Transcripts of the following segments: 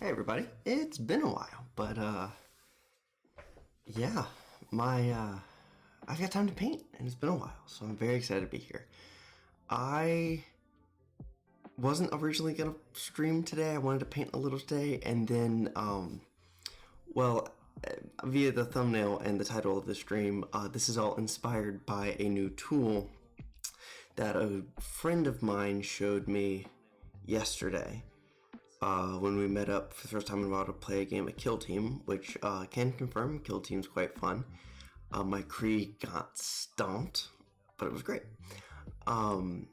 Hey everybody, it's been a while, but yeah, I've got time to paint, and it's been a while, so I'm very excited to be here. I wasn't originally gonna stream today. I wanted to paint a little today, and then, via the thumbnail and the title of the stream, this is all inspired by a new tool that a friend of mine showed me yesterday. When we met up for the first time in a while to play a game of Kill Team, which can confirm Kill Team's quite fun. My Kree got stomped, but it was great. And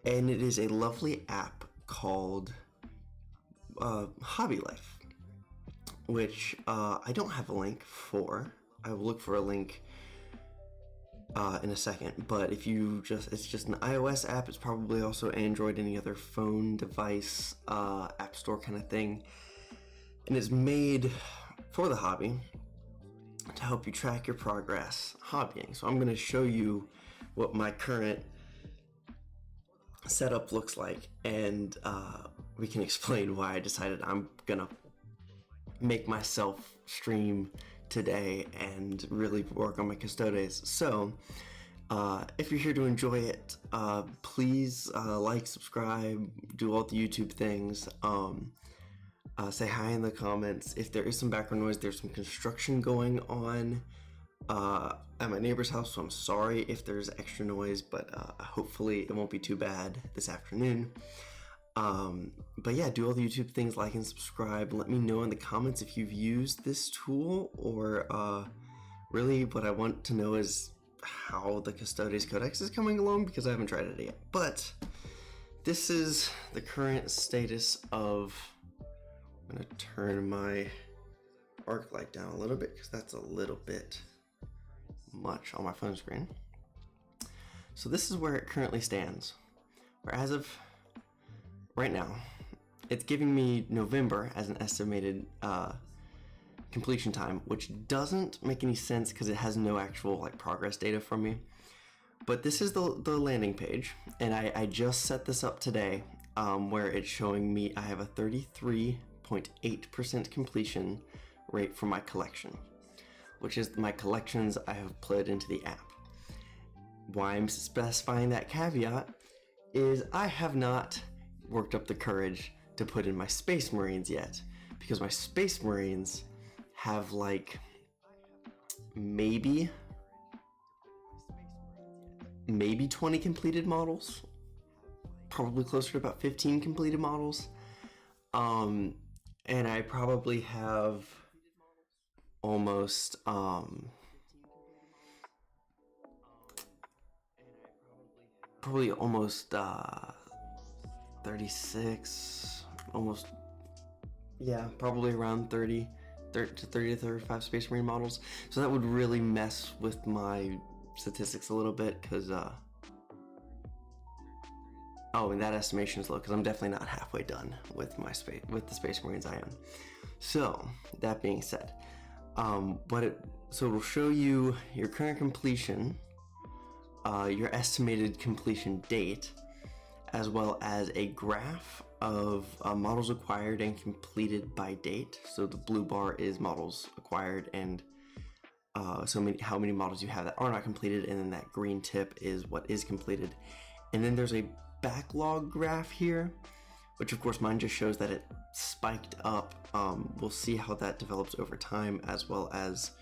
it is a lovely app called Hobby Life, which I don't have a link for. I will look for a link in a second, but if you it's just an iOS app. It's probably also Android, any other phone device, app store kind of thing, and it's made for the hobby to help you track your progress hobbying. So I'm going to show you what my current setup looks like, and we can explain why I decided I'm gonna make myself stream today and really work on my Custodes. So if you're here to enjoy it, please like, subscribe, do all the YouTube things, say hi in the comments. If there is some background noise, there's some construction going on at my neighbor's house, so I'm sorry if there's extra noise, but hopefully it won't be too bad this afternoon. But yeah, do all the YouTube things, like and subscribe. Let me know in the comments if you've used this tool, or really what I want to know is how the Custodes Codex is coming along, because I haven't tried it yet. But this is the current status of... I'm gonna turn my arc light down a little bit because that's a little bit much on my phone screen. So this is where it currently stands, where as of right now, it's giving me November as an estimated completion time, which doesn't make any sense because it has no actual progress data from me. But this is the landing page, and I just set this up today, where it's showing me I have a 33.8% completion rate for my collection, which is my collections I have put into the app. Why I'm specifying that caveat is I have not worked up the courage to put in my Space Marines yet, because my Space Marines have maybe 20 completed models, probably closer to about 15 completed models, and I probably have almost 36, almost, yeah, probably around 30 to 35 Space Marine models. So that would really mess with my statistics a little bit, because oh, and that estimation is low because I'm definitely not halfway done with the Space Marines I am. So that being said, so it'll show you your current completion, your estimated completion date, as well as a graph of models acquired and completed by date. So the blue bar is models acquired, and how many models you have that are not completed, and then that green tip is what is completed. And then there's a backlog graph here, which of course mine just shows that it spiked up. We'll see how that develops over time, as well as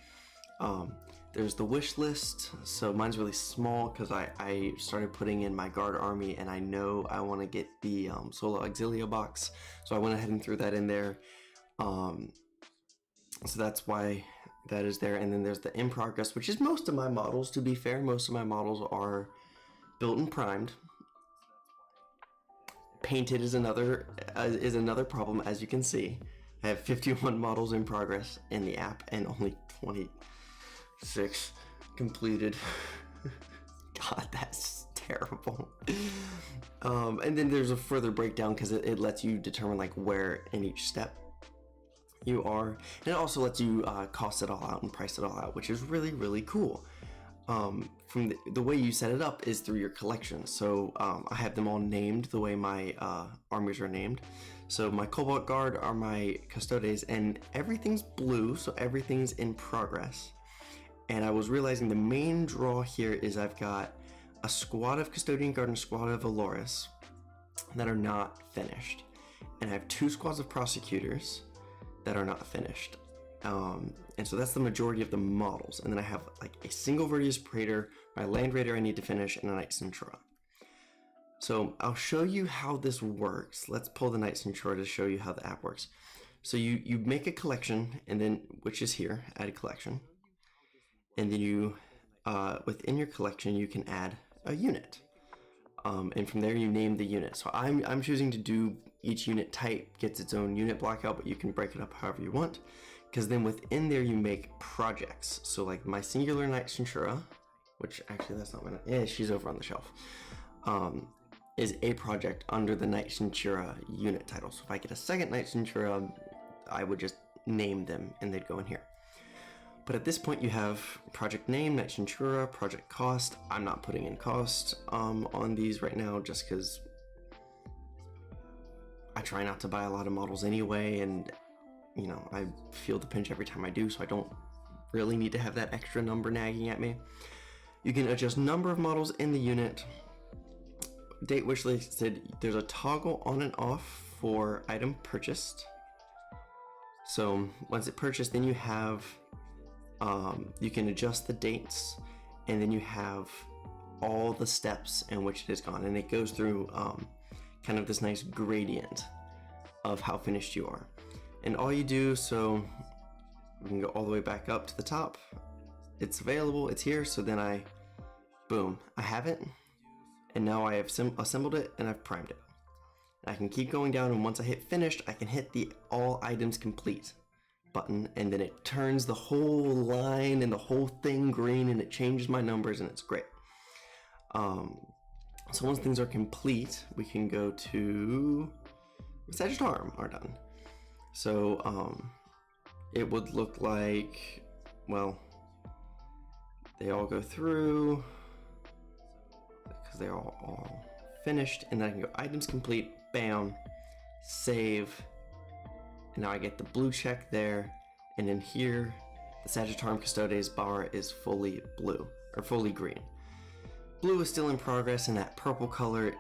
there's the wish list. So mine's really small because I started putting in my guard army, and I know I want to get the solo auxilia box, so I went ahead and threw that in there. So that's why that is there. And then there's the in progress, which is most of my models. To be fair, most of my models are built and primed. Painted is another problem, as you can see. I have 51 models in progress in the app and only 26 completed. God, that's terrible. And then there's a further breakdown because it lets you determine where in each step you are, and it also lets you cost it all out and price it all out, which is really, really cool. from the way you set it up is through your collection. So I have them all named the way my armies are named. So my Cobalt Guard are my Custodes, and everything's blue, so everything's in progress. And I was realizing the main draw here is I've got a squad of Custodian Guard and a squad of Valores that are not finished. And I have 2 squads of Prosecutors that are not finished. And so that's the majority of the models. And then I have like a single Vertius Praetor, my Land Raider I need to finish, and a Knight Centura. So I'll show you how this works. Let's pull the Knight Centura to show you how the app works. So you make a collection, and then, which is here, add a collection. And then you, within your collection, you can add a unit. And from there you name the unit. So I'm choosing to do each unit type gets its own unit blockout, but you can break it up however you want. Because then within there you make projects. So like my singular Knight Centura, which actually that's not my, yeah, she's over on the shelf, is a project under the Knight Centura unit title. So if I get a second Knight Centura, I would just name them and they'd go in here. But at this point you have project name, Knight Centura, project cost. I'm not putting in cost on these right now just because I try not to buy a lot of models anyway, and you know, I feel the pinch every time I do, so I don't really need to have that extra number nagging at me. You can adjust number of models in the unit. Date wish listed, there's a toggle on and off for item purchased. So once it's purchased, then you have, you can adjust the dates, and then you have all the steps in which it has gone, and it goes through kind of this nice gradient of how finished you are. And all you do, so we can go all the way back up to the top. It's available, it's here, so then boom, I have it. And now I have assembled it and I've primed it. And I can keep going down, and once I hit finished, I can hit the all items complete button, and then it turns the whole line and the whole thing green, and it changes my numbers, and it's great. So once things are complete, we can go to Sagittarum are done. So it would look like, well, they all go through because they're all finished, and then I can go items complete, bam, save, and now I get the blue check there, and then here the Sagittarum Custodes bar is fully blue, or fully green. Blue is still in progress, and that purple color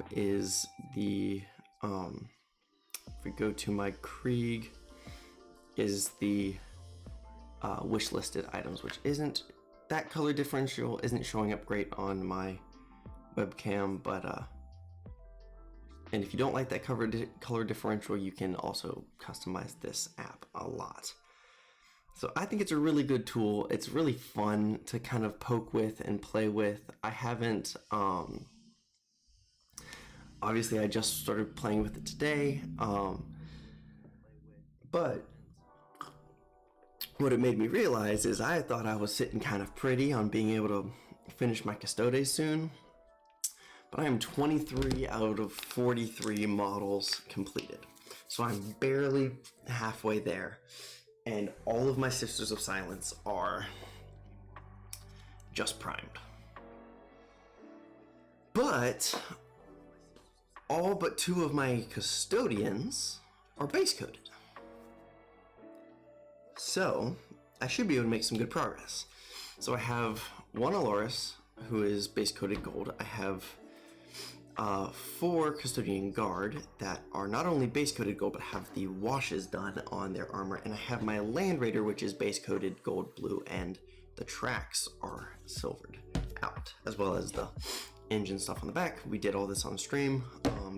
is the if we go to my Krieg, is the wish listed items, which isn't, that color differential isn't showing up great on my webcam, but and if you don't like that color differential, you can also customize this app a lot. So I think it's a really good tool. It's really fun to kind of poke with and play with. I haven't obviously I just started playing with it today, but what it made me realize is I thought I was sitting kind of pretty on being able to finish my Custodes soon, but I am 23 out of 43 models completed. So I'm barely halfway there, and all of my Sisters of Silence are just primed. But all but 2 of my Custodians are base coded. So I should be able to make some good progress. So I have 1 Aloris who is base coded gold. I have 4 Custodian Guard that are not only base coded gold but have the washes done on their armor, and I have my Land Raider, which is base coded gold blue, and the tracks are silvered out, as well as the engine stuff on the back. We did all this on stream.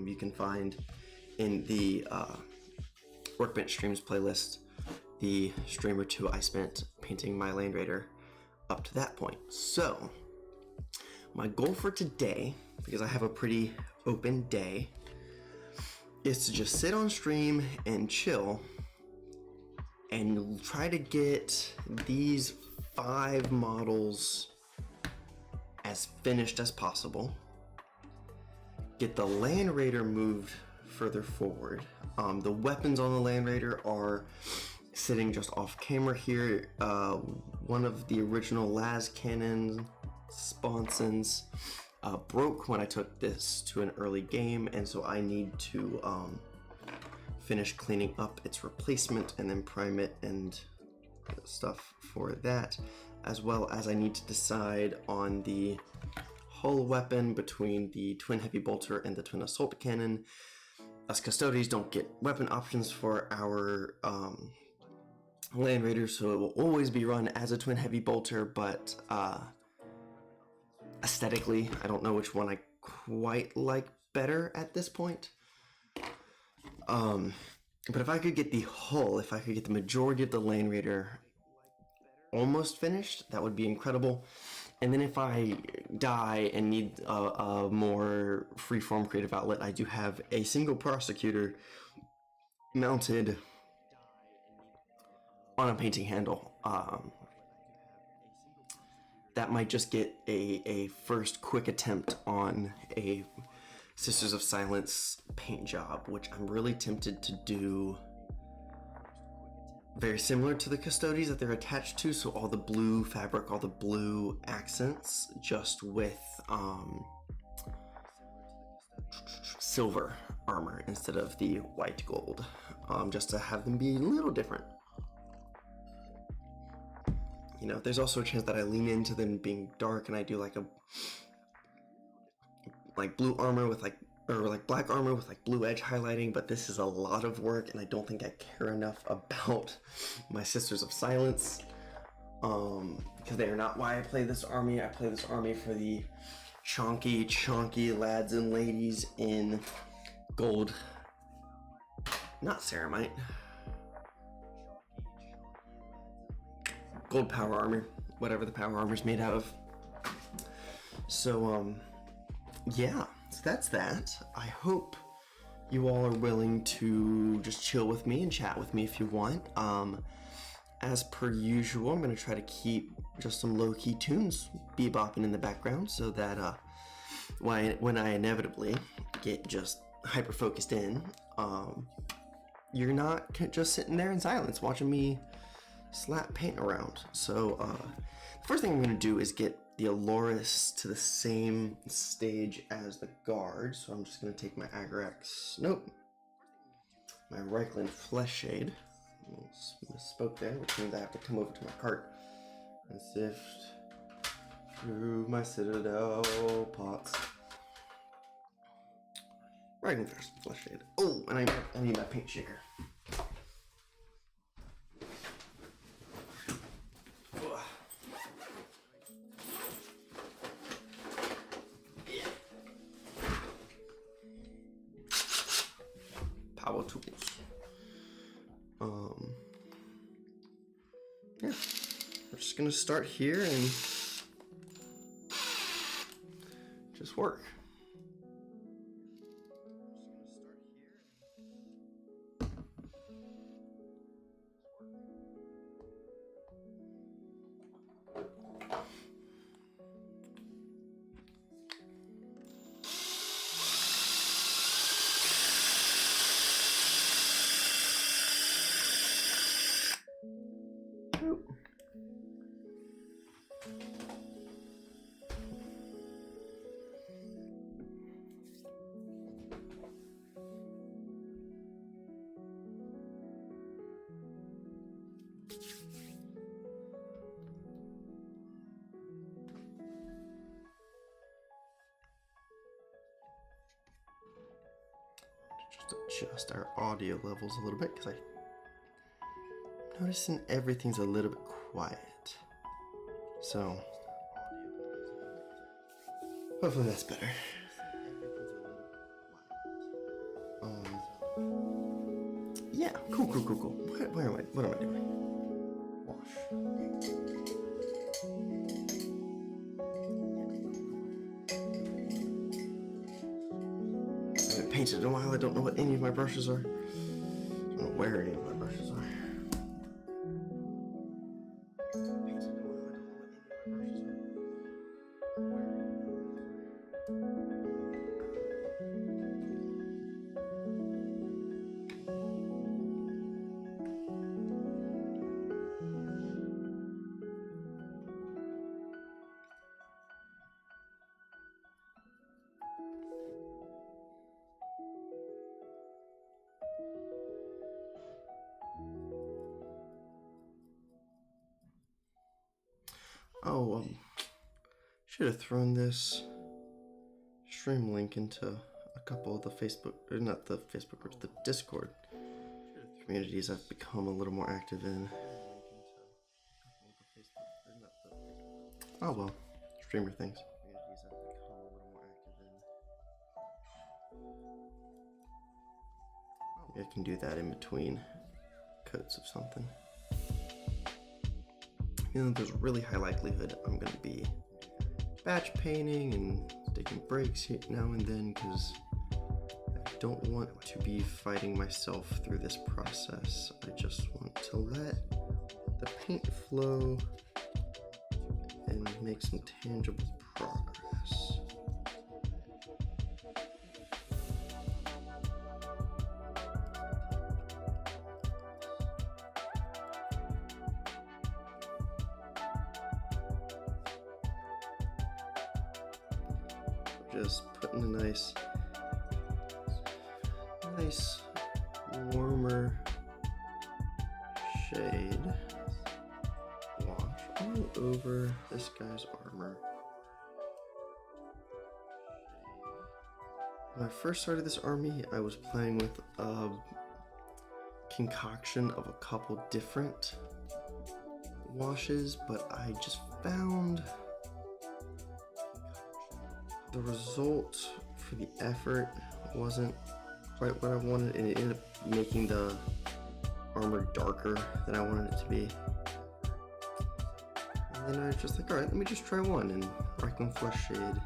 You can find in the Workbench Streams playlist the stream or 2 I spent painting my Land Raider up to that point. So my goal for today, because I have a pretty open day, is to just sit on stream and chill and try to get these 5 models as finished as possible, get the Land Raider moved further forward. The weapons on the Land Raider are sitting just off camera here. One of the original las cannons sponsons broke when I took this to an early game, and so I need to finish cleaning up its replacement and then prime it and stuff for that, as well as I need to decide on the hull weapon between the twin heavy bolter and the twin assault cannon. Us Custodes don't get weapon options for our Land Raiders, so it will always be run as a twin heavy bolter, but aesthetically, I don't know which one I quite like better at this point. But if I could get the hull, if I could get the majority of the Land Raider almost finished, that would be incredible. And then if I die and need a more freeform creative outlet, I do have a single prosecutor mounted on a painting handle. That might just get a first quick attempt on a Sisters of Silence paint job, which I'm really tempted to do very similar to the Custodes that they're attached to, so all the blue fabric, all the blue accents, just with silver armor instead of the white gold, just to have them be a little different. You know, there's also a chance that I lean into them being dark and I do like a blue armor with black armor with blue edge highlighting, but this is a lot of work and I don't think I care enough about my Sisters of Silence, because they are not why I play this army. I play this army for the chonky lads and ladies in gold, not ceramite, gold power armor, whatever the power armor is made out of. So yeah, so that's that. I hope you all are willing to just chill with me and chat with me if you want. As per usual, I'm going to try to keep just some low-key tunes bebopping in the background so that when I inevitably get just hyper-focused in, you're not just sitting there in silence watching me slap paint around. So the first thing I'm going to do is get the Aloris to the same stage as the guard, so I'm just going to take my my Reikland Flesh Shade, misspoke there, which means I have to come over to my cart and sift through my Citadel pots. Reikland Flesh Shade. Oh, and I need my paint shaker. Power tools. Yeah, we're just gonna start here and just work. Just adjust our audio levels a little bit because I'm noticing everything's a little bit quiet. So hopefully that's better. Yeah, cool. What am I doing? Wash. I haven't painted in a while. I don't know what any of my brushes are. I don't know where any of my brushes are. Oh, should have thrown this stream link into a couple of the Facebook, or not the Facebook groups, the Discord communities I've become a little more active in. Oh well, streamer things. Maybe I can do that in between coats of something. You know, there's a really high likelihood I'm going to be batch painting and taking breaks here now and then because I don't want to be fighting myself through this process. I just want to let the paint flow and make some tangible progress. Just putting a nice warmer shade wash all over this guy's armor. When I first started this army, I was playing with a concoction of a couple different washes, but I just found the result for the effort wasn't quite what I wanted, and it ended up making the armor darker than I wanted it to be. And then I was just like, alright, let me just try one, and Requiem Flesh Shade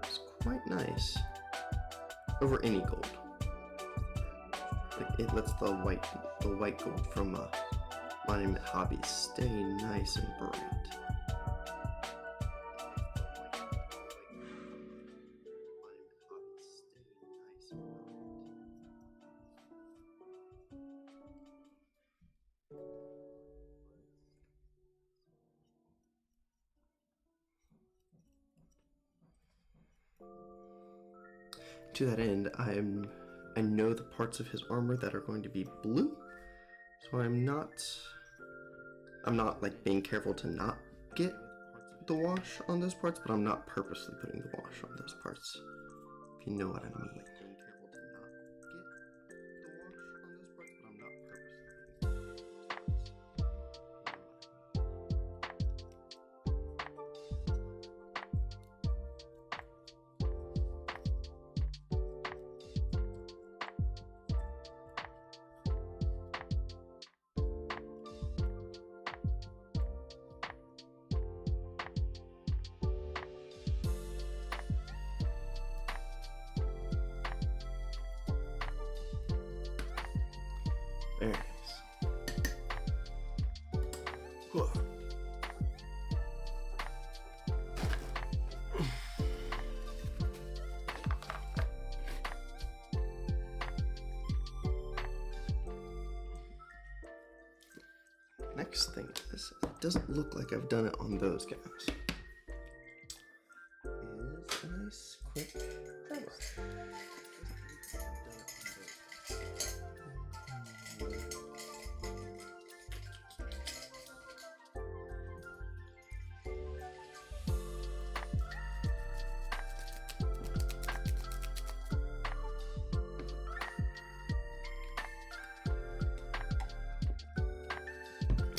is quite nice over any gold. It lets the white gold from Monument Hobby stay nice and bright. To that end, I know the parts of his armor that are going to be blue, so I'm not like being careful to not get the wash on those parts, but I'm not purposely putting the wash on those parts, if you know what I mean. Very nice. Whoa. Next thing is, it doesn't look like I've done it on those guys. Is a nice quick dry brush.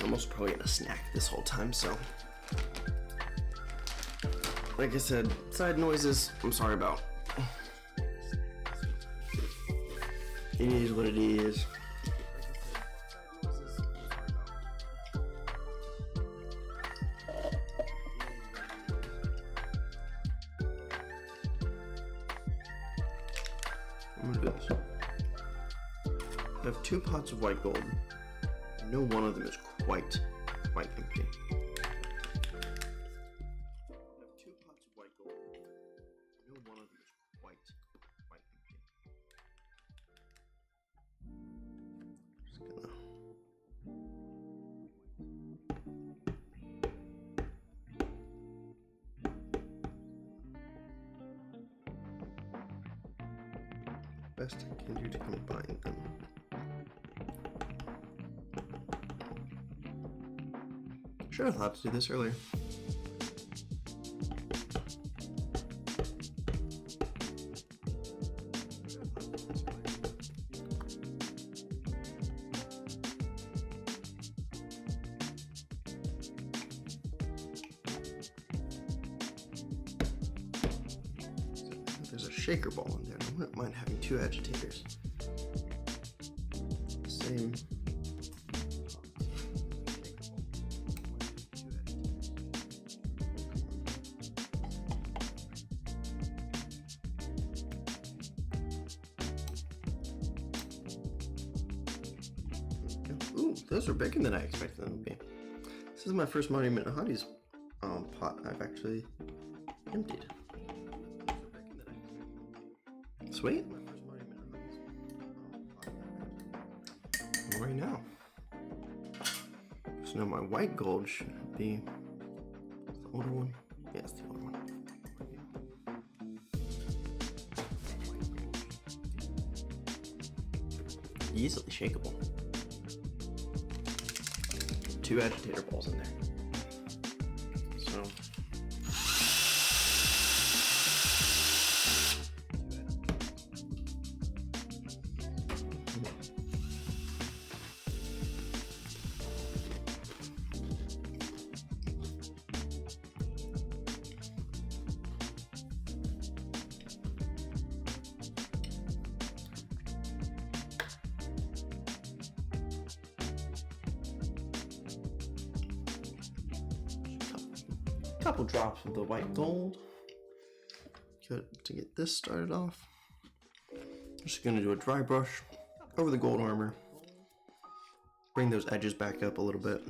I'm also probably gonna snack this whole time, so like I said, side noises, I'm sorry about. It is what it is. I'm gonna do this. I have 2 pots of white gold. I know one of them is quite empty. I have 2 pots of white gold. I know one of them is quite empty. Just gonna best I can do to combine them. Should have thought to do this earlier. shaker ball in there. I wouldn't mind having 2 agitators. Same. Ooh, those are bigger than I expected them to be. This is my first Monument of Hotties pot I've actually emptied. Sweet. Right now. So now my white gold should be the older one. Yes, the older one. Easily shakeable. 2 agitator balls in there. So couple drops of the white gold. Good to get this started off. Just gonna do a dry brush over the gold armor. Bring those edges back up a little bit.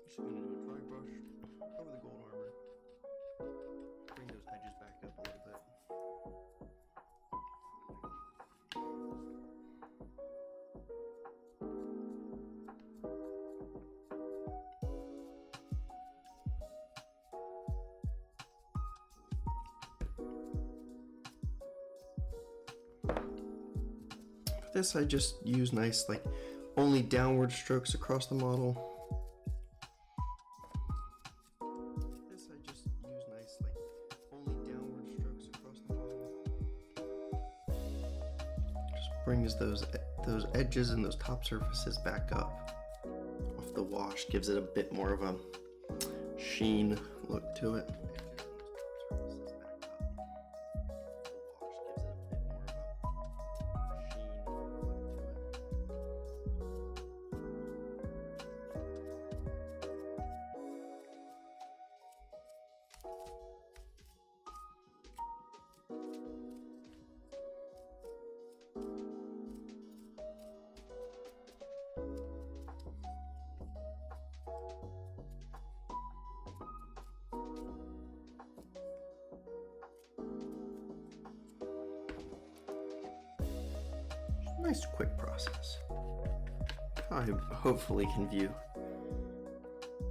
Just gonna do a dry brush over the gold armor. Bring those edges back up a little bit. This I just use nice, like, only downward strokes across the model. This I just use nice, like, only downward strokes across the model. Just brings those edges and those top surfaces back up off the wash, gives it a bit more of a sheen look to it. Nice quick process. I hopefully can view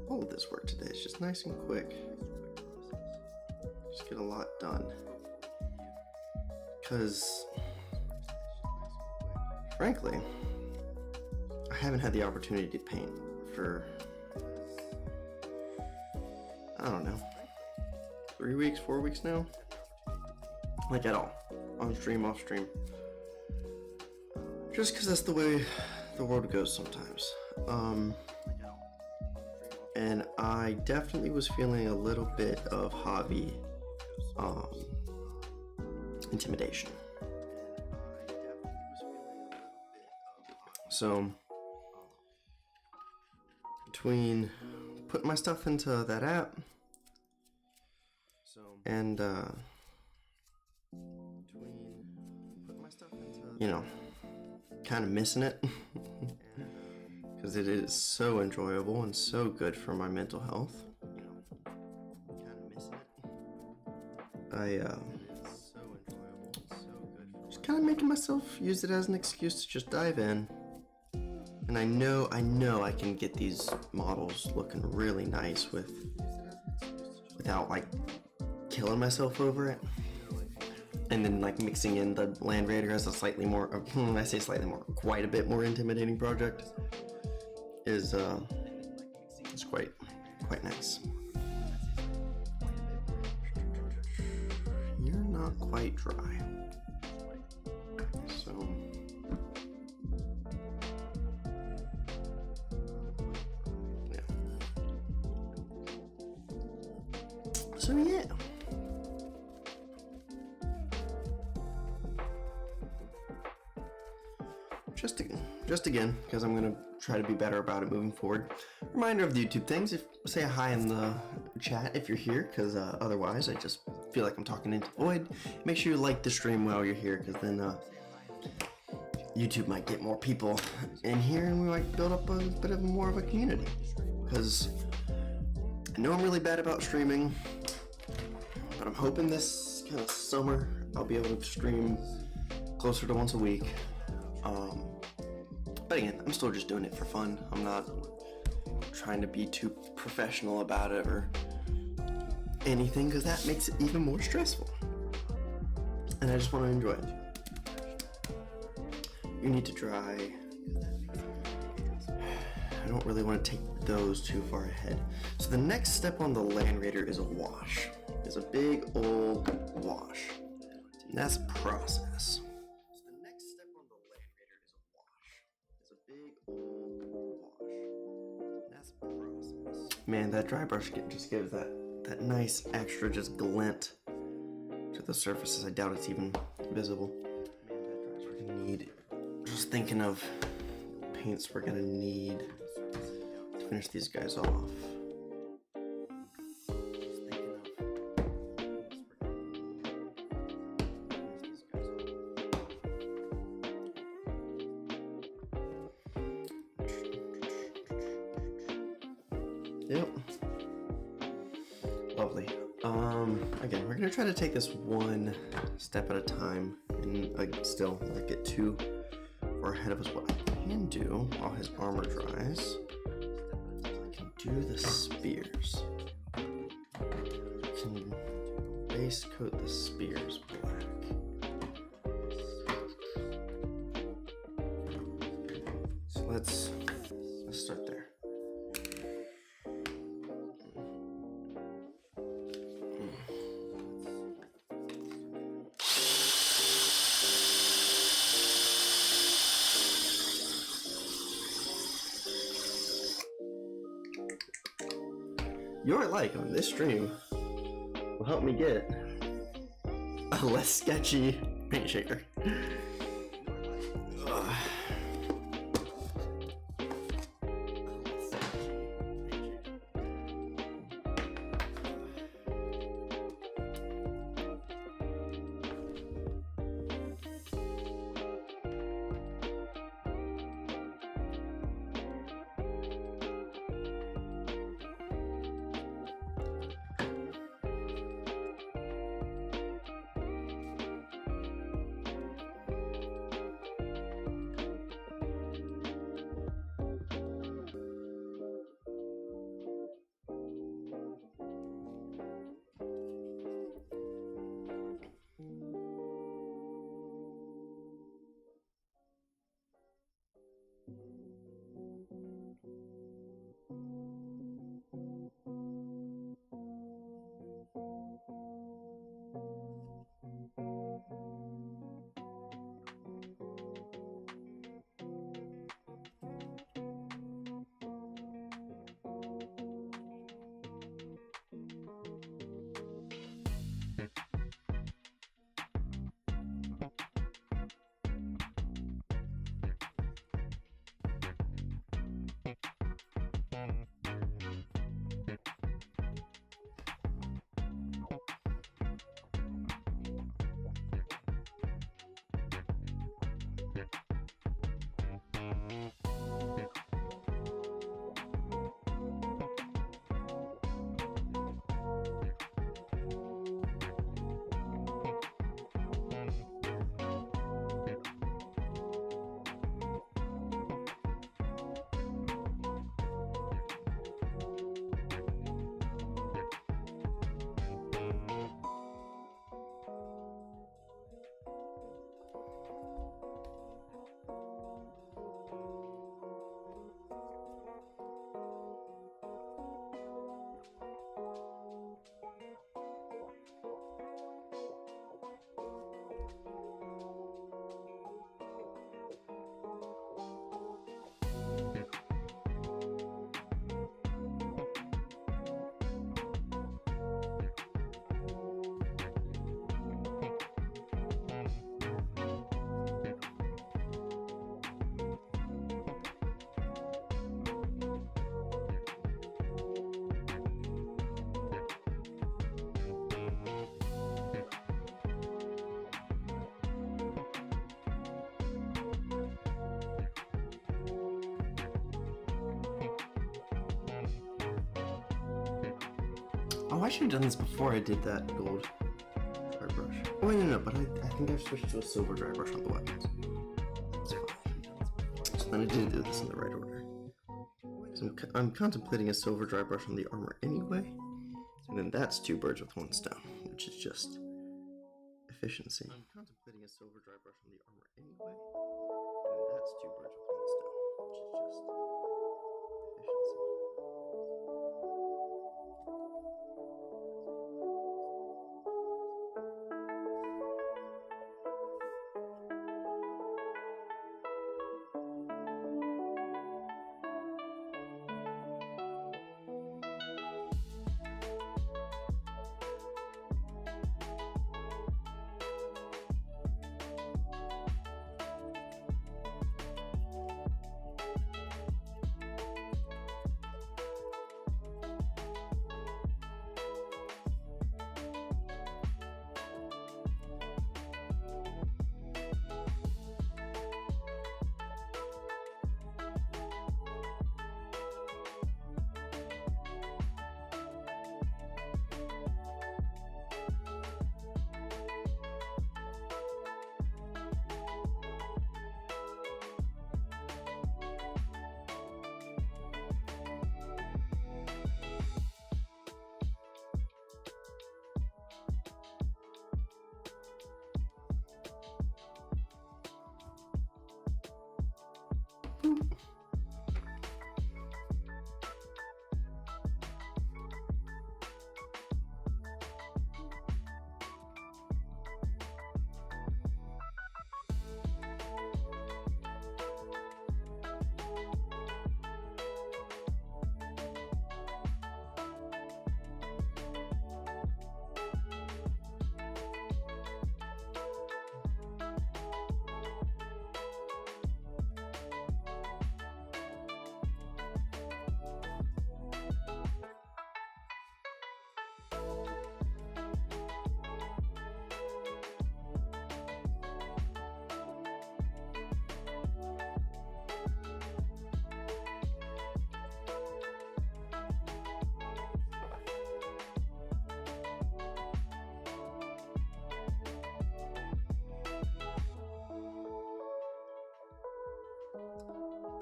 all of this work today. It's just nice and quick. Just get a lot done. Because, frankly, I haven't had the opportunity to paint for, I don't know, 3 weeks, 4 weeks now? Like at all. On stream, off stream. Just because that's the way the world goes sometimes. And I definitely was feeling a little bit of hobby intimidation. So, between putting my stuff into that app and, you know, kind of missing it because it is so enjoyable and so good for my mental health. I just kind of making myself use it as an excuse to just dive in. And I know I can get these models looking really nice without like killing myself over it. And then like mixing in the Land Raider as a slightly more, I say slightly more, quite a bit more intimidating project is quite nice. You're not quite dry. So yeah. So yeah. just again, because I'm gonna try to be better about it moving forward. Reminder of the YouTube things: if say hi in the chat if you're here, because otherwise I just feel like I'm talking into the void. Make sure you like the stream while you're here, because then YouTube might get more people in here, and we might build up a bit of more of a community. Because I know I'm really bad about streaming, but I'm hoping this kind of summer I'll be able to stream closer to once a week. But again, I'm still just doing it for fun. I'm not trying to be too professional about it or anything, because that makes it even more stressful. And I just want to enjoy it. You need to dry. I don't really want to take those too far ahead. So the next step on the Land Raider is a wash. It's a big old wash. And that's a process. Man, that dry brush just gives that nice extra just glint to the surfaces. I doubt it's even visible. We're gonna need, just thinking of paints we're gonna need to finish these guys off. Yep. Lovely. Again, we're gonna try to take this one step at a time, and still not get too far ahead of us. What I can do while his armor dries, I can do the spears. I can base coat the spears black. So let's start there. Your like on this stream will help me get a less sketchy paint shaker. Oh, I should have done this before I did that gold dry brush. Oh, wait, no, but I think I've switched to a silver dry brush on the weapons. So then I did do this in the right order. So I'm contemplating a silver dry brush on the armor anyway. And then that's 2 birds with 1 stone, which is just efficiency. I'm contemplating a silver dry brush on the armor anyway. And then that's 2 birds with 1 stone, which is just efficiency.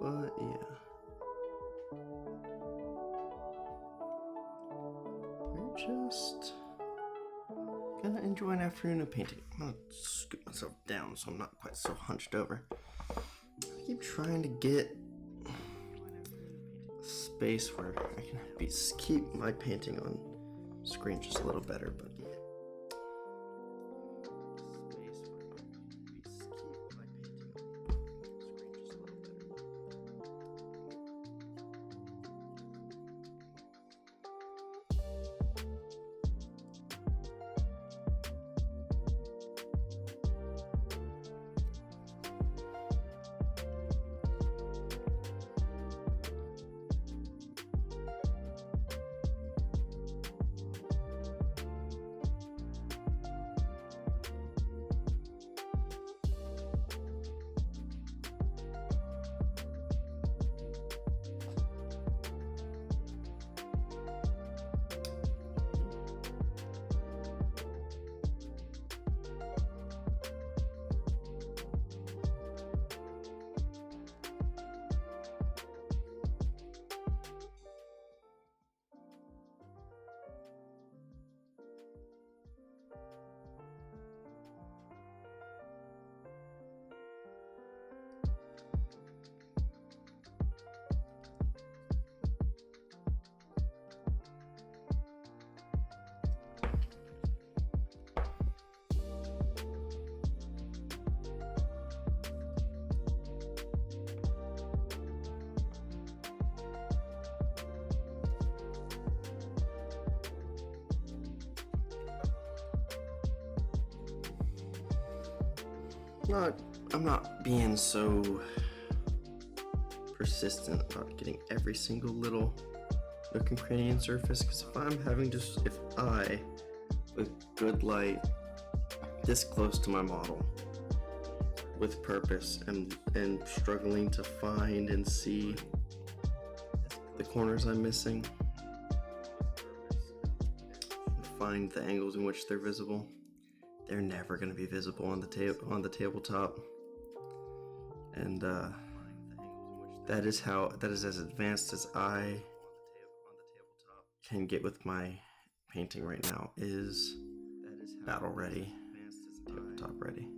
But yeah, we're just gonna enjoy an afternoon of painting. I'm gonna scoot myself down so I'm not quite so hunched over. I keep trying to get a space where I can keep my painting on screen just a little better, but I'm not being so persistent about getting every single little nook and cranny and surface, because if I, with good light, this close to my model, with purpose, and struggling to find and see the corners I'm missing, find the angles in which they're visible. They're never going to be visible on the tabletop, and that is as advanced as I can get with my painting right now. Is battle ready, tabletop ready.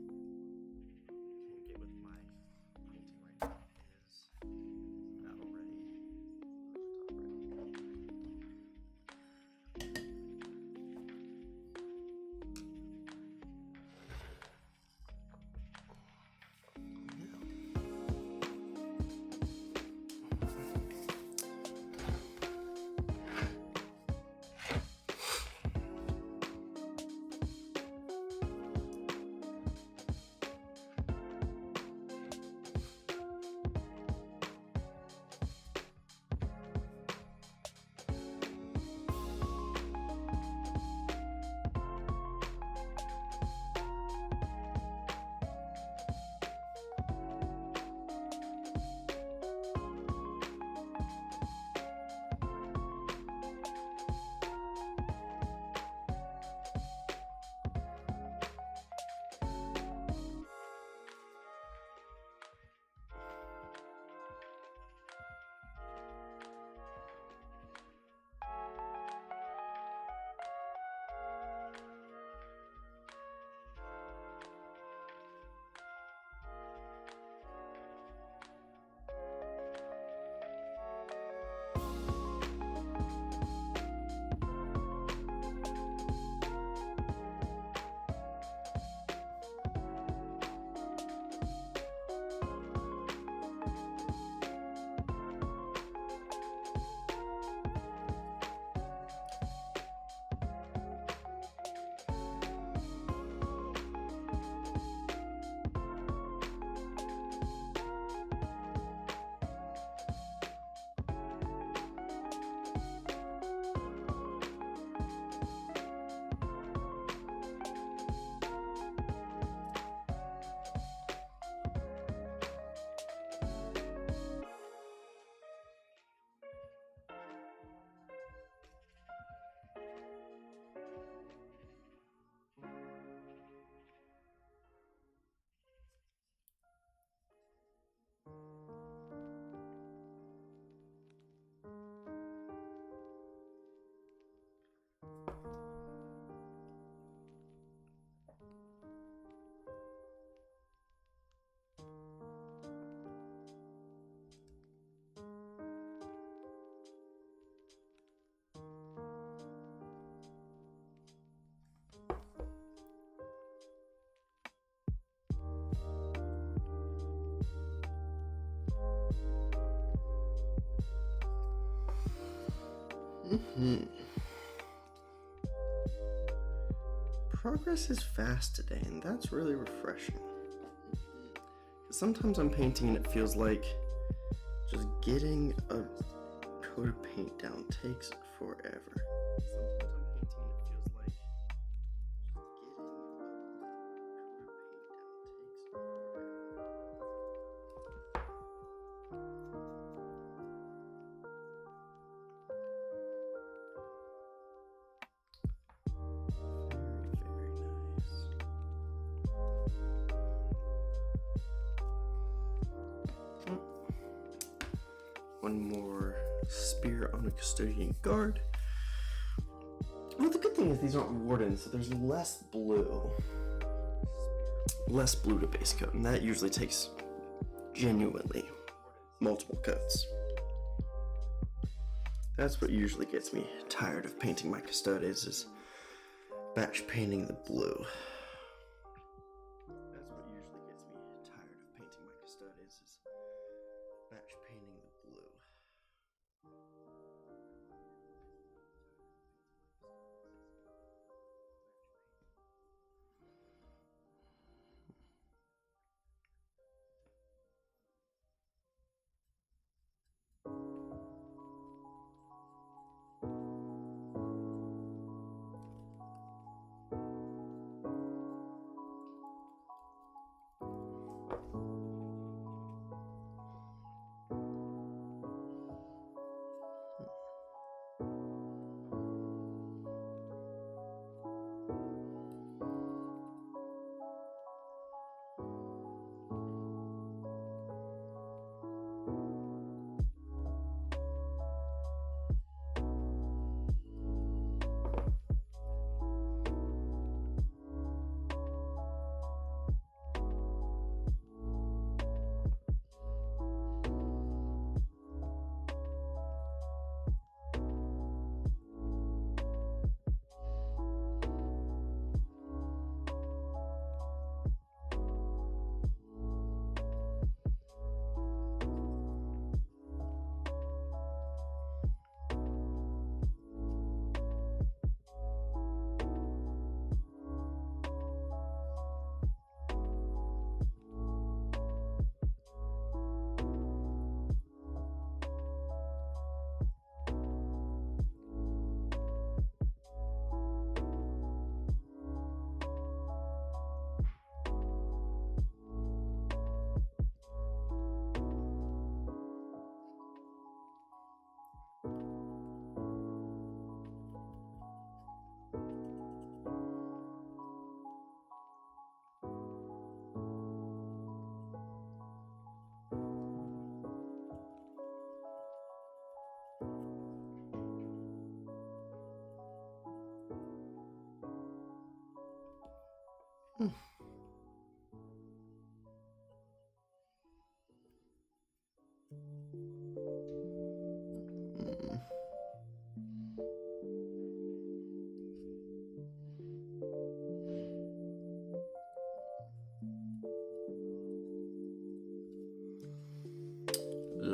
Progress is fast today, and that's really refreshing. Sometimes I'm painting and it feels like just getting a coat of paint down takes forever. One more spear on a custodian guard. Well, the good thing is these aren't wardens, so there's less blue. Less blue to base coat, and that usually takes genuinely multiple coats. That's what usually gets me tired of painting my Custodes, is batch painting the blue. That's what usually gets me tired of painting my Custodes, is batch painting the blue.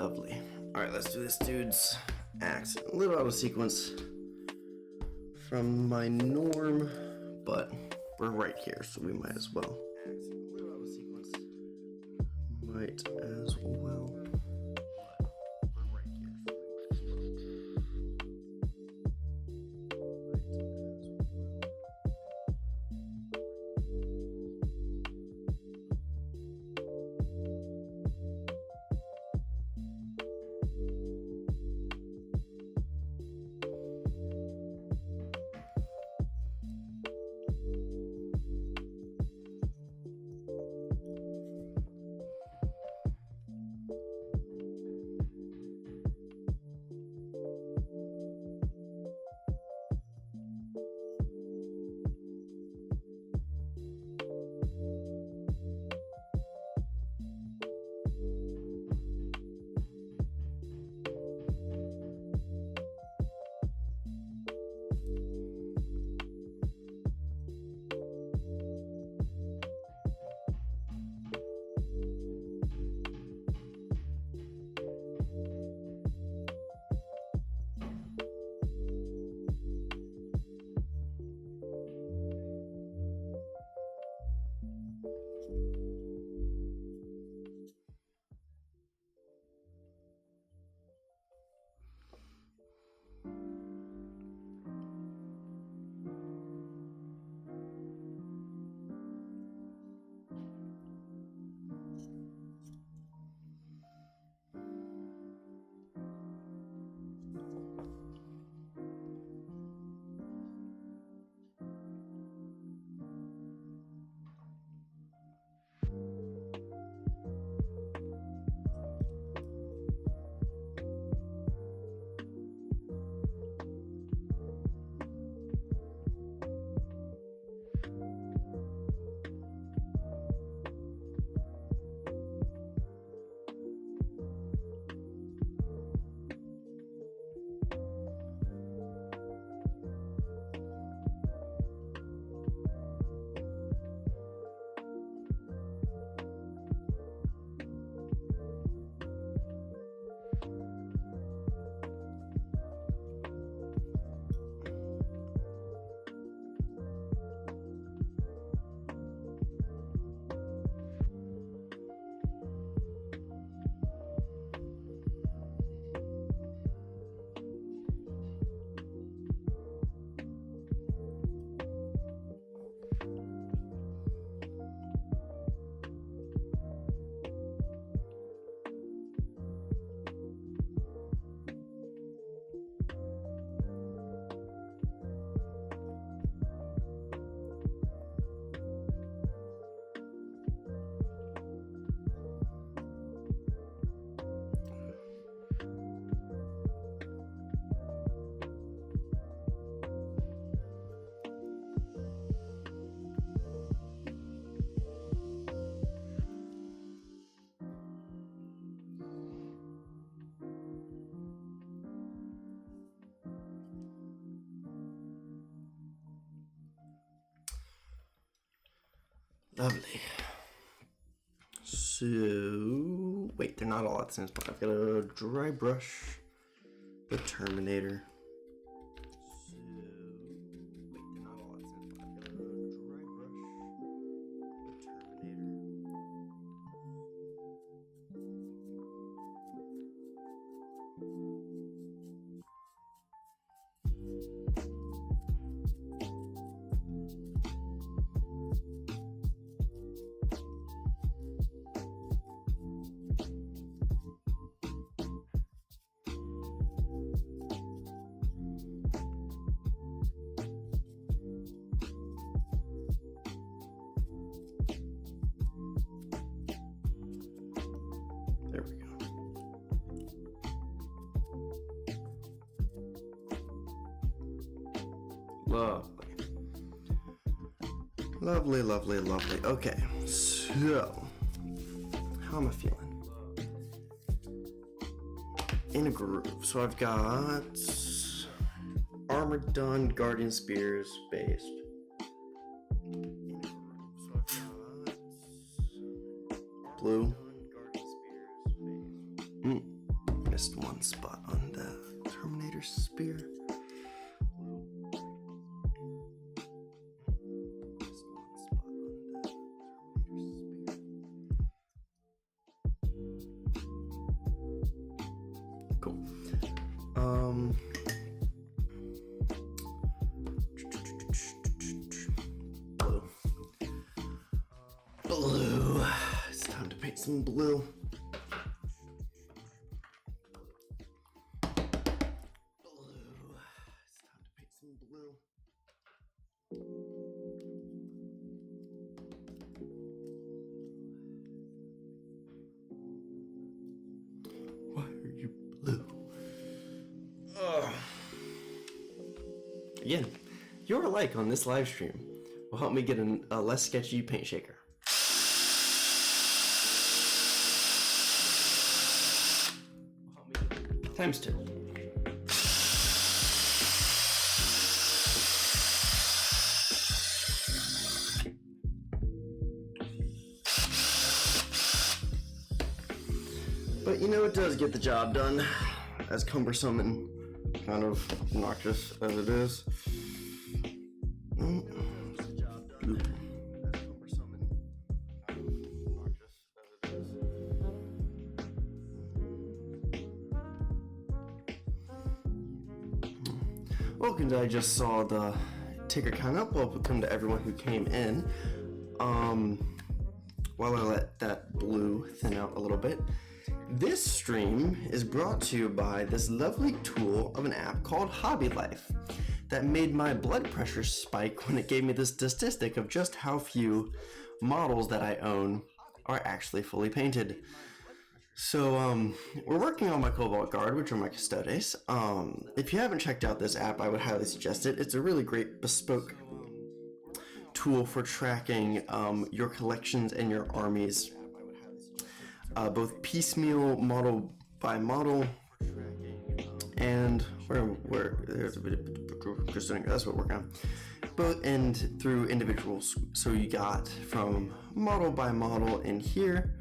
Lovely. Alright, let's do this dude's axe. A little out of sequence from my norm, but we're right here, so we might as well. Might as well. Lovely. So, wait, they're not all at the same spot. I've got a dry brush, the Terminator. There we go. Lovely. Lovely, lovely, lovely. Okay, so how am I feeling? In a groove. So I've got armor done, guardian spears based. Blue. missed one spot on the Terminator spear. Cool. Blue. It's time to paint some blue. Why are you blue? Again, your like on this live stream will help me get a less sketchy paint shaker. Times 2. But you know, it does get the job done, as cumbersome and kind of obnoxious as it is. Welcome to I just saw the ticker count up. Welcome to everyone who came in. While I let that blue thin out a little bit, this stream is brought to you by this lovely tool of an app called Hobby Life that made my blood pressure spike when it gave me this statistic of just how few models that I own are actually fully painted. So we're working on my Cobalt Guard, which are my Custodes. If you haven't checked out this app, I would highly suggest it. It's a really great bespoke tool for tracking your collections and your armies, both piecemeal, model by model, and that's what we're working on. Both and through individuals. So you got from model by model in here.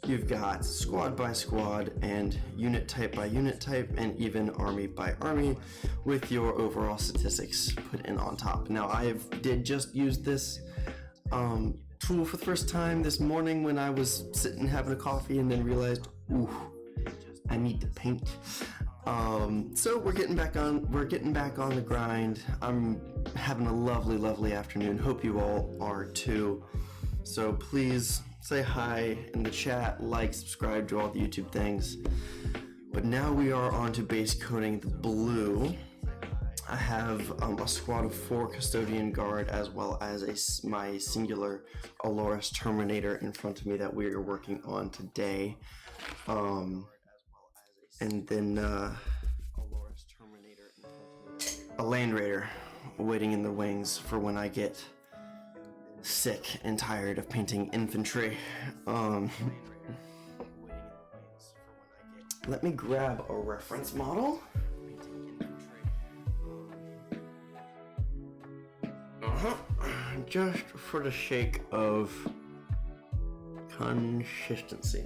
You've got squad by squad and unit type by unit type and even army by army with your overall statistics put in on top. Now did just use this tool for the first time this morning when I was sitting having a coffee and then realized, ooh, I need to paint. So we're getting back on the grind. I'm having a lovely afternoon. Hope you all are too. So please say hi in the chat, like, subscribe, do all the YouTube things. But now we are on to base coating the blue. I have a squad of 4 Custodian Guard as well as my singular Alterations Terminator in front of me that we are working on today. And then a Land Raider waiting in the wings for when I get sick and tired of painting infantry. Let me grab a reference model. Just for the sake of consistency.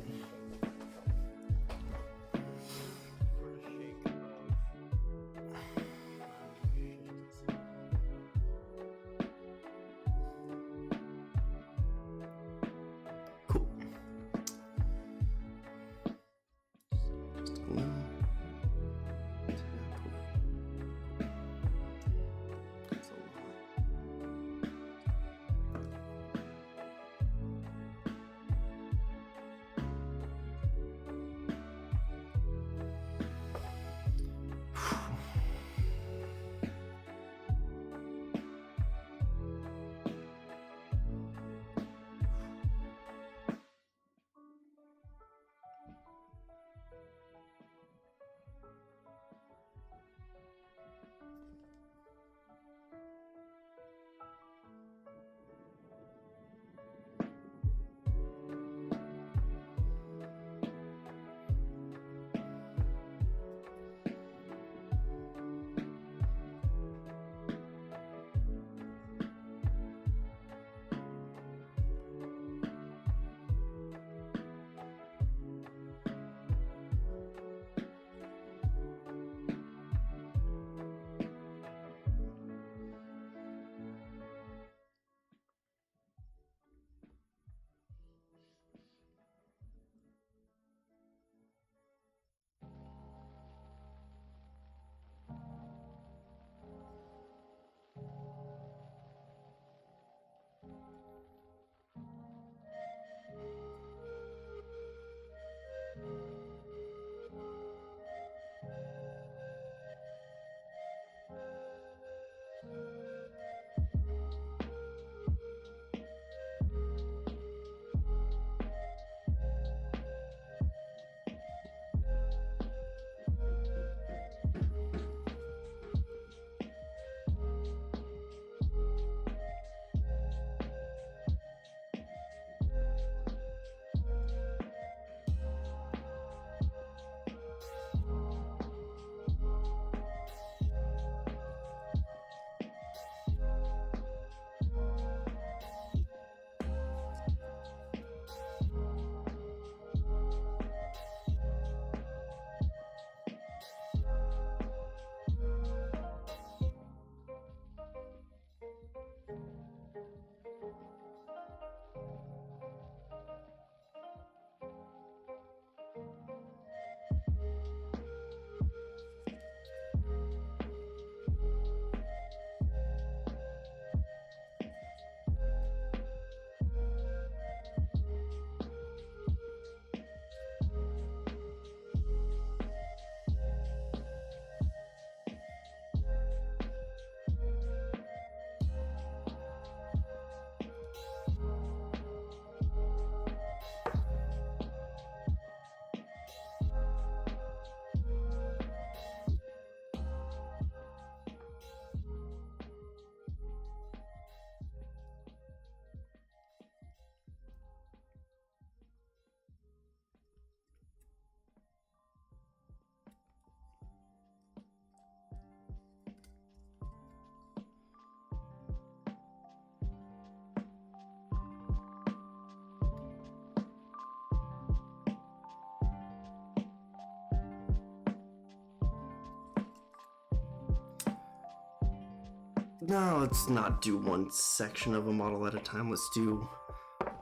No, let's not do one section of a model at a time. Let's do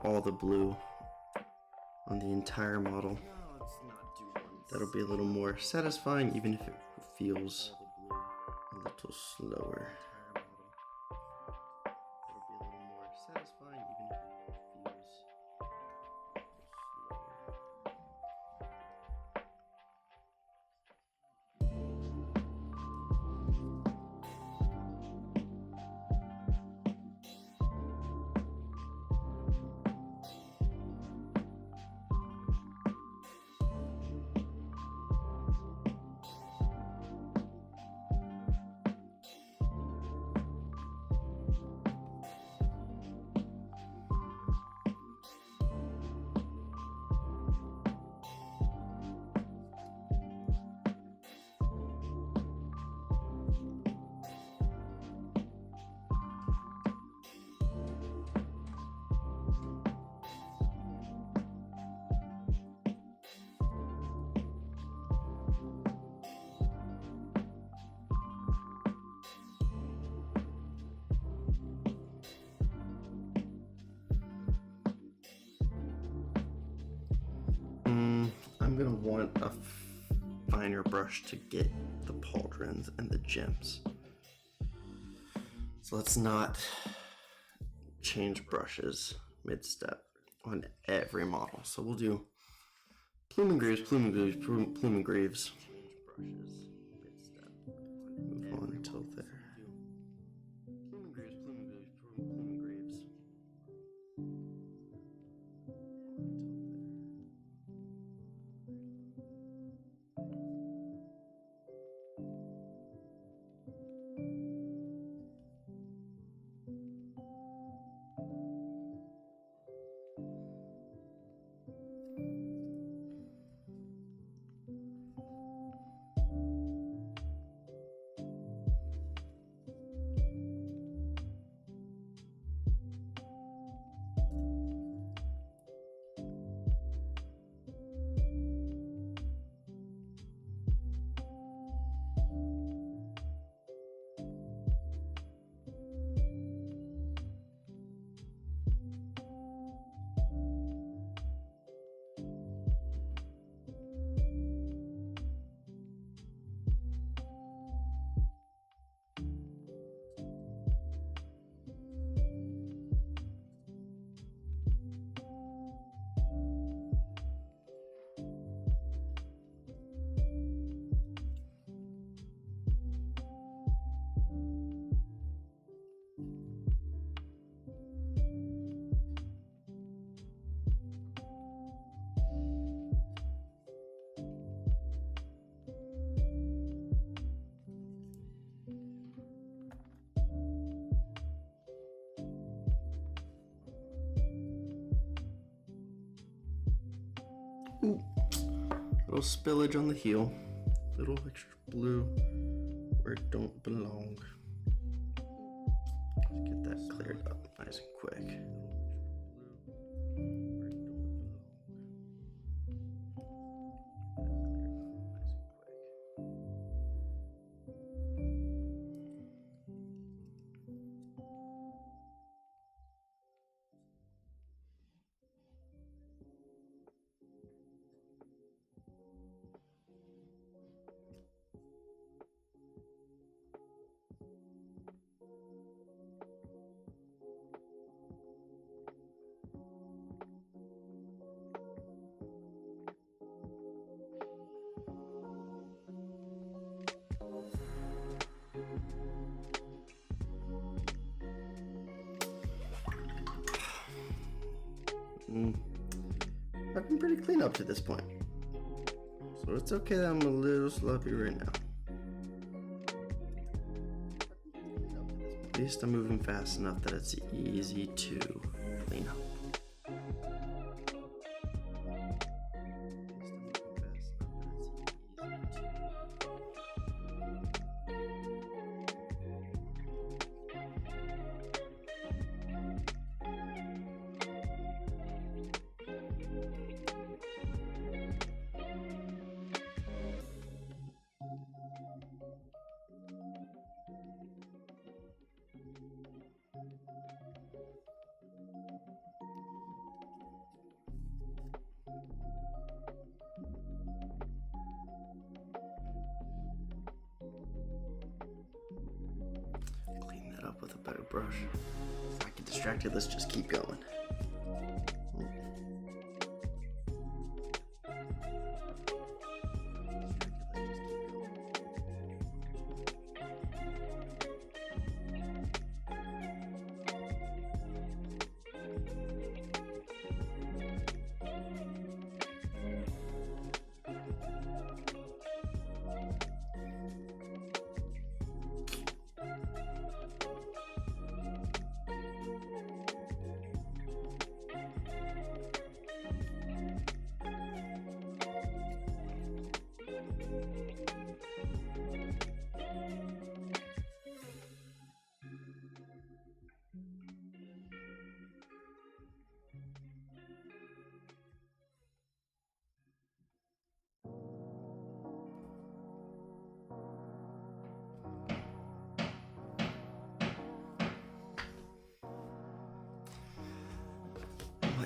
all the blue on the entire model. That'll be a little more satisfying, even if it feels a little slower. I'm gonna want a finer brush to get the pauldrons and the gems. So let's not change brushes mid-step on every model. So we'll do plume and greaves, plume and greaves, plume and greaves. Move on until there. Plume and greaves, plume and greaves, plume and greaves. Ooh, little spillage on the heel, little extra blue where it don't belong. Let's get that cleared up nice and quick. I've been pretty clean up to this point, so it's okay that I'm a little sloppy right now. At least I'm moving fast enough that it's easy to clean up. better brush. If I get distracted, let's just keep going.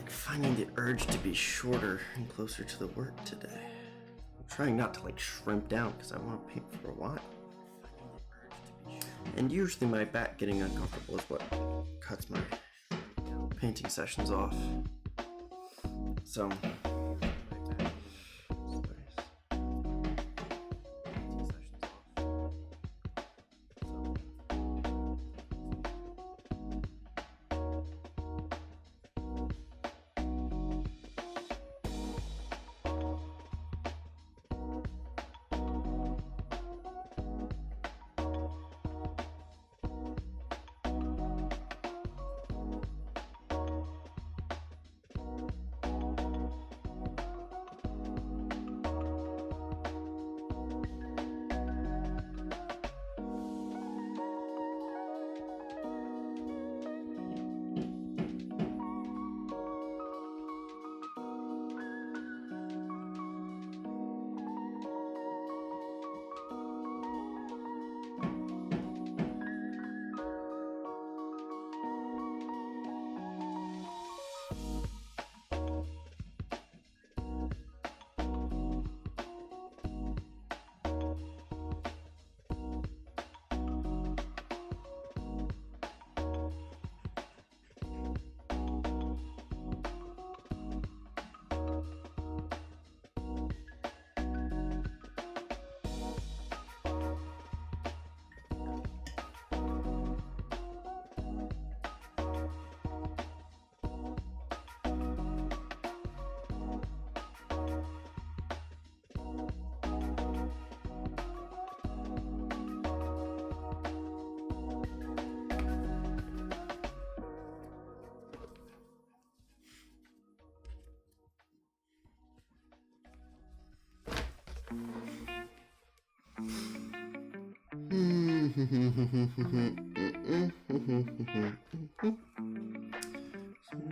Finding the urge to be shorter and closer to the work today. I'm trying not to like shrimp down because I want to paint for a while. And usually my back getting uncomfortable is what cuts my painting sessions off. So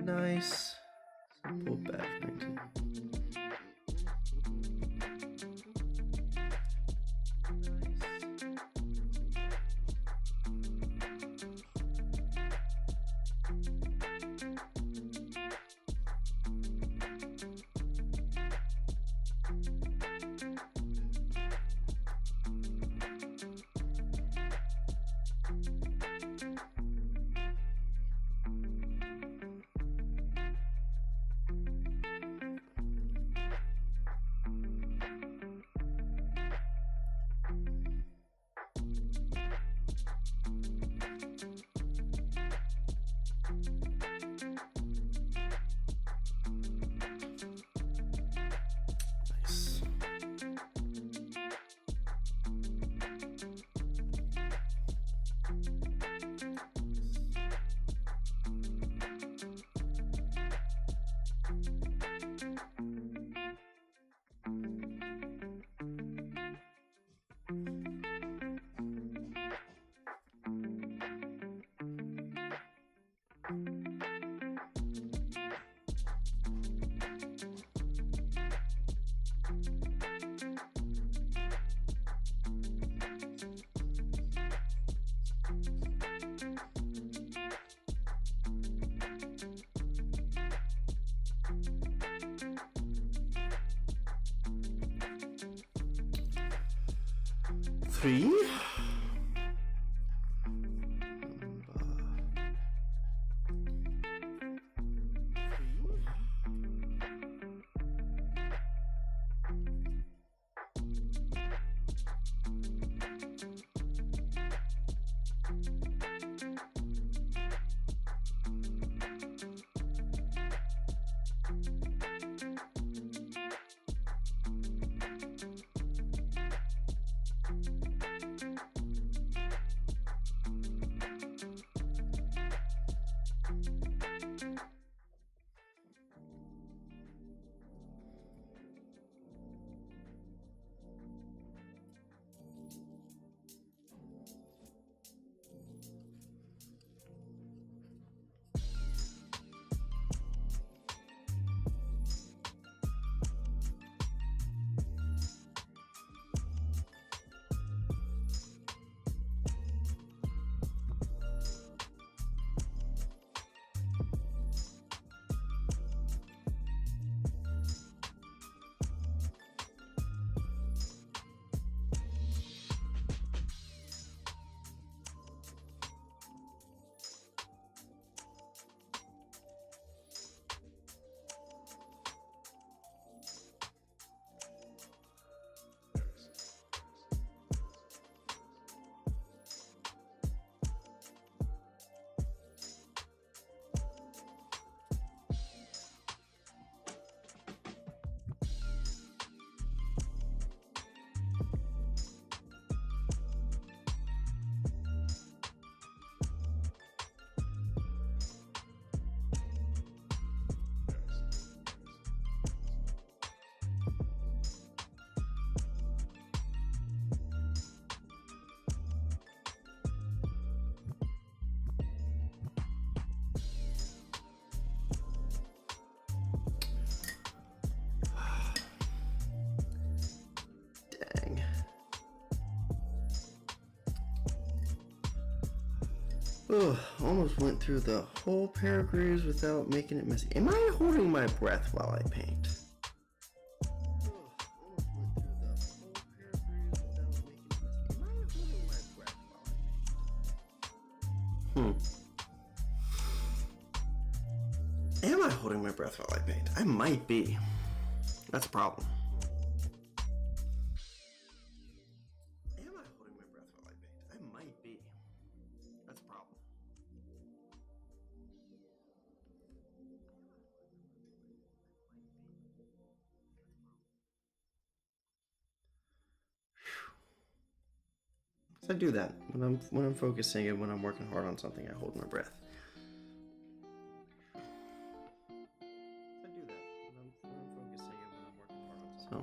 nice simple batch painting. Three. Oh, almost went through the whole paragraphs without making it messy. Am I holding my breath while I paint? Am I holding my breath while I paint? I might be. That's a problem. Am I holding my breath while I paint? I might be. That's a problem. So I do that when I'm focusing and when I'm working hard on something. I hold my breath. So.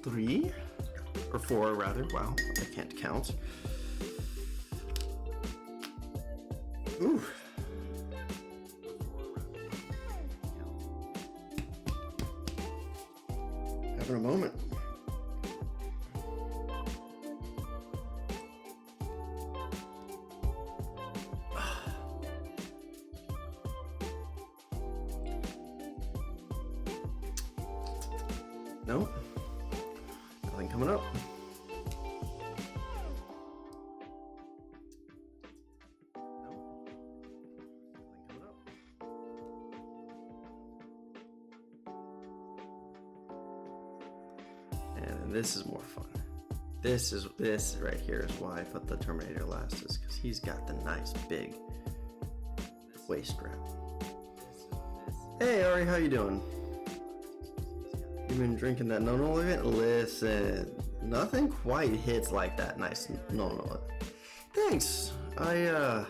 Three or four rather. Wow, I can't count. Ooh. Having a moment. Nope. Nothing coming up. And this is more fun. This right here is why I put the Terminator last, is because he's got the nice big waist strap. Hey Ari, how you doing? You've been drinking that no event? Listen, nothing quite hits like that nice no. Thanks. I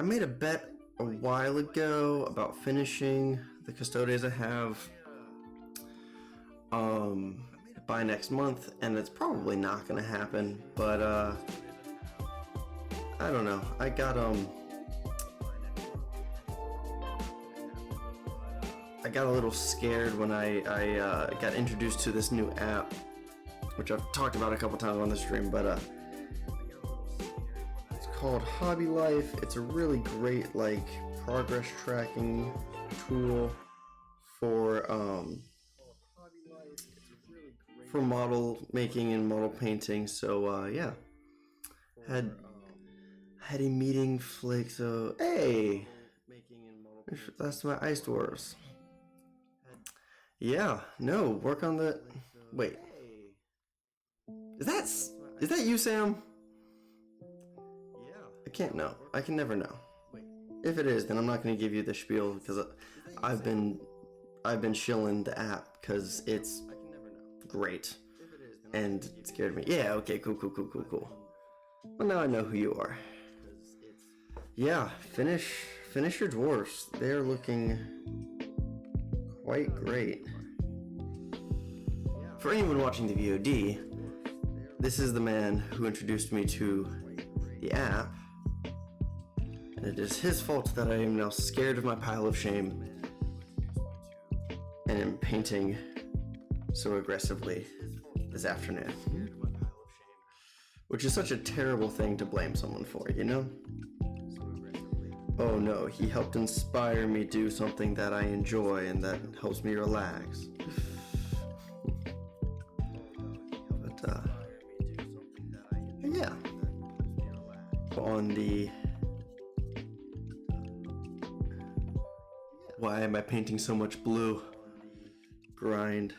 made a bet a while ago about finishing the Custodes I have by next month, and it's probably not gonna happen, but I don't know. I got a little scared when I got introduced to this new app, which I've talked about a couple times on the stream, but it's called Hobby Life. It's a really great like progress tracking tool for model making and model painting. So yeah, had a meeting flake. So hey, that's my ice dwarves. Yeah, no, work on the. Wait, is that you, Sam? I can't know. I can never know. If it is, then I'm not going to give you the spiel because I've been shilling the app because it's great and it scared me. Yeah, okay, cool. Well, now I know who you are. Yeah, finish your dwarfs. They're looking quite great. For anyone watching the VOD, this is the man who introduced me to the app, and it is his fault that I am now scared of my pile of shame and am painting so aggressively this afternoon. Which is such a terrible thing to blame someone for, you know? Oh no, he helped inspire me to do something that I enjoy and that helps me relax. But, yeah. On the why am I painting so much blue grind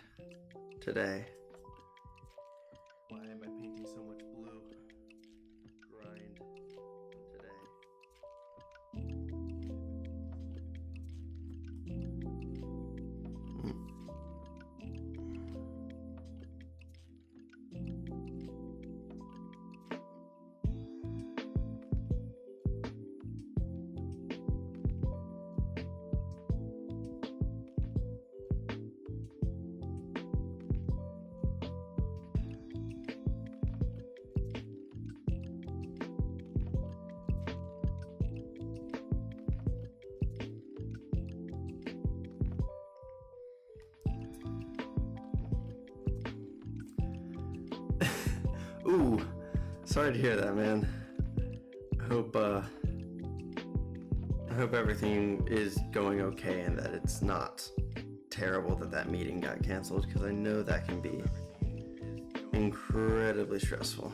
today. Why am I painting so much blue? Ooh, sorry to hear that, man. I hope everything is going okay and that it's not terrible that meeting got canceled, because I know that can be incredibly stressful.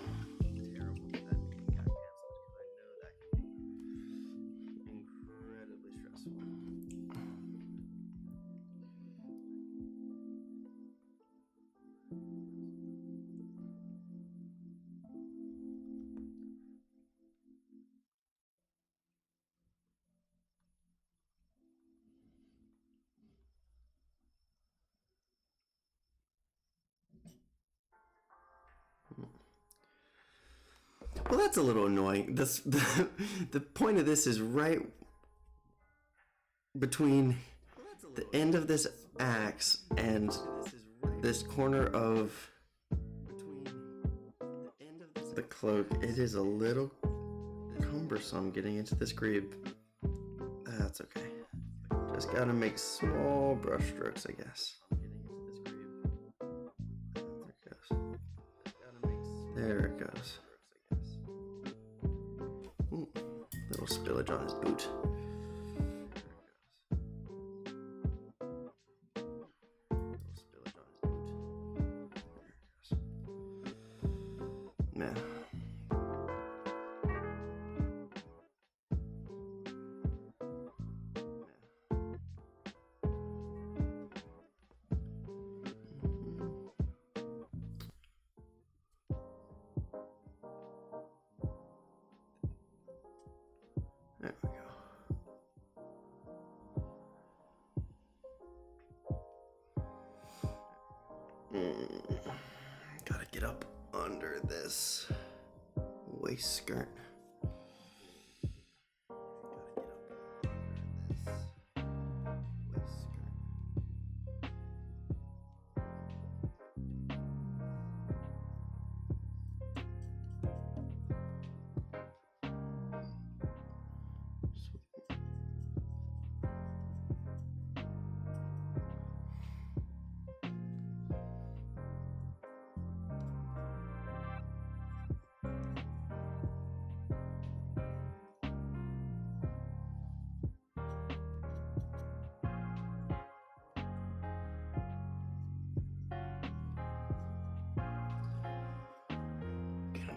Well, that's a little annoying. The point of this is right between the end of this axe and this corner of the cloak. It is a little cumbersome getting into this grebe. That's okay. Just gotta make small brush strokes, I guess. There it goes. Ooh, little spillage on his boot. Yeah. There we go. Gotta get up under this waist skirt.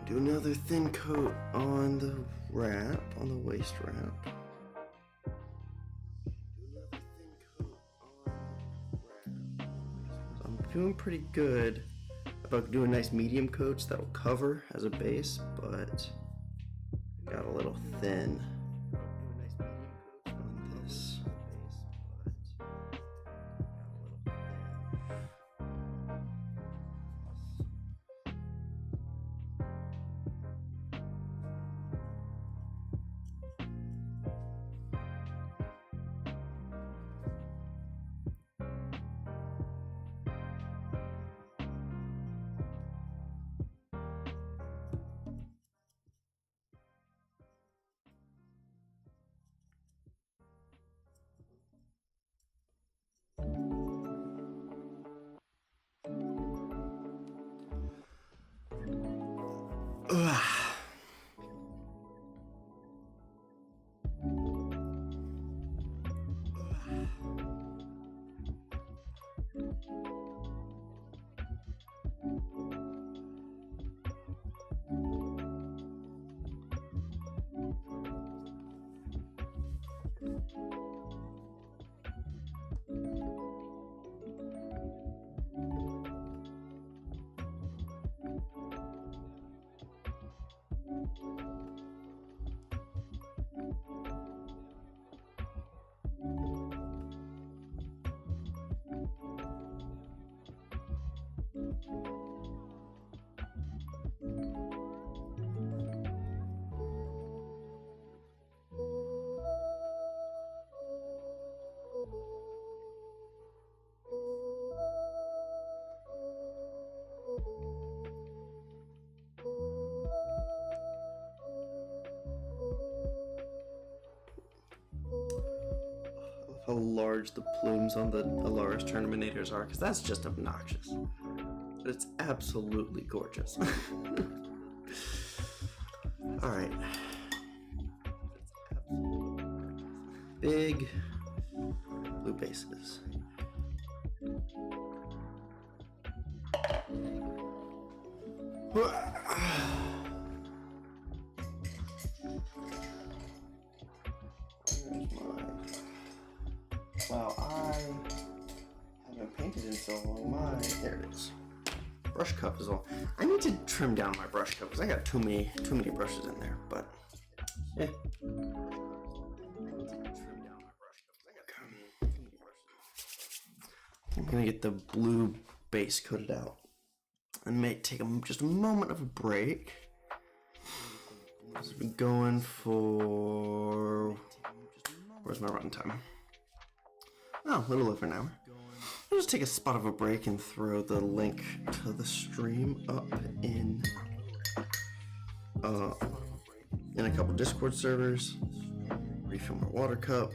Do another thin coat on the wrap, on the waist wrap. I'm doing pretty good about doing nice medium coats that will cover as a base, but got a little thin on this. Ugh. How large the plumes on the Alaris Terminators are, because that's just obnoxious. but it's absolutely gorgeous. All right. Big blue bases. Wow, I haven't painted in so long. There it is. Brush cup is all. I need to trim down my brush cup because I got too many brushes in there. But yeah. I'm gonna get the blue base coated out and may take just a moment of a break. We've been going for, where's my run time? Oh, a little over an hour. I'll just take a spot of a break and throw the link to the stream up in a couple Discord servers. Refill my water cup.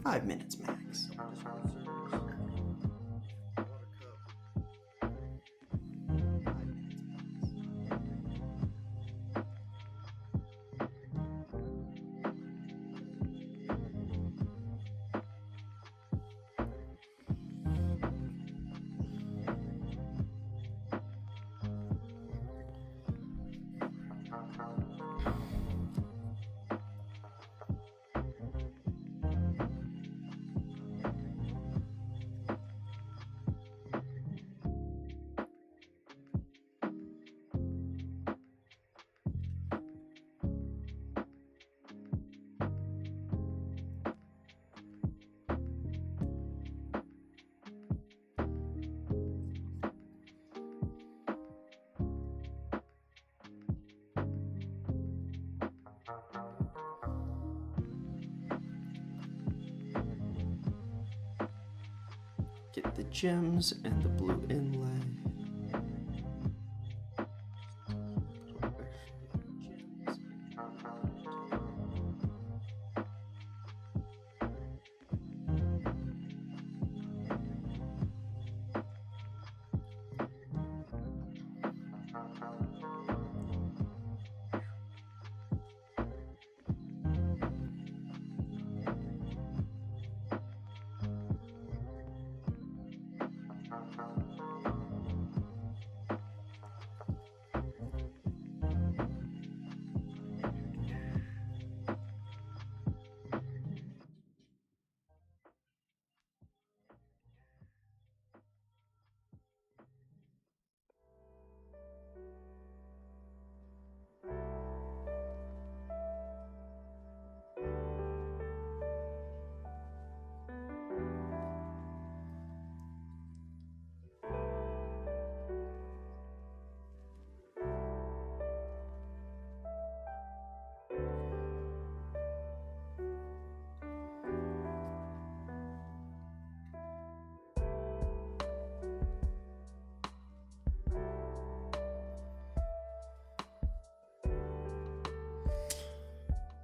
5 minutes max. Get the gems and the blue inlay.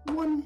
One.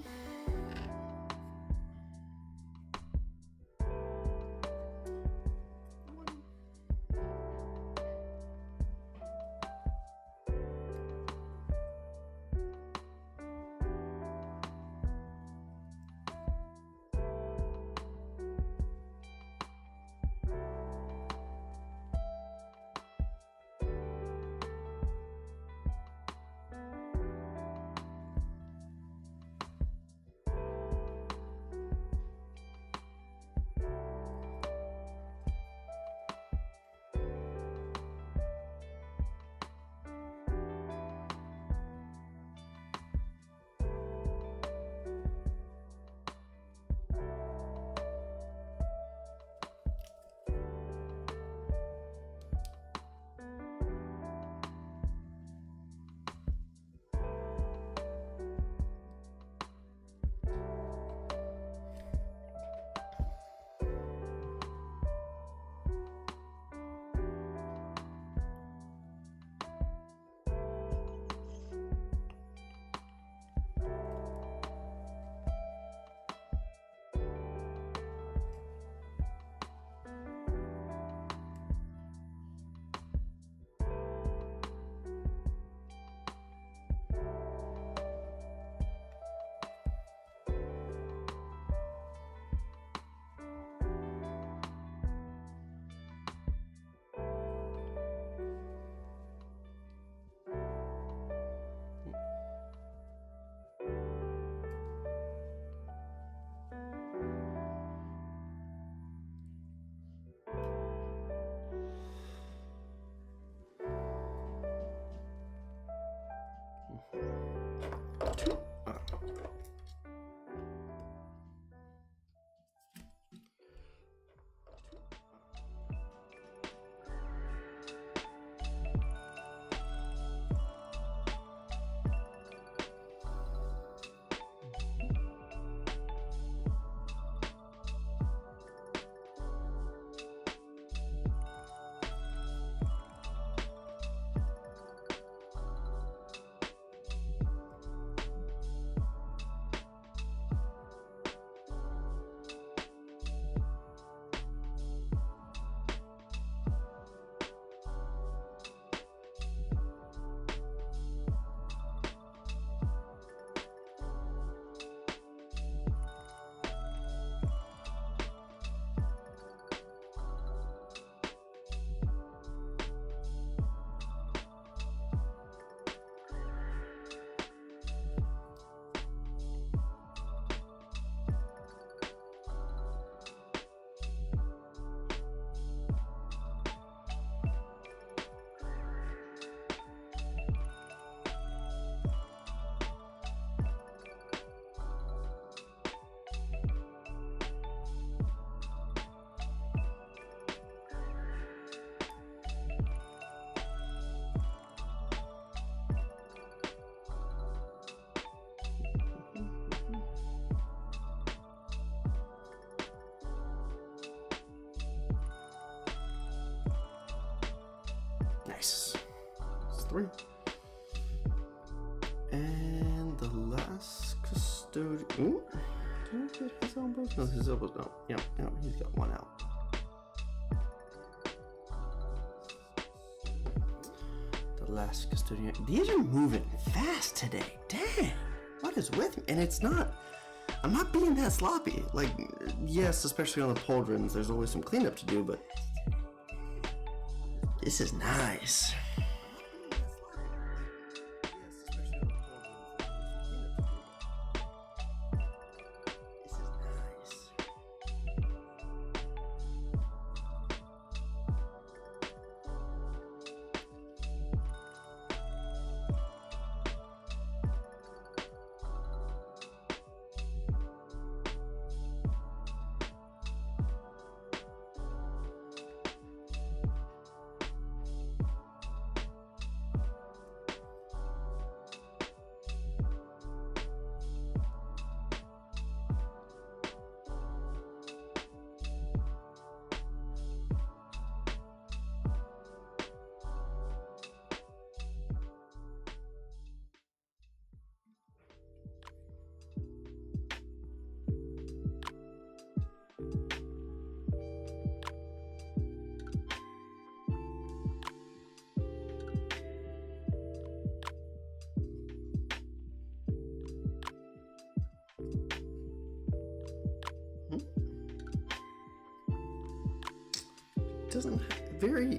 Nice. That's 3. And the last custodian. Ooh. Did I get his elbows? No, his elbows don't. Yep, he's got 1 out. The last custodian. These are moving fast today. Dang. What is with me? And it's not. I'm not being that sloppy. Like, yes, especially on the pauldrons, there's always some cleanup to do, but this is nice.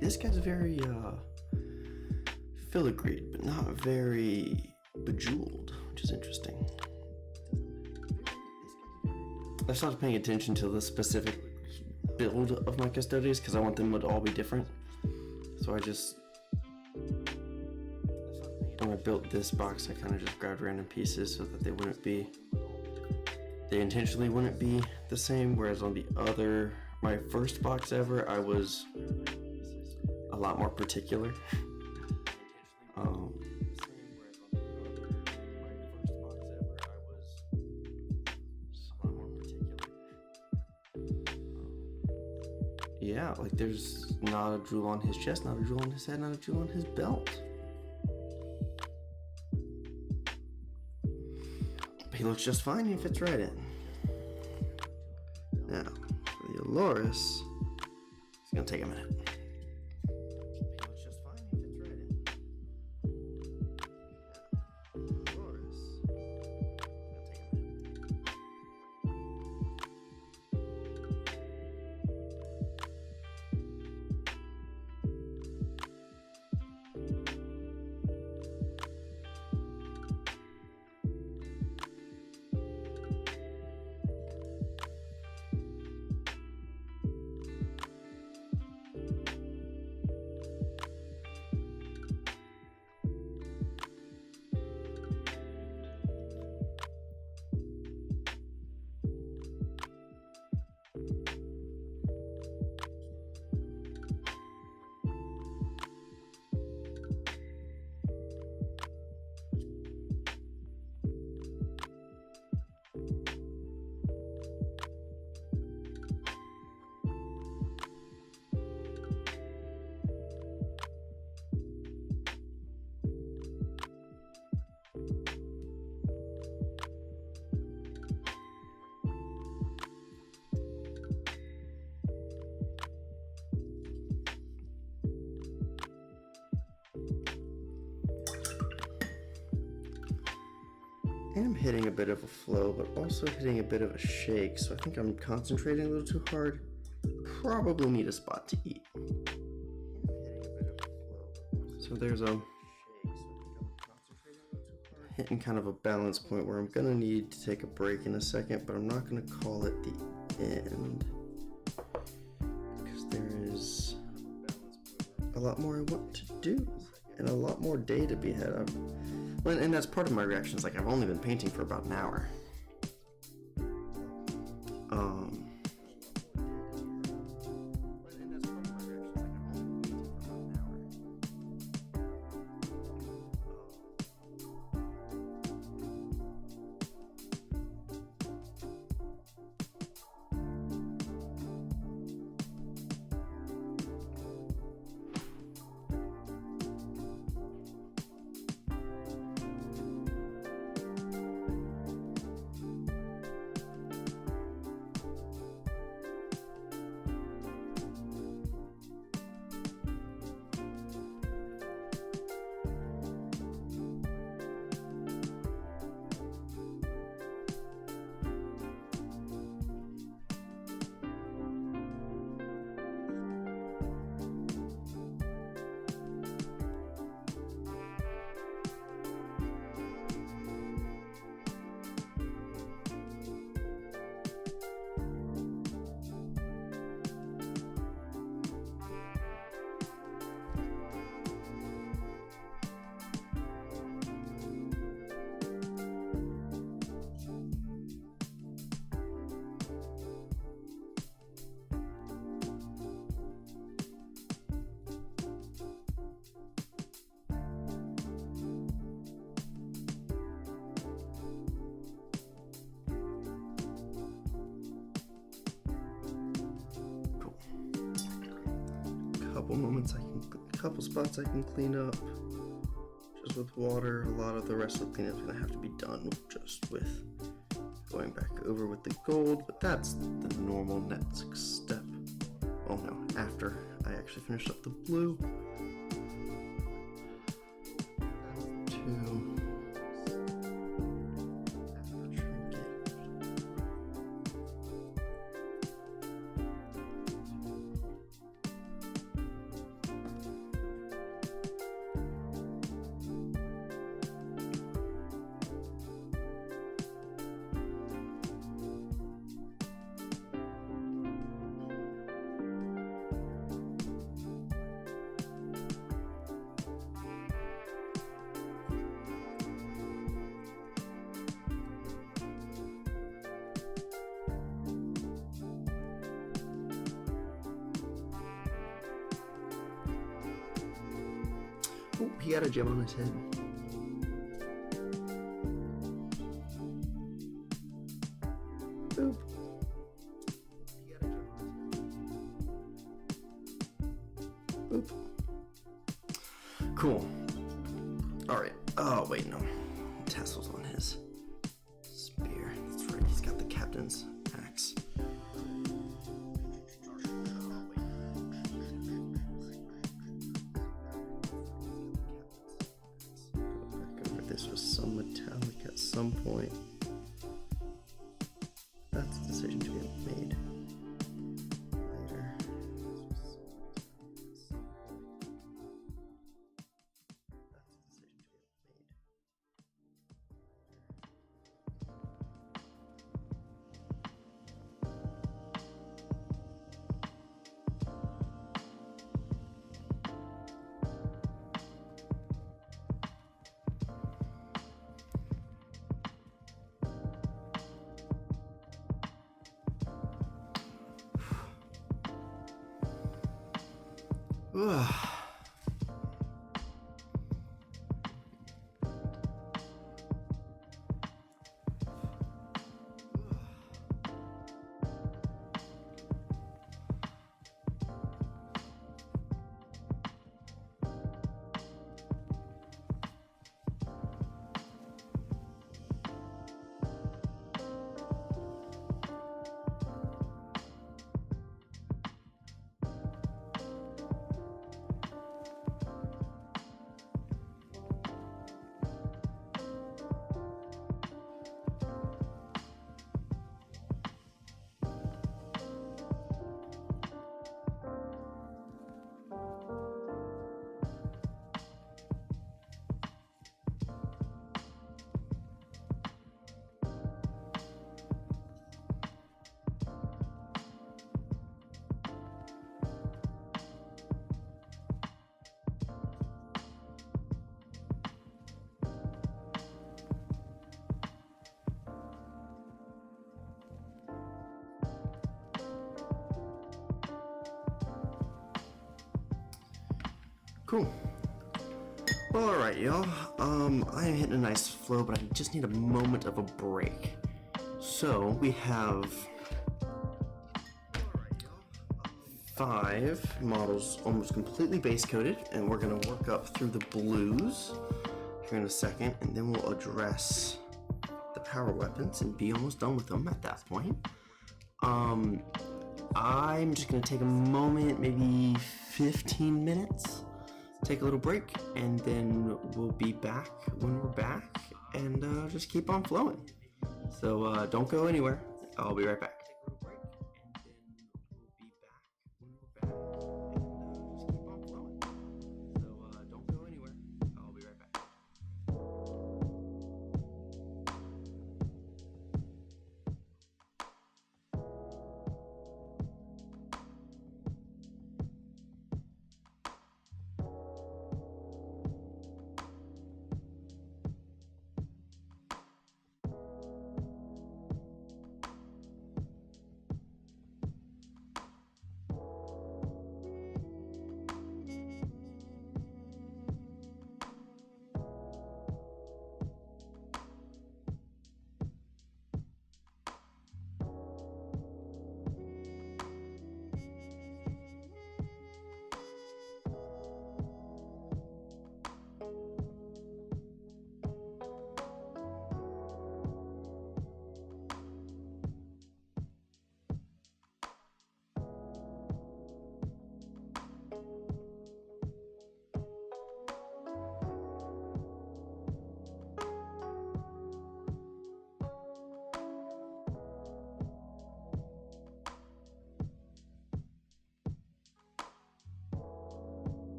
This guy's very filigreed, but not very bejeweled, which is interesting. I started paying attention to the specific build of my custodians because I want them to all be different. So when I built this box, I kind of just grabbed random pieces so that they intentionally wouldn't be the same, whereas on my first box ever, I was a lot more particular. Yeah, like there's not a jewel on his chest, not a jewel on his head, not a jewel on his belt. But he looks just fine, he fits right in. Now, for the Aloris, it's gonna take a minute. I am hitting a bit of a flow, but also hitting a bit of a shake, so I think I'm concentrating a little too hard. Probably need a spot to eat. So there's hitting kind of a balance point where I'm gonna need to take a break in a second, but I'm not gonna call it the end, because there is a lot more I want to do and a lot more day to be had. And that's part of my reaction. Is like I've only been painting for about an hour. couple spots I can clean up just with water. A lot of the rest of the cleanup is gonna have to be done just with going back over with the gold, but that's the normal next step. Oh no, after I actually finish up the blue. Two. Oh, he had a gem on his head. Boop. Boop. Cool. Alright. Oh, wait, no. Tassels on his spear. That's right, he's got the captain's axe. This was some metallic at some point. That's a decision to be made later. Ugh. Cool. Well, alright, y'all. I am hitting a nice flow, but I just need a moment of a break. So, we have 5 models almost completely base coated, and we're going to work up through the blues here in a second, and then we'll address the power weapons and be almost done with them at that point. I'm just going to take a moment, maybe 15 minutes, take a little break, and then we'll be back when we're back, and just keep on flowing. So don't go anywhere. I'll be right back.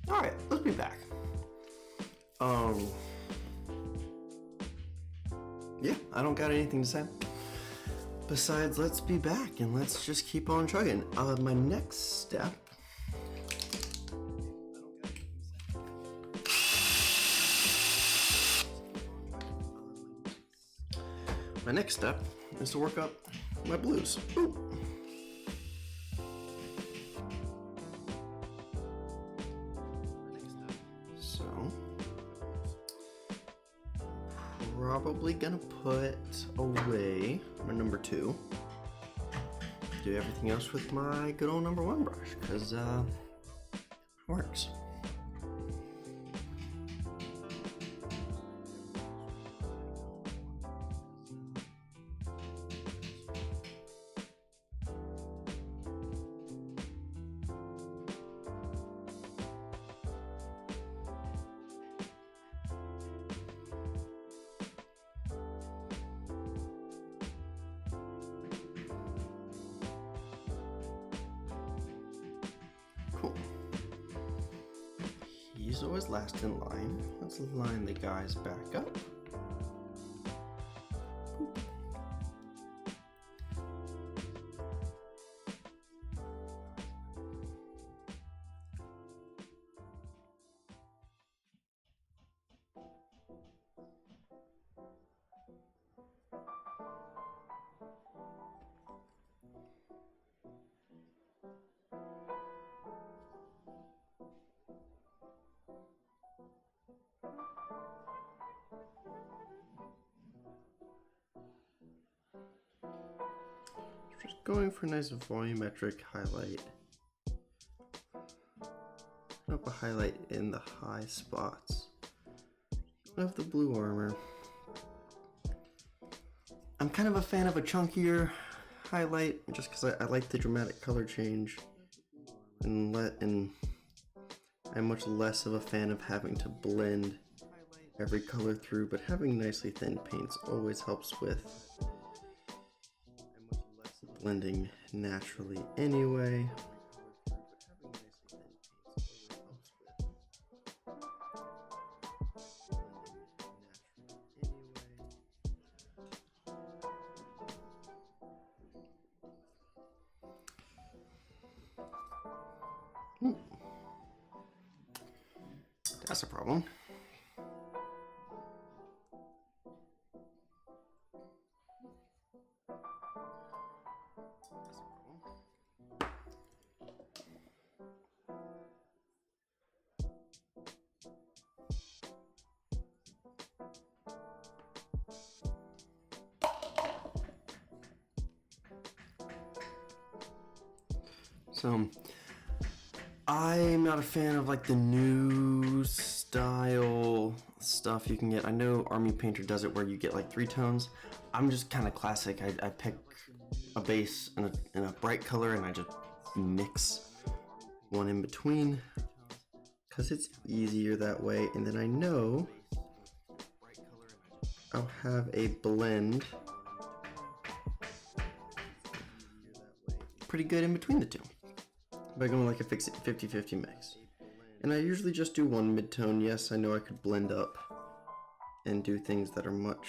Alright, let's be back. Yeah, I don't got anything to say. Besides, let's be back and let's just keep on chugging. My next step. My next step is to work up my blues. Ooh. So, probably gonna put away my number 2. Do everything else with my good old number 1 brush, because it works. Cool. He's always last in line. Let's line the guys back up. Just going for a nice volumetric highlight. Up a highlight in the high spots of the blue armor. I'm kind of a fan of a chunkier highlight just because I like the dramatic color change, and I'm much less of a fan of having to blend every color through, but having nicely thin paints always helps with blending naturally anyway. That's a problem. So, I'm not a fan of like the new style stuff you can get. I know Army Painter does it where you get like 3 tones. I'm just kind of classic. I pick a base and a bright color and I just mix one in between because it's easier that way. And then I know I'll have a blend pretty good in between the two by going like a 50-50 mix. And I usually just do one mid-tone. Yes, I know I could blend up and do things that are much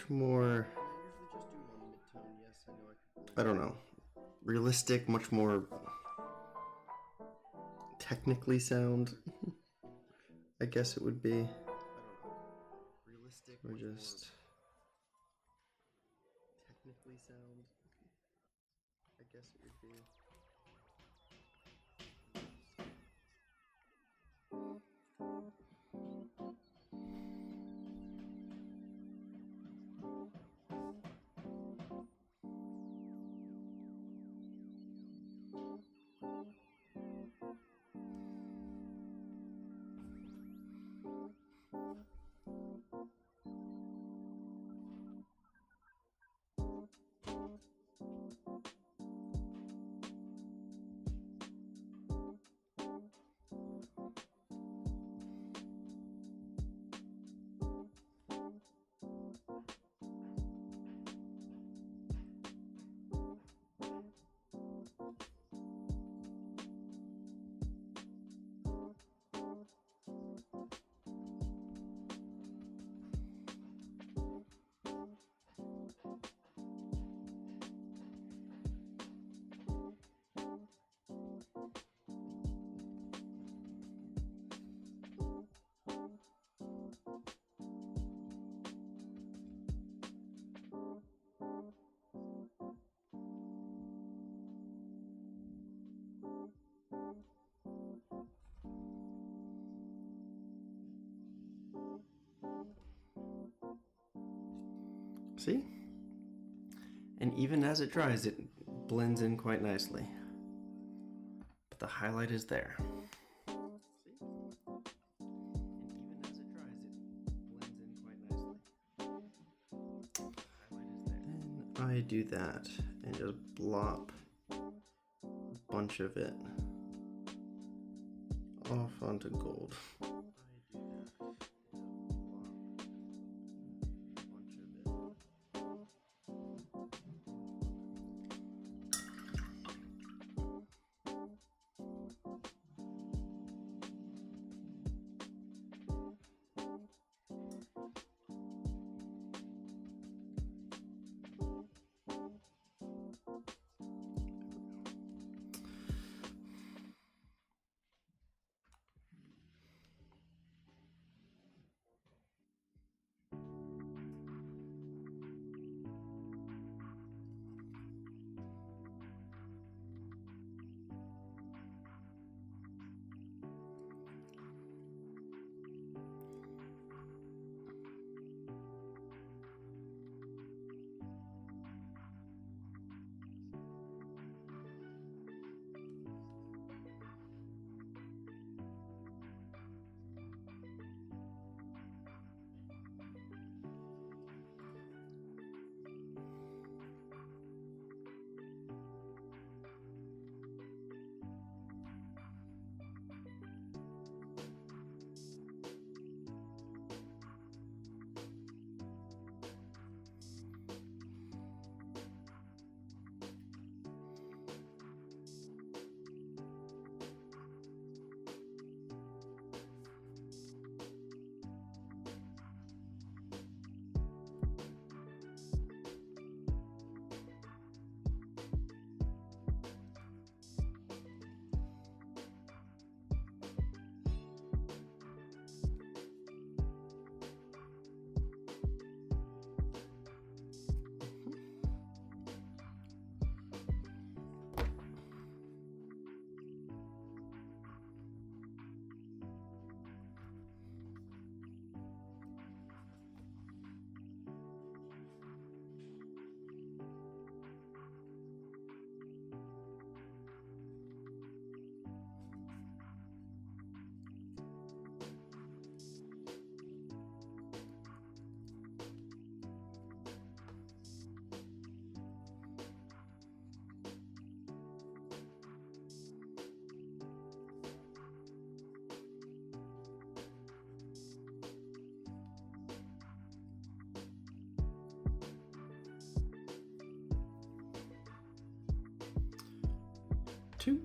more, I don't know, realistic, much more technically sound, I guess it would be. Or just technically sound, I guess it would be. See? And even as it dries, it blends in quite nicely. But the highlight is there. Then I do that and just blop a bunch of it off onto gold. Two.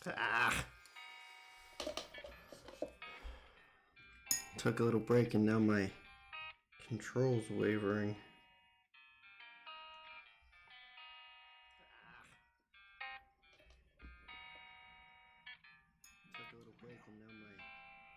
Ah. Took a little break and now my control's wavering. Took a little break and now my control's wavering.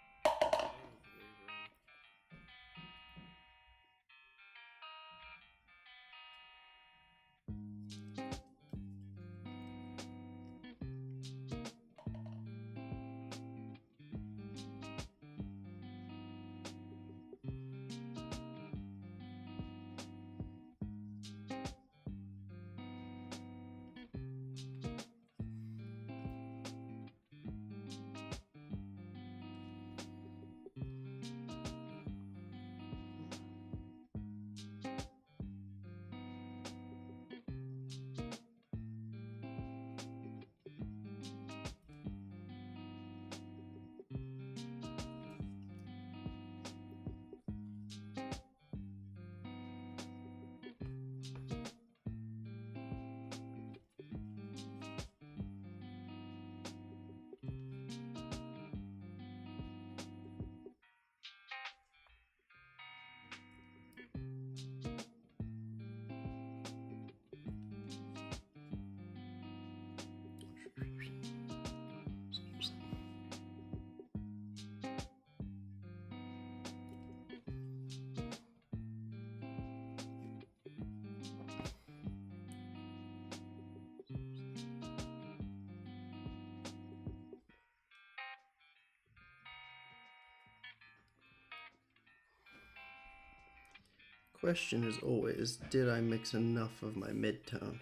question is always, did I mix enough of my mid-tone?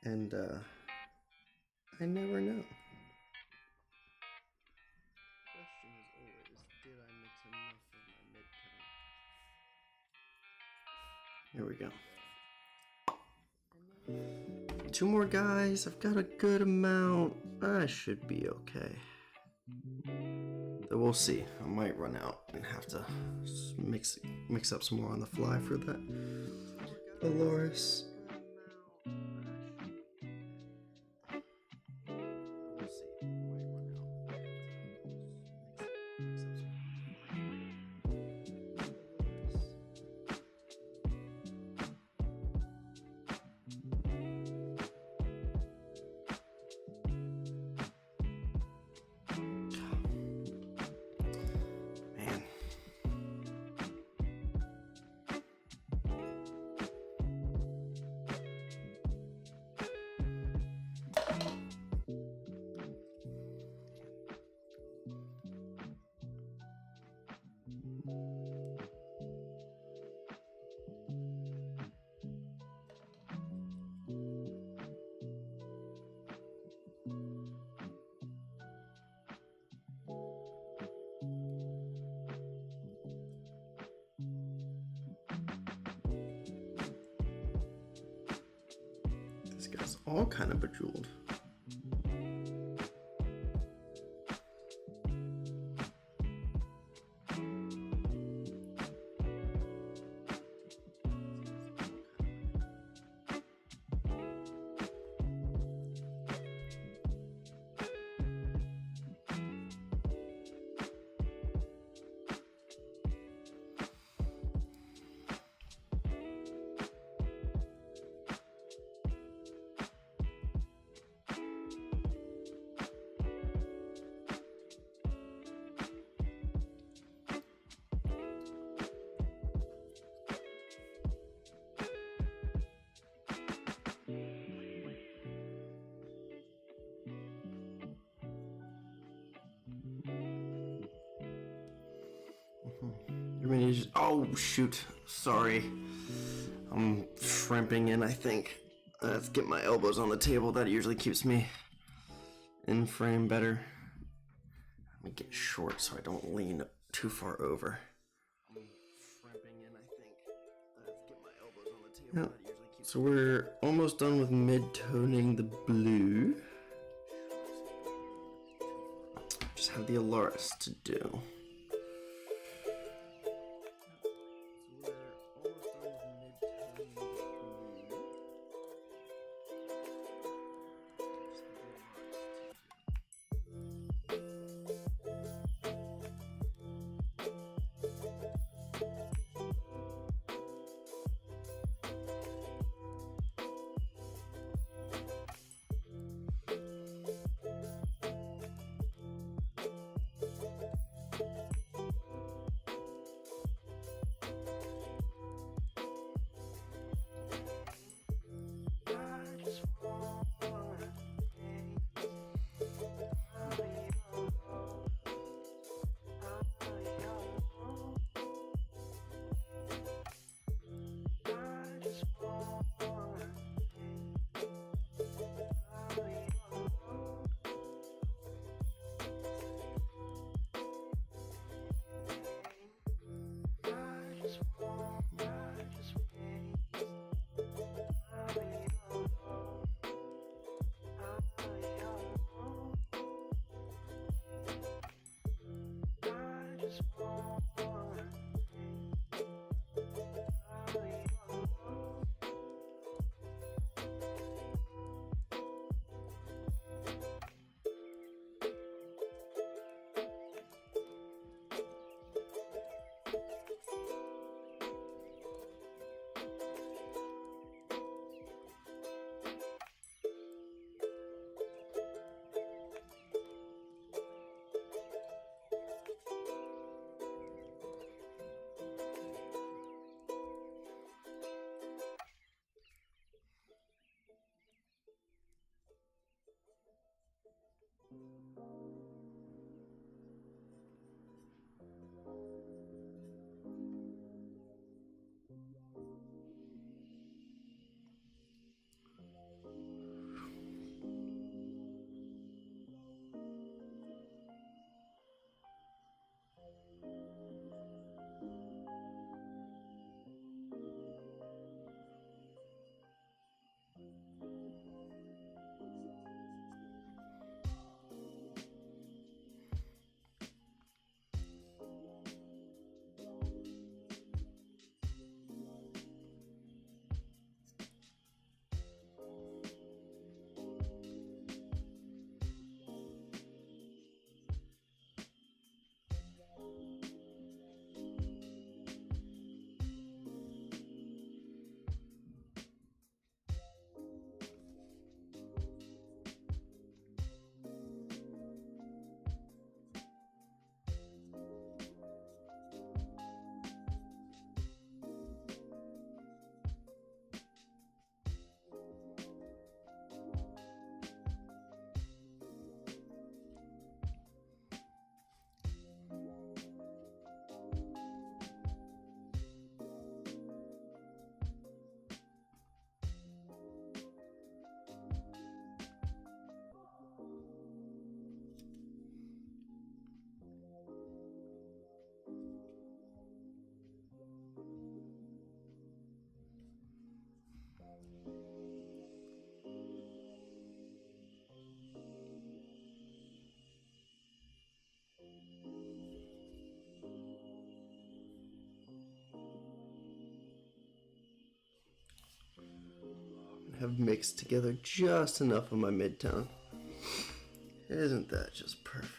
And I never know. Question is always, did I mix enough of my mid-tone? Here we go. 2 more guys. I've got a good amount. I should be okay. But we'll see. I might run out and have to mix up some more on the fly for that. Dolores. This guy's all kind of bejeweled. Oh shoot, sorry. I'm shrimping in, I think. Let's get my elbows on the table. That usually keeps me in frame better. Let me get short so I don't lean too far over. I'm shrimping in, I think. Let's get my elbows on the table. That usually keeps. So we're almost done with mid-toning the blue. Just have the Alterations to do. have mixed together just enough of my midtone. Isn't that just perfect?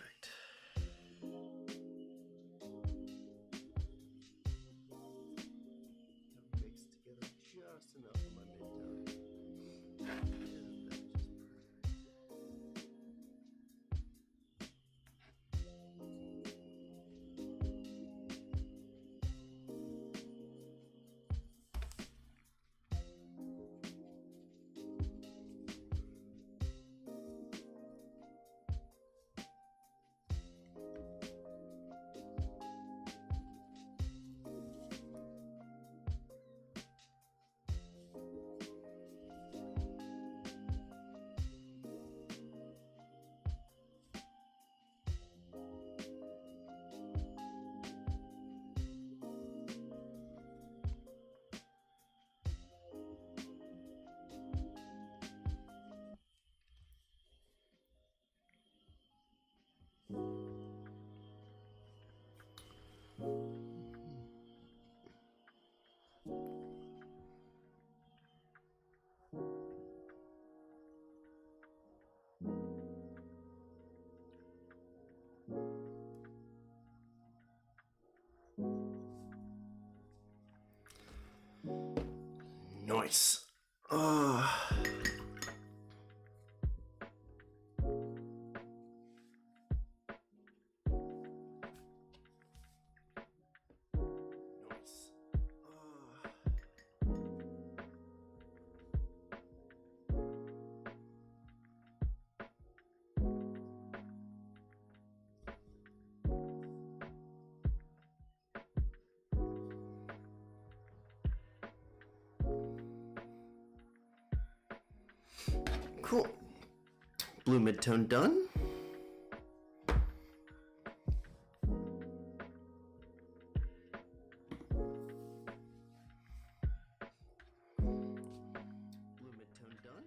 Nice. Cool. Blue midtone done. Blue midtone done.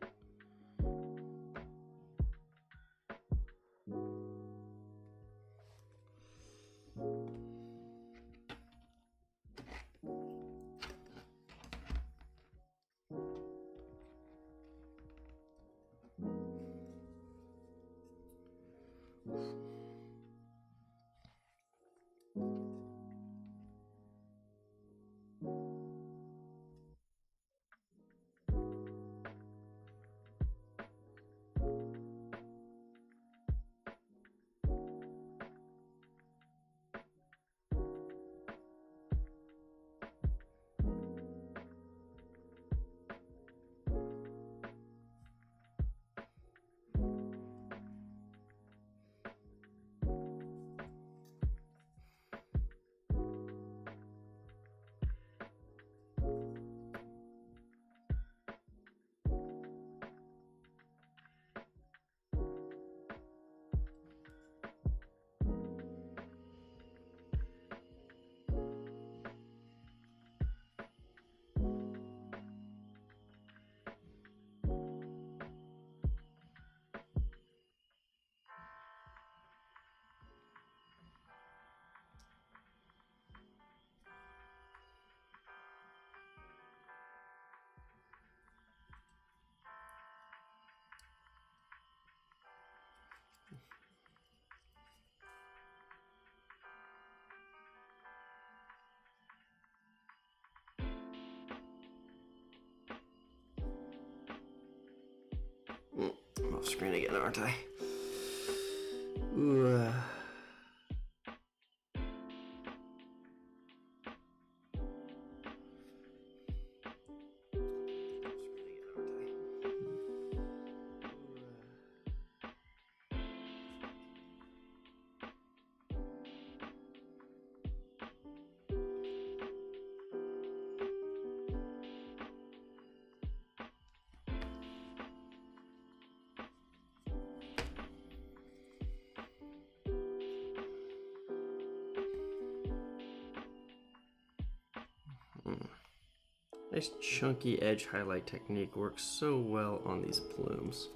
I'm off screen again, aren't I? Ooh, Nice chunky edge highlight technique works so well on these plumes.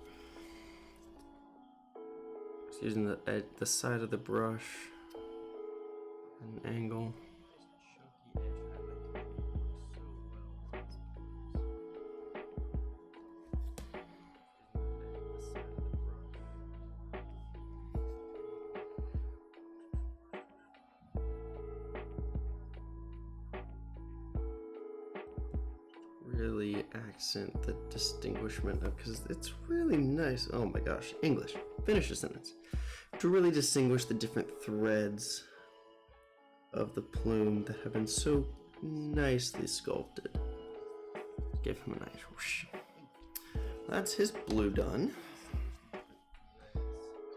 Just using the side of the brush, an angle. really accent the distinguishment of, because it's really nice. Oh my gosh, English. Finish the sentence. To really distinguish the different threads of the plume that have been so nicely sculpted. Give him a nice whoosh. That's his blue done.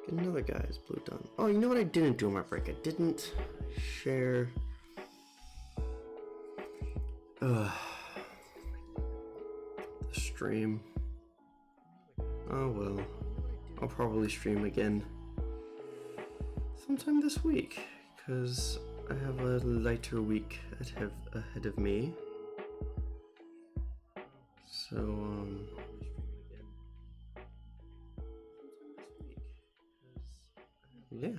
Get another guy's blue done. Oh, you know what I didn't do on my break? I didn't share. The stream. Oh well. I'll probably stream again sometime this week, because I have a lighter week ahead of me. So, yeah.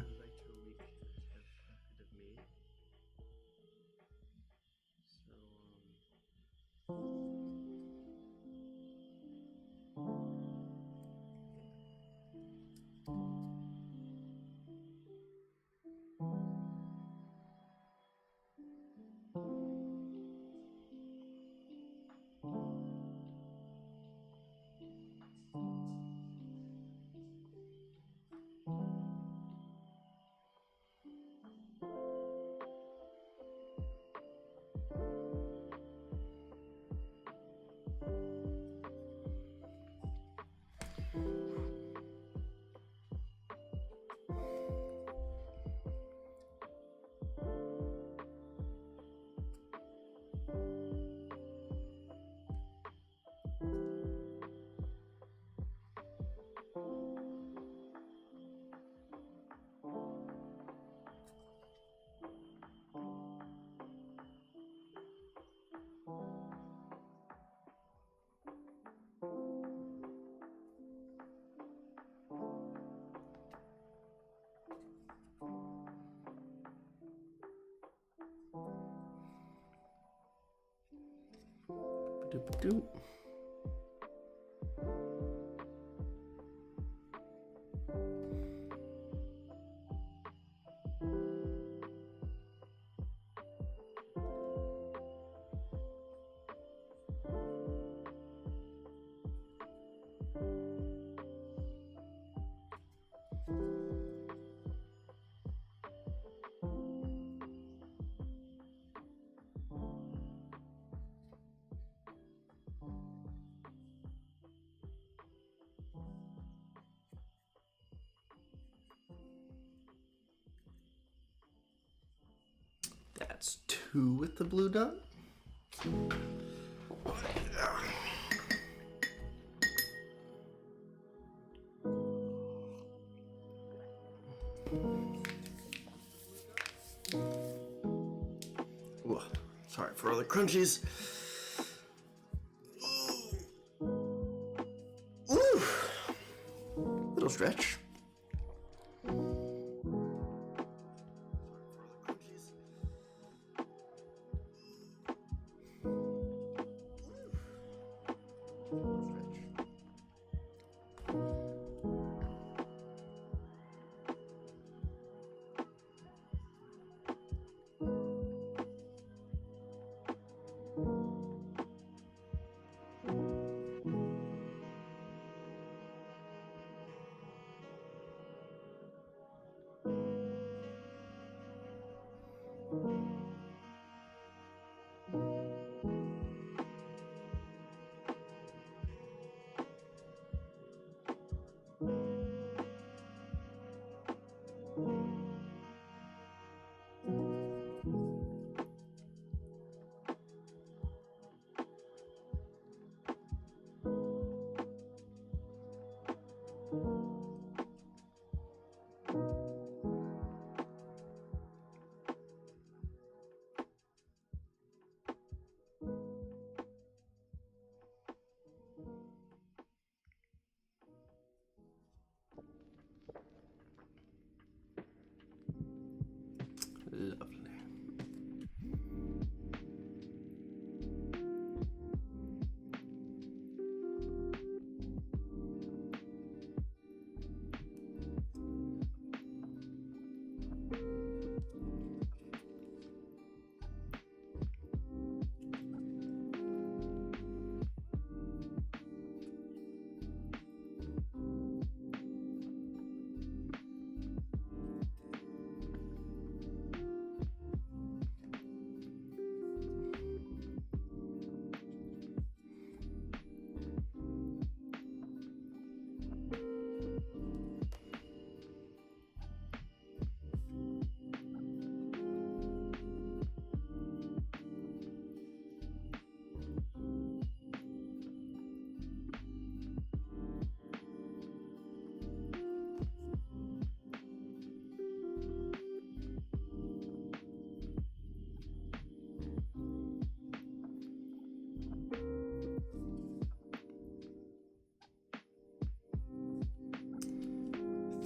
Doop. That's 2 with the blue dot. Whoa, sorry for all the crunchies. Ooh. Little stretch.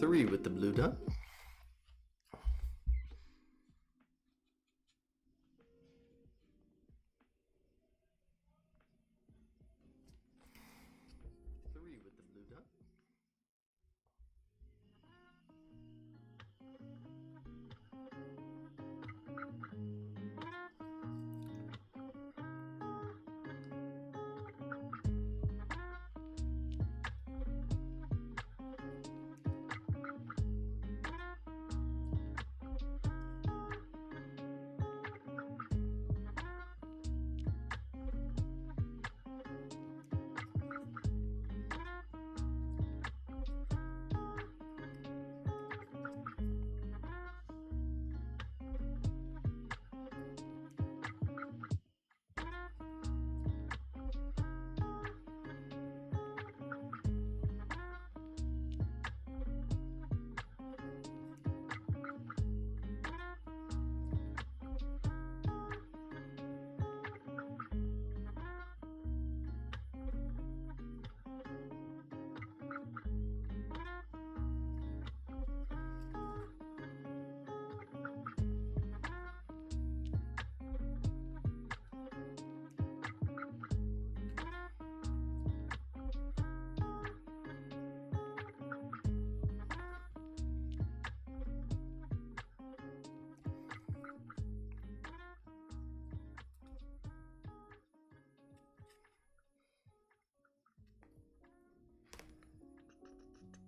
3 with the blue dot.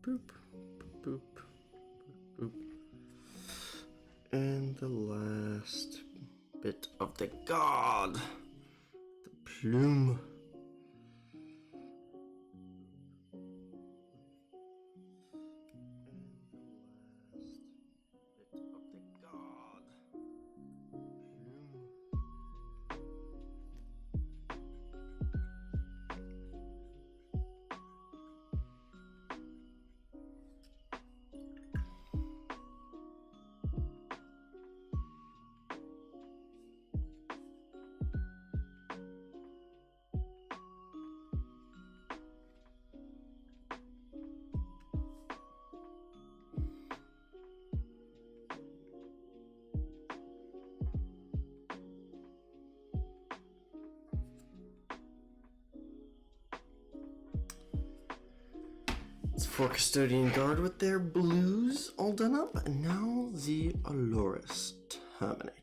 Boop, boop, boop. And the last bit of the guard, the plume. For Custodian Guard with their blues all done up, and now the Aloris Terminator.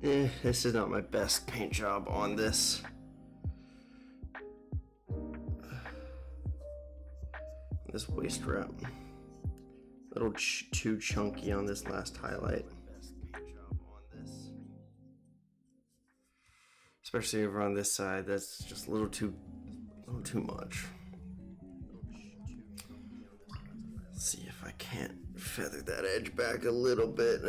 This is not my best paint job on this. This waist wrap. A little too chunky on this last highlight. Especially over on this side, that's just a little too much. Let's see if I can't feather that edge back a little bit.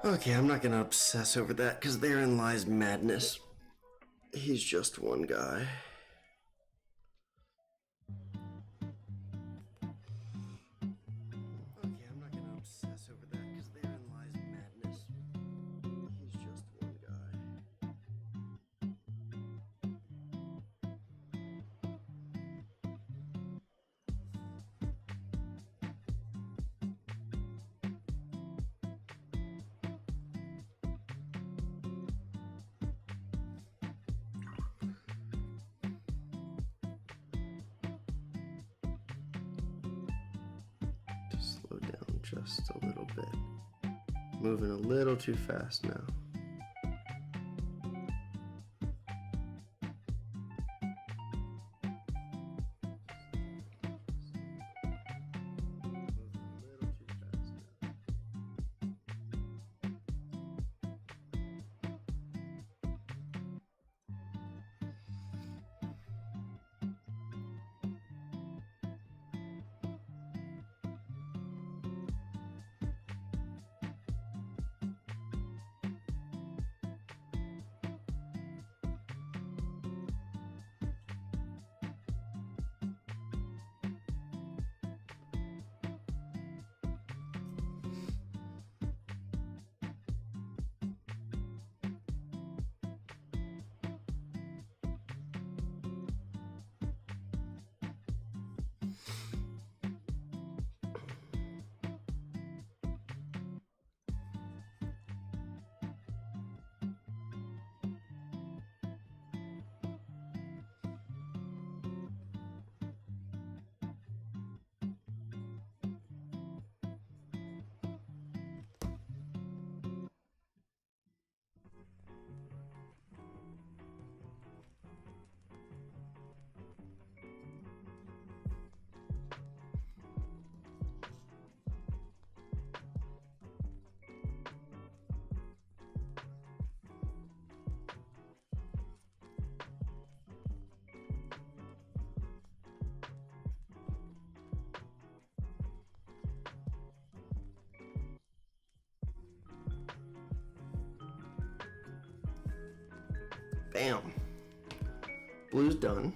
Okay, I'm not gonna obsess over that because therein lies madness. He's just one guy. Okay, I'm not gonna obsess over that because therein lies madness. He's just one guy. Slow down just a little bit. Moving a little too fast now. Bam. Blue's done.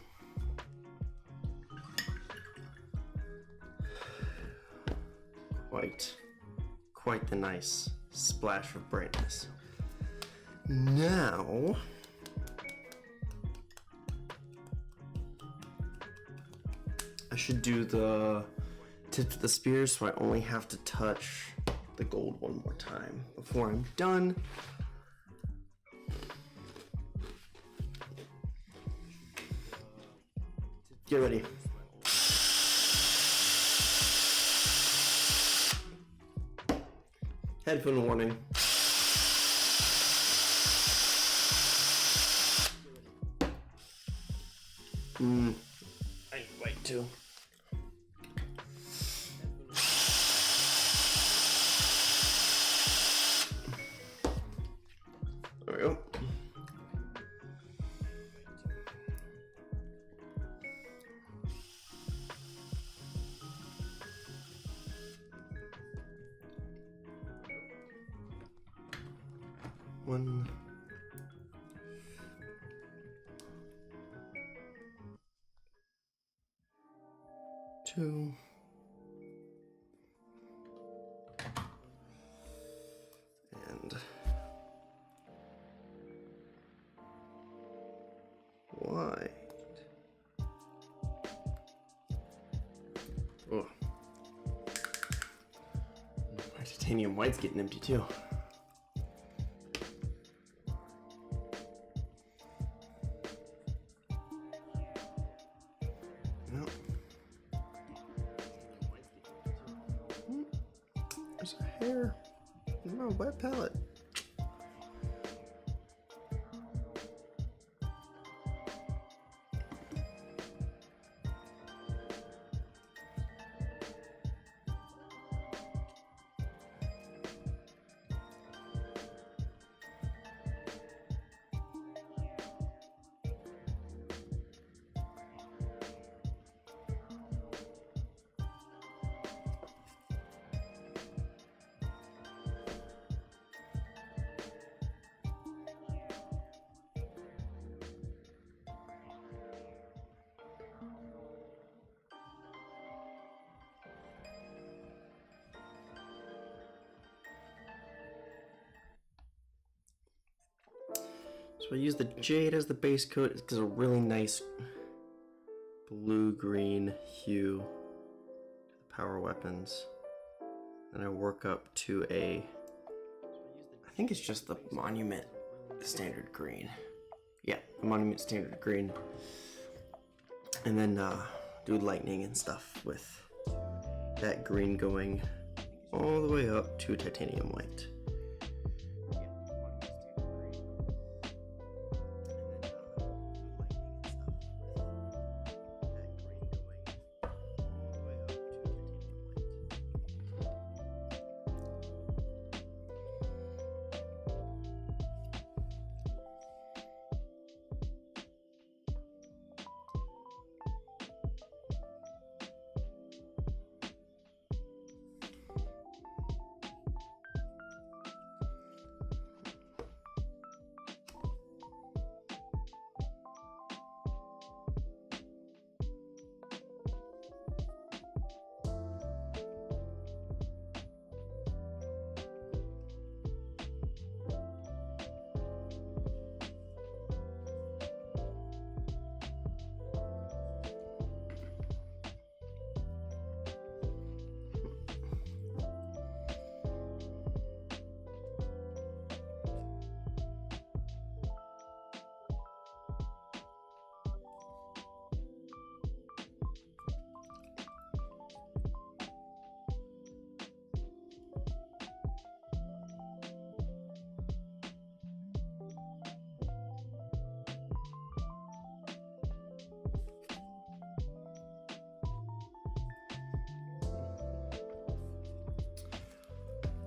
Quite the nice splash of brightness. Now, I should do the tip of the spear so I only have to touch the gold one more time before I'm done. Get ready. Headphone warning. I need white too. 1, 2, and white. Oh, my titanium white's getting empty too. No. There's a hair. No, wet palette. So I use the jade as the base coat. It gives a really nice blue-green hue to the power weapons. And I work up to I think it's just the Monument Standard Green. Yeah, the Monument Standard Green. And then do lightning and stuff with that green going all the way up to titanium white.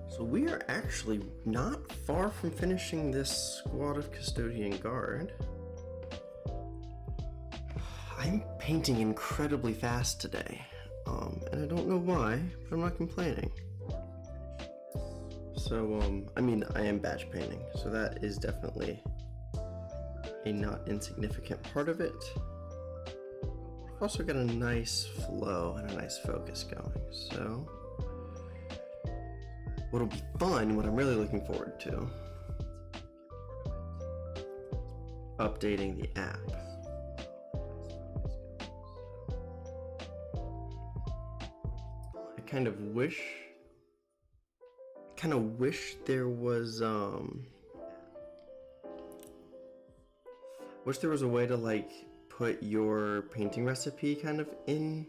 So we are actually not far from finishing this squad of Custodian Guard. I'm painting incredibly fast today, and I don't know why, but I'm not complaining. So, I mean, I am batch painting, so that is definitely a not insignificant part of it. I've also got a nice flow and a nice focus going, so what'll be fun, what I'm really looking forward to, updating the app. I kind of wish there was a way to like put your painting recipe kind of in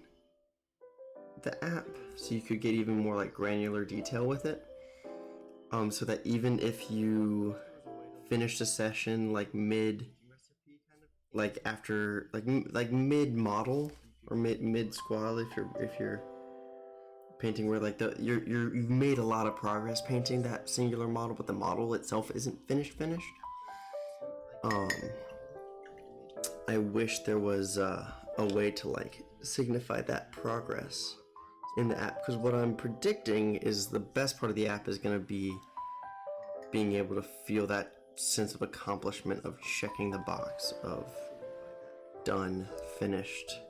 the app so you could get even more like granular detail with it, so that even if you finished a session like mid model or mid squad, if you're painting where like you've made a lot of progress painting that singular model, but the model itself isn't finished. I wish there was a way to like signify that progress in the app, because what I'm predicting is the best part of the app is going to be being able to feel that sense of accomplishment of checking the box of done, finished.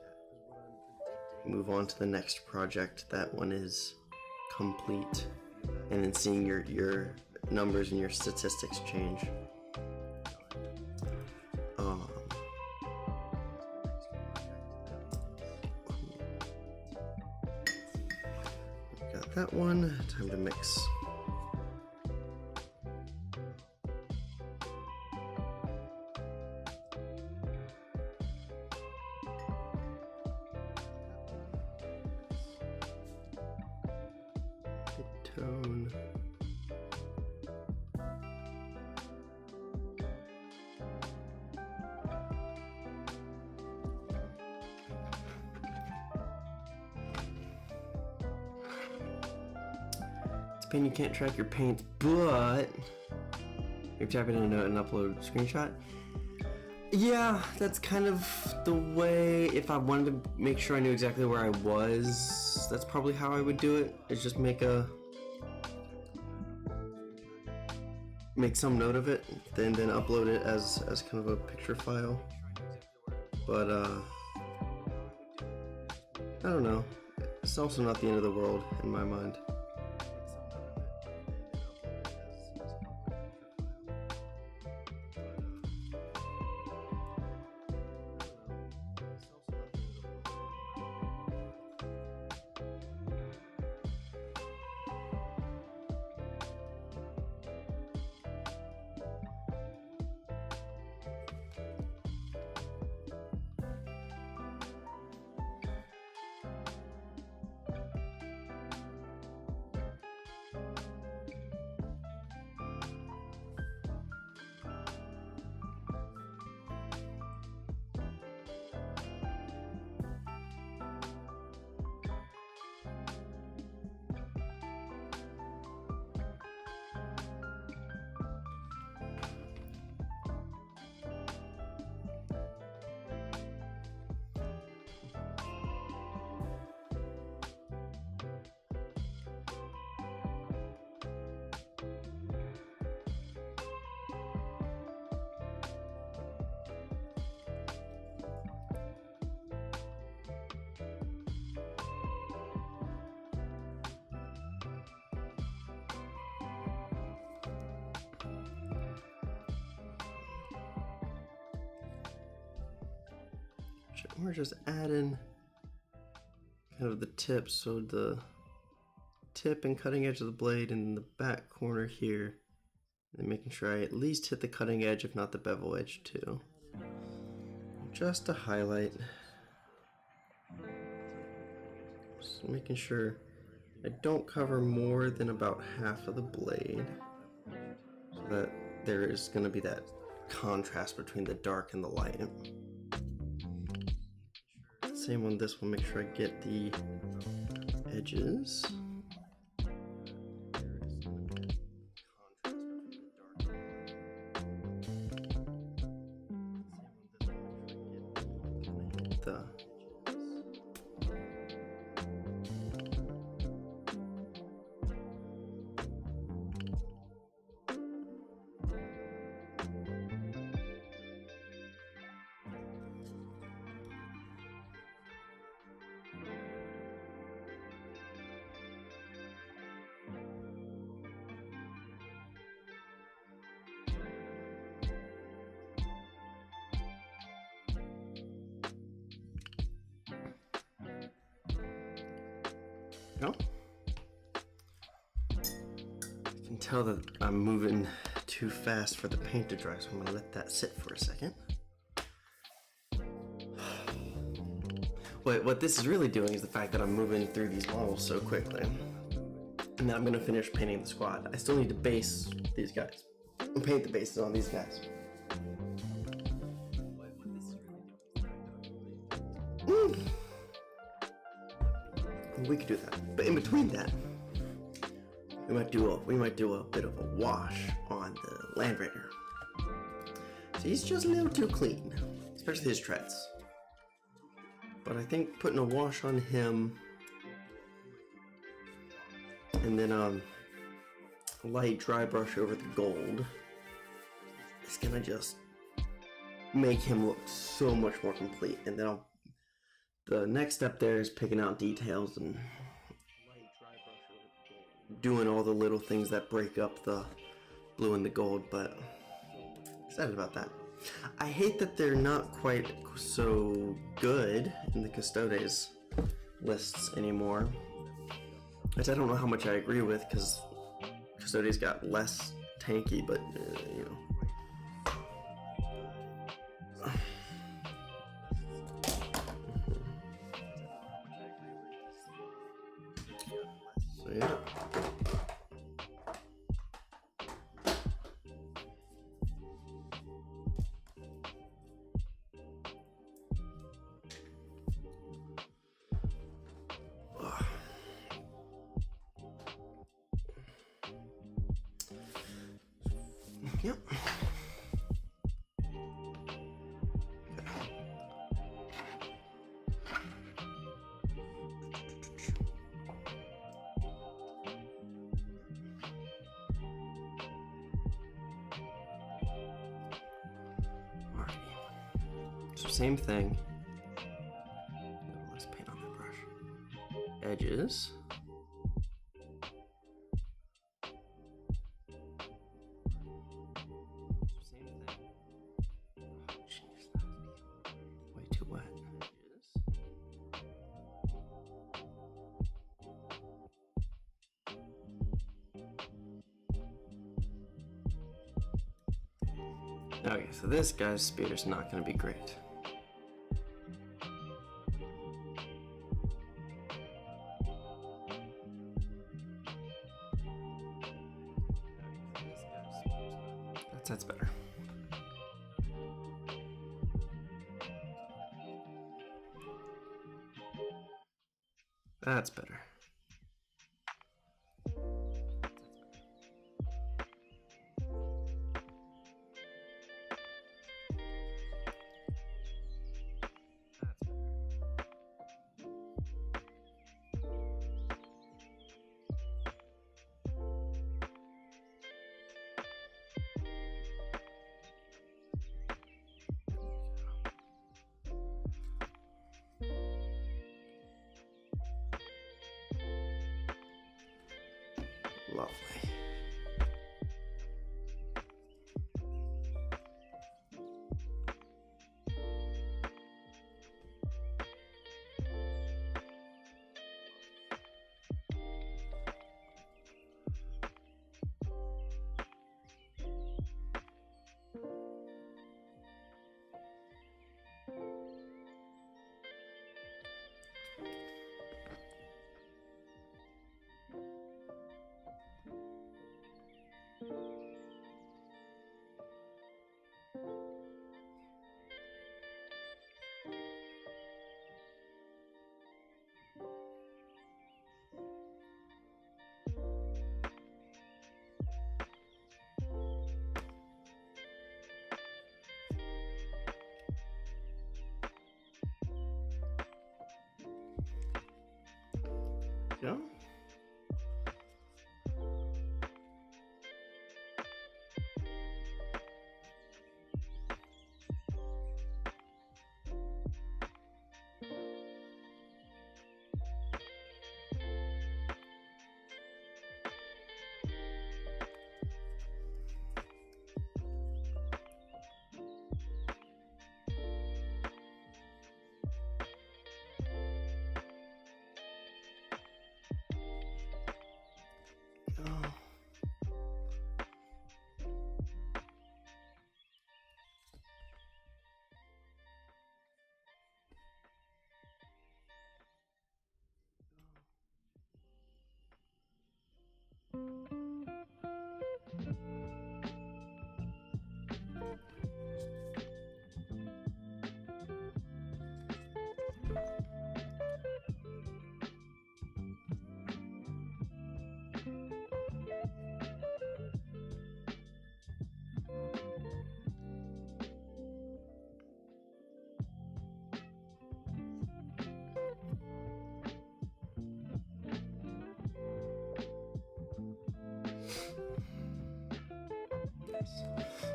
Move on to the next project. That one is complete, and then seeing your numbers and your statistics change. Got that one. Time to mix. Tone. It's a pain you can't track your paint, but you're tapping in a note and upload a screenshot. Yeah, that's kind of the way, if I wanted to make sure I knew exactly where I was, that's probably how I would do it, is just make some note of it, then upload it as kind of a picture file. But I don't know, it's also not the end of the world in my mind. We're just adding kind of the tip, so the tip and cutting edge of the blade in the back corner here, and making sure I at least hit the cutting edge, if not the bevel edge too. Just to highlight, just making sure I don't cover more than about half of the blade, so that there is going to be that contrast between the dark and the light. Same on this one, make sure I get the edges. No? I can tell that I'm moving too fast for the paint to dry, so I'm gonna let that sit for a second. What this is really doing is the fact that I'm moving through these models so quickly. And then I'm gonna finish painting the squad. I still need to base these guys and paint the bases on these guys. We could do that, but in between that, we might do a bit of a wash on the Land Raider. So he's just a little too clean, especially his treads. But I think putting a wash on him, and then light dry brush over the gold, is gonna just make him look so much more complete. And then the next step there is picking out details and doing all the little things that break up the blue and the gold, but excited about that. I hate that they're not quite so good in the Custodes lists anymore, which I don't know how much I agree with, because Custodes got less tanky, but you know. So yeah. Yep. Alrighty. So same thing. A little less paint on that brush. Edges. Okay, so this guy's spear is not going to be great. That's better. That's better. Lovely. Yeah.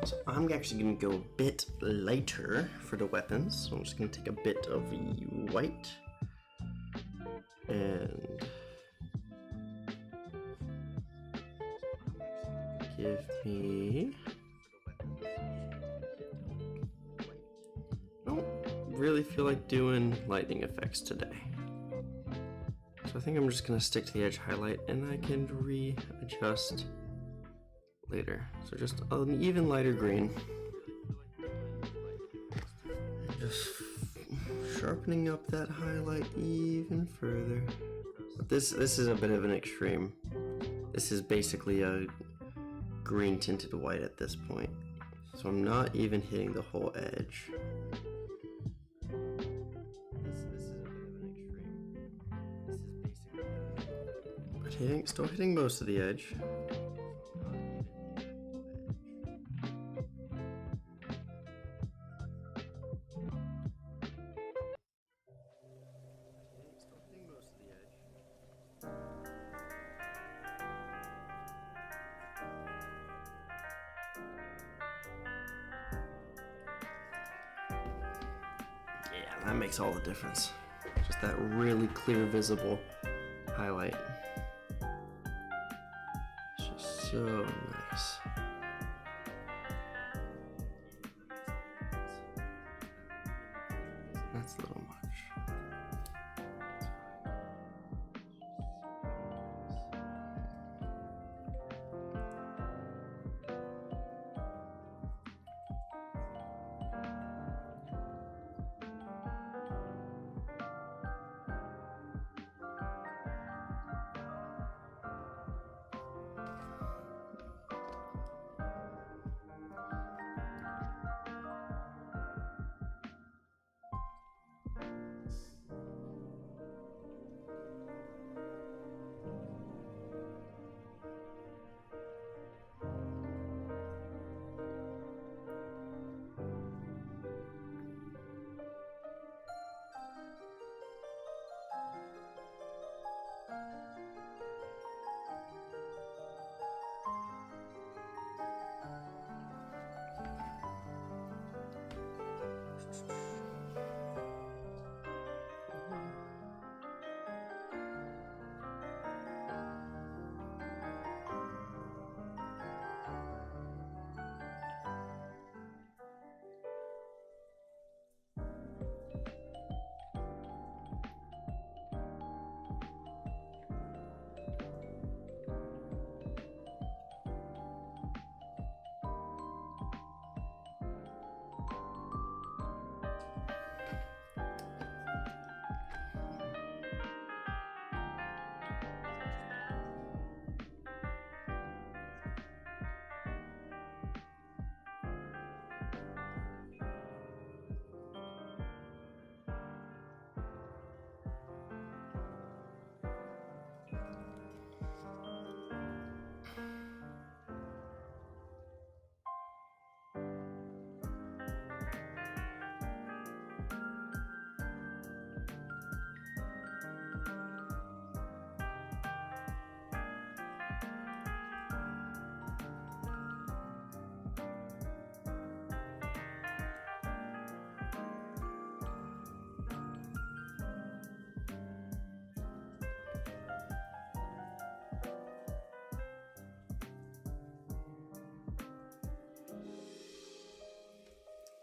So I'm actually going to go a bit lighter for the weapons. So I'm just going to take a bit of white and give me... I don't really feel like doing lightning effects today. So I think I'm just going to stick to the edge highlight and I can readjust later. So just an even lighter green. And just sharpening up that highlight even further. But this is a bit of an extreme. This is basically a green tinted white at this point. So I'm not even hitting the whole edge. But still hitting most of the edge. Yeah, that makes all the difference. Just that really clear, visible highlight. It's just so nice. That's a little much.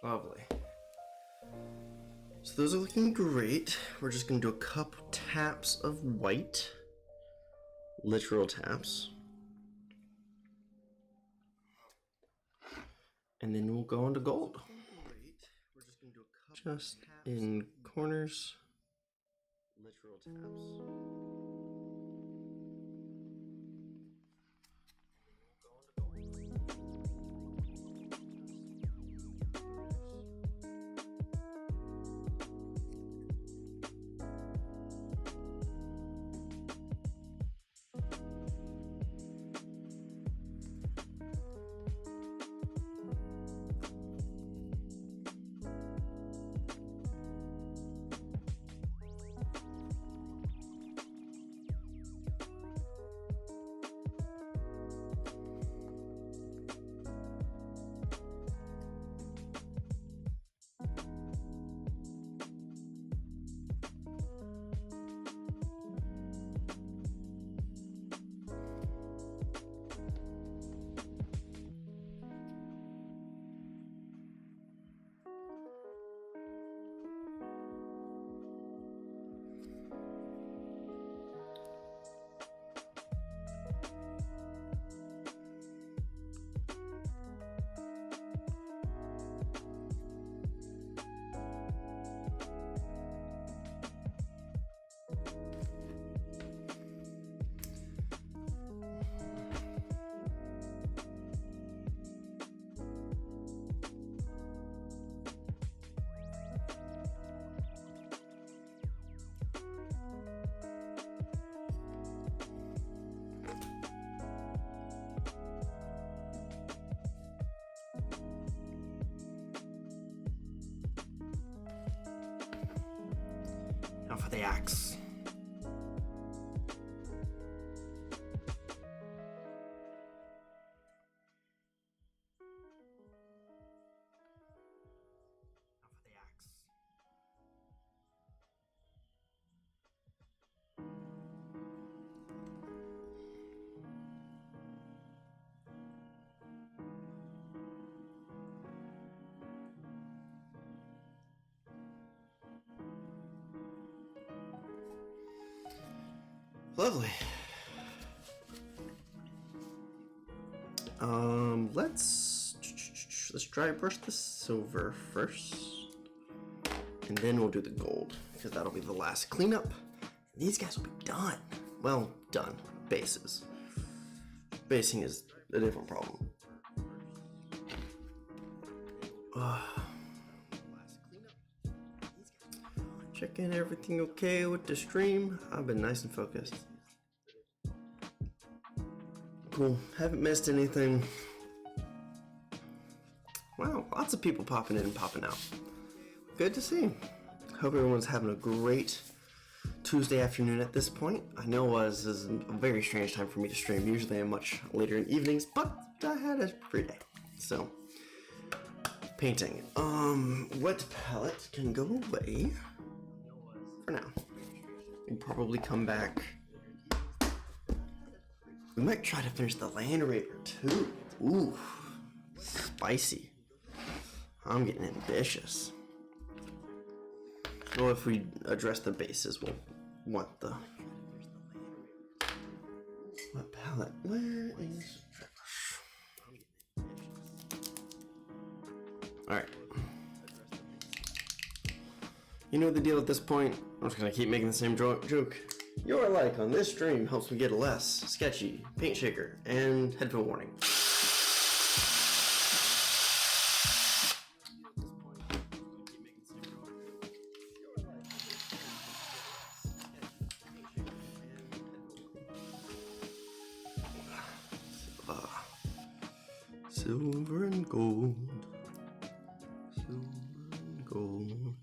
Lovely. So those are looking great. We're just gonna do a couple taps of white. Literal taps. And then we'll go on to gold. Just in corners. Literal taps. for the axe. Lovely. Let's dry brush the silver first, and then we'll do the gold because that'll be the last cleanup. These guys will be done. Well, done. Bases. Basing is a different problem. Checking everything okay with the stream. I've been nice and focused. Cool. Haven't missed anything. Wow, lots of people popping in and popping out. Good to see. Hope everyone's having a great Tuesday afternoon at this point. I know this is a very strange time for me to stream. Usually I'm much later in evenings, but I had a free day. So, painting. Wet palette can go away for now. And probably come back. We might try to finish the Land Raider too. Ooh, spicy. I'm getting ambitious. Well, if we address the bases, we'll want the wet palette. Where is Alright. You know the deal at this point. I'm just gonna keep making the same joke. Your like on this stream helps me get a less sketchy paint shaker and headphone warning. Silver and gold. Silver and gold.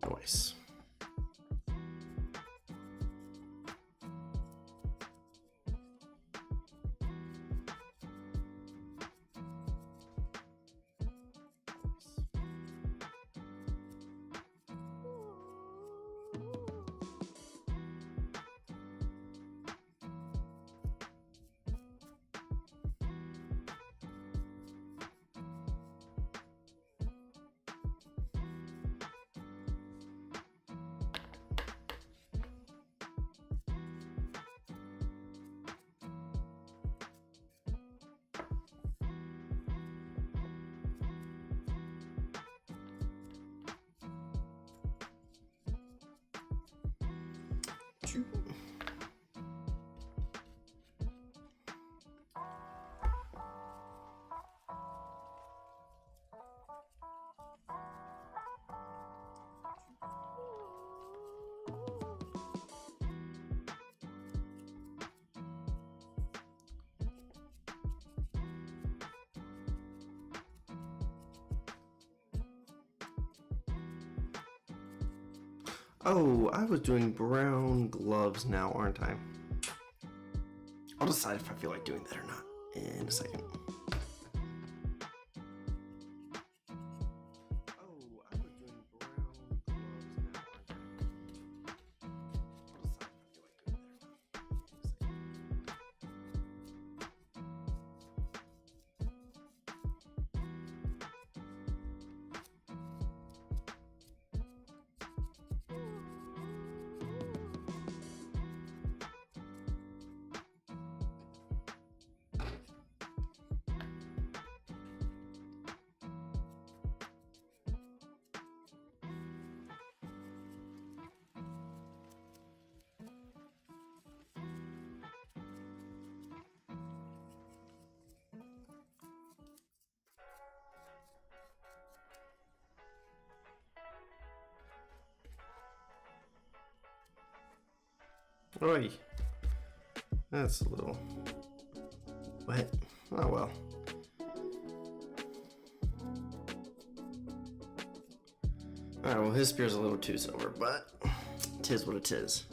Nice. Oh, I was doing brown gloves now, aren't I? I'll decide if I feel like doing that or not in a second. Oi. That's a little wet. Oh well. Alright, well his spear's a little too silver, but 'tis what it is.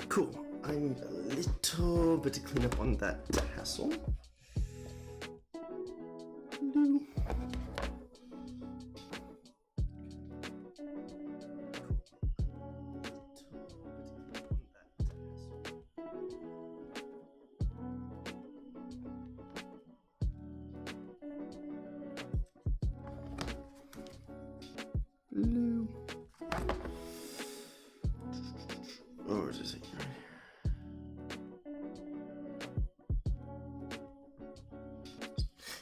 Cool. I need a little bit to clean up on that tassel. Or is it right here?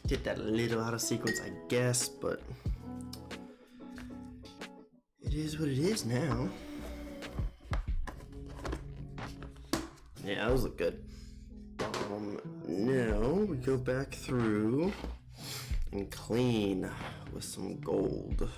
Did that a little out of sequence, I guess, but it is what it is now. Yeah, those look good. Now we go back through and clean with some gold.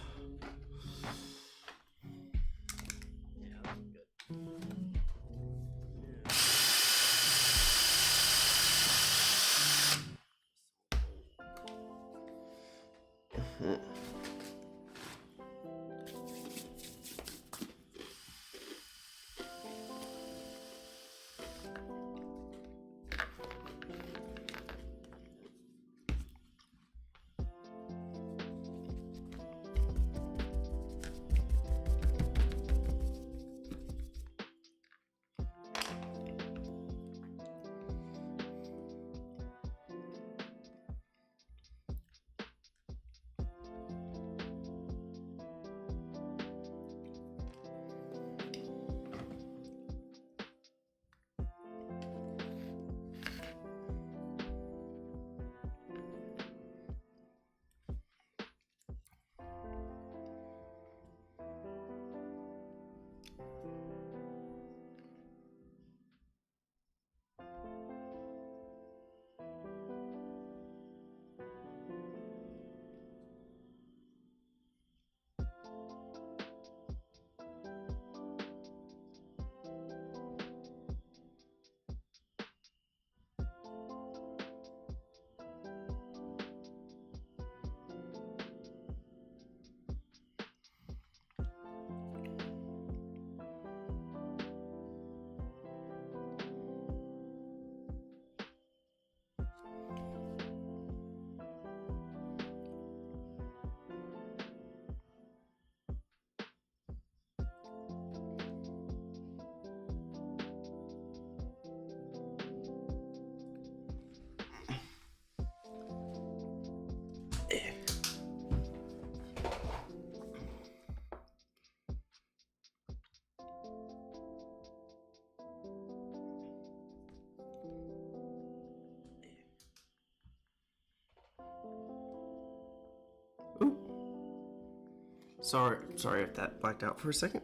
Sorry if that blacked out for a second.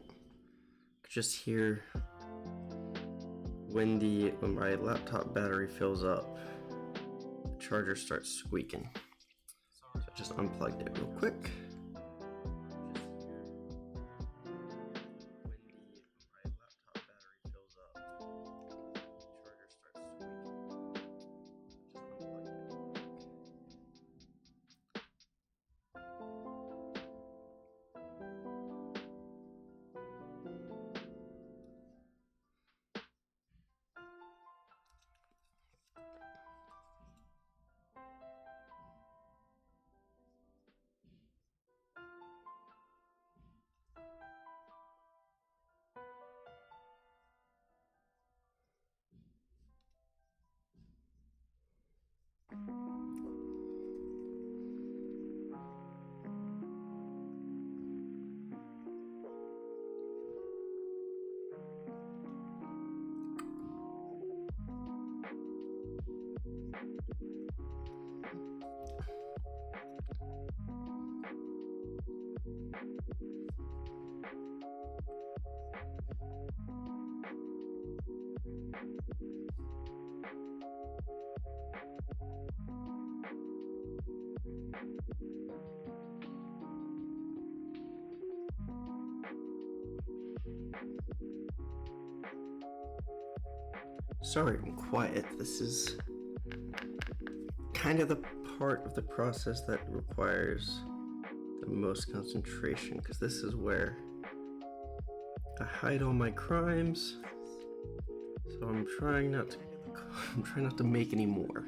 Could just hear when my laptop battery fills up, the charger starts squeaking. So I just unplugged it real quick. Sorry, I'm quiet. This is kind of the part of the process that requires the most concentration, because this is where I hide all my crimes. So I'm trying not to make any more.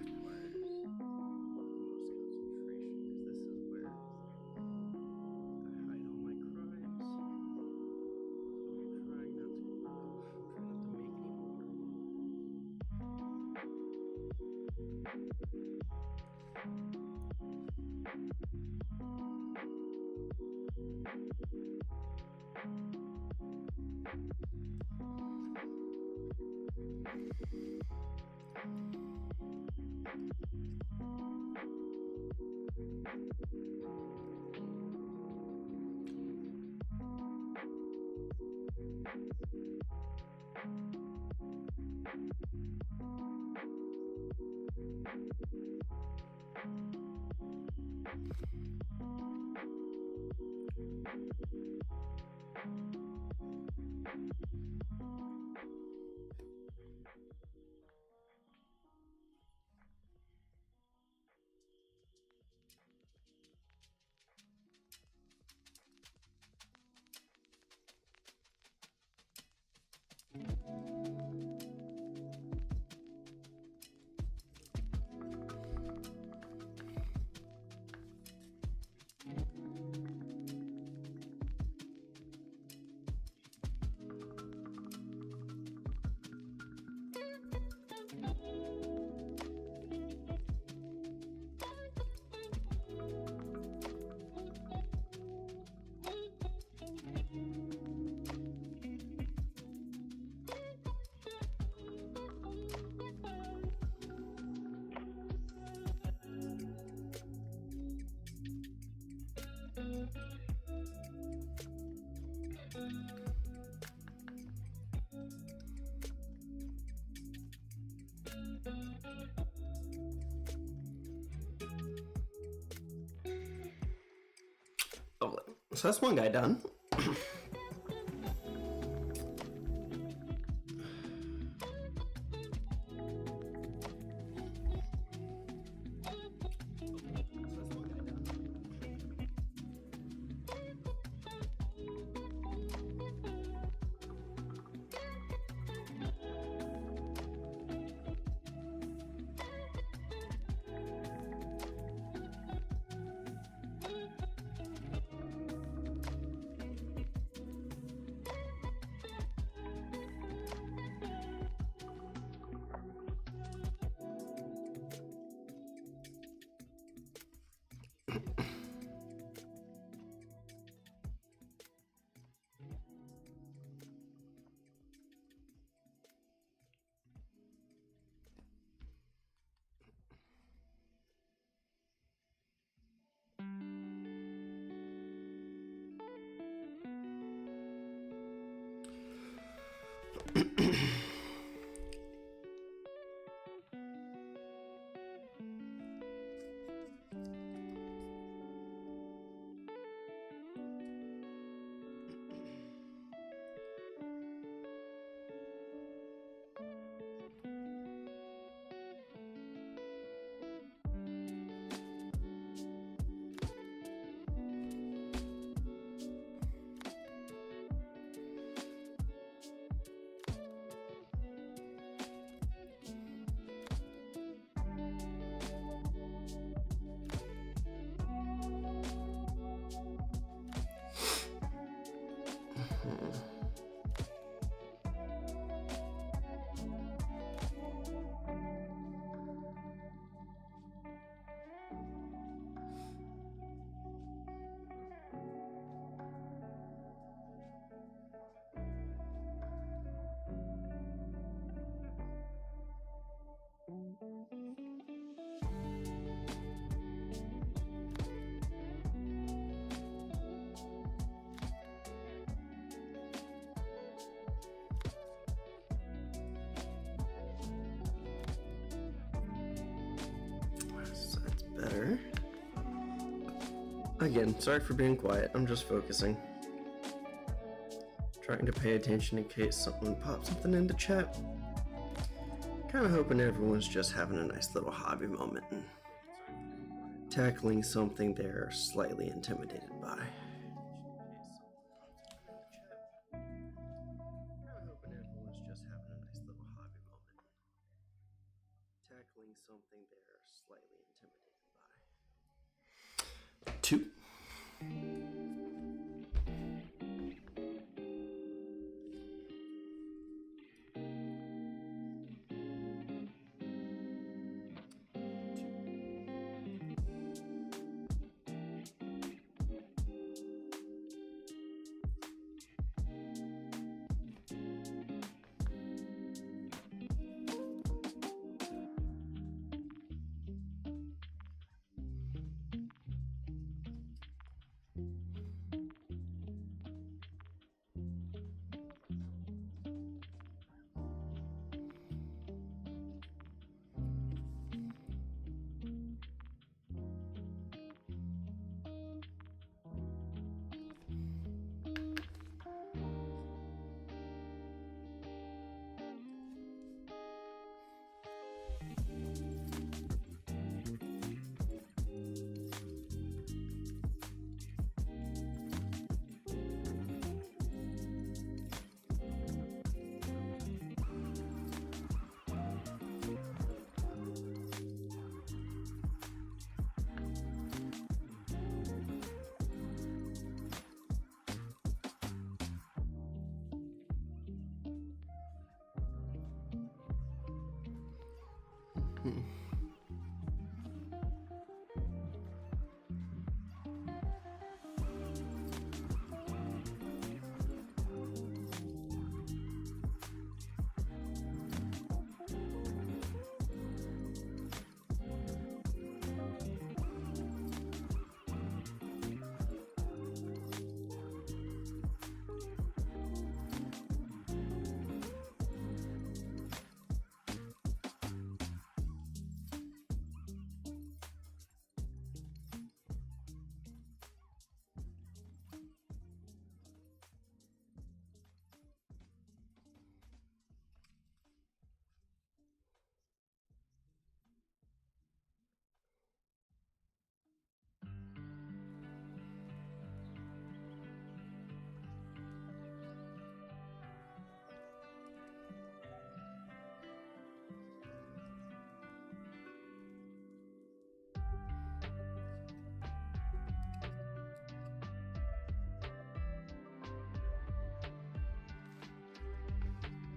Oh, so that's one guy done. Again, sorry for being quiet. I'm just focusing. Trying to pay attention in case someone pops something into chat. Kind of hoping everyone's just having a nice little hobby moment and tackling something they're slightly intimidated by. Two.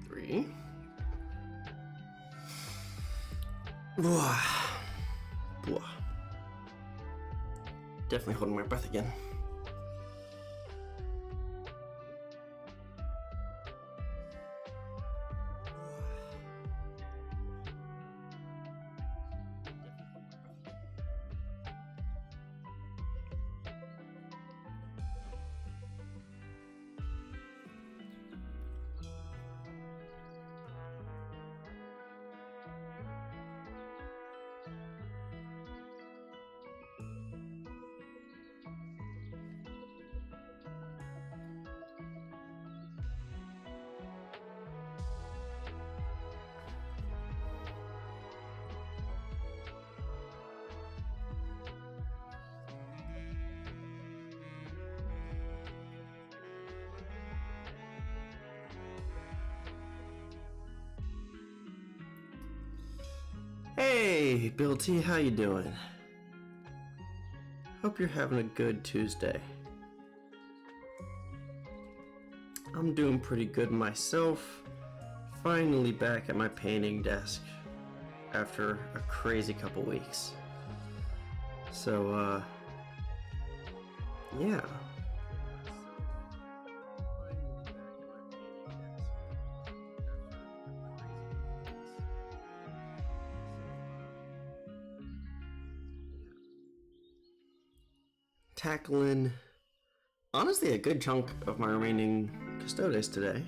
Three. Definitely holding my breath again. Hey, Bill T, how you doing? Hope you're having a good Tuesday. I'm doing pretty good myself. Finally back at my painting desk after a crazy couple weeks. So, yeah. Tackling, honestly, a good chunk of my remaining Custodes today.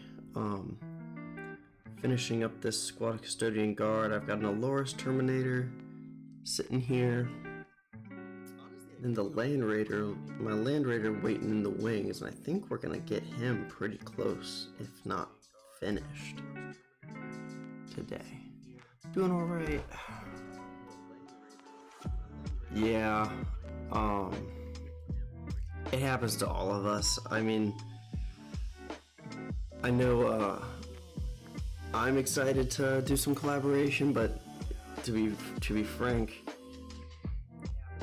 Finishing up this Squad Custodian Guard. I've got an Aloris Terminator sitting here. then the Land Raider, my Land Raider waiting in the wings, and I think we're gonna get him pretty close, if not finished, today. Doing alright. Yeah, it happens to all of us. I mean, I know, I'm excited to do some collaboration, but to be frank,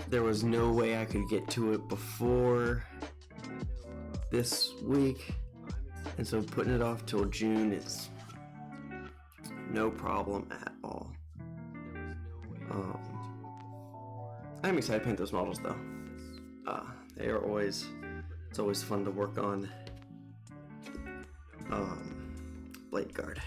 there was no way I could get to it before this week, and so putting it off till June is no problem at all. I'm excited to paint those models though. They are always, it's always fun to work on Blade Guard.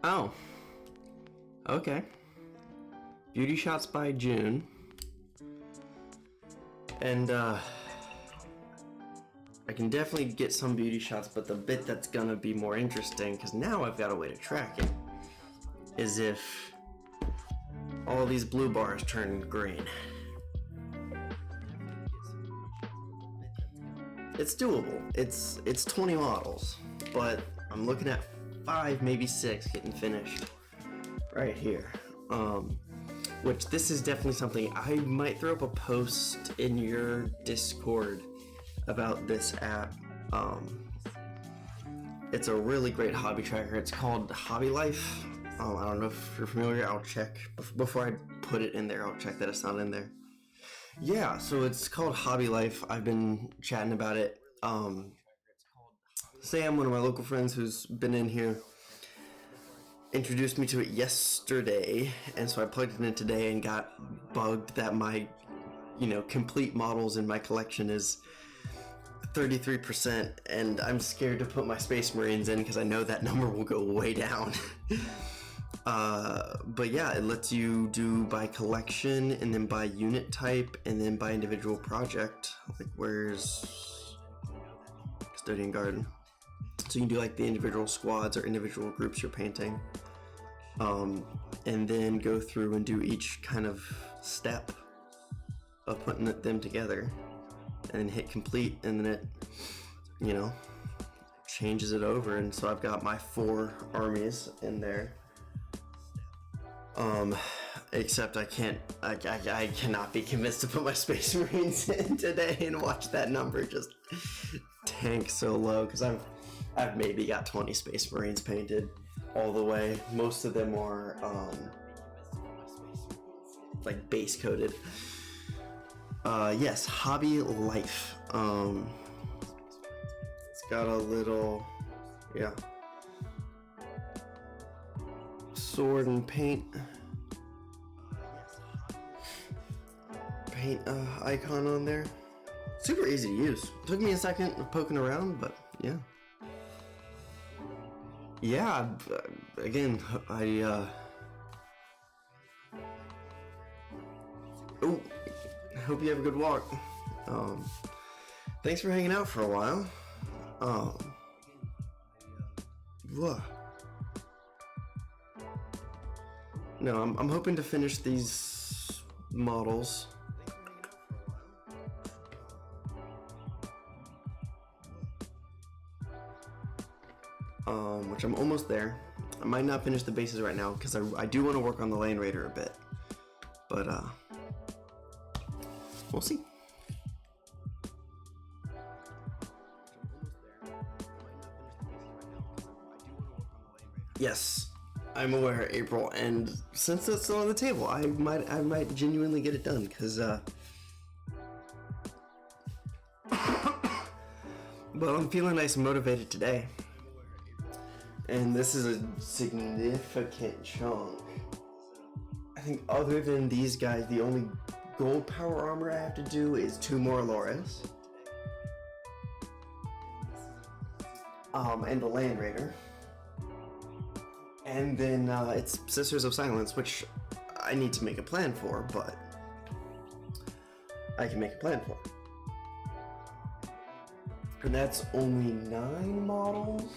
Oh, okay. Beauty shots by June. And I can definitely get some beauty shots, but the bit that's gonna be more interesting, because now I've got a way to track it, is if all these blue bars turn green. It's doable. It's 20 models, but I'm looking at 5, maybe 6 getting finished right here. Which this is definitely something I might throw up a post in your Discord about this app. It's a really great hobby tracker. It's called Hobby Life. I don't know if you're familiar. I'll check before I put it in there. I'll check that it's not in there. Yeah, so it's called Hobby Life. I've been chatting about it. Sam, one of my local friends who's been in here, introduced me to it yesterday, and so I plugged it in today and got bugged that my, complete models in my collection is 33%, and I'm scared to put my Space Marines in because I know that number will go way down. But yeah, it lets you do by collection, and then by unit type, and then by individual project. Like, where's Custodian Garden? So you can do like the individual squads or individual groups you're painting, and then go through and do each kind of step of putting them together, and then hit complete, and then it, changes it over. And so I've got my 4 armies in there. Except I cannot be convinced to put my Space Marines in today and watch that number just tank so low, because I've maybe got 20 Space Marines painted all the way. Most of them are like base coated. Yes, Hobby Life. It's got a little, sword and paint icon on there. Super easy to use. Took me a second of poking around, but yeah. Yeah, again, I hope you have a good walk. Thanks for hanging out for a while. No, I'm hoping to finish these models. Which I'm almost there. I might not finish the bases right now because I do want to work on the Land Raider a bit, but we'll see. Yes, I'm aware, April, and since that's still on the table, I might genuinely get it done, because but I'm feeling nice and motivated today. And this is a significant chunk. I think other than these guys, the only gold power armor I have to do is 2 more Loris. And the Land Raider. And then it's Sisters of Silence, which I need to make a plan for, but I can make a plan for. And that's only 9 models,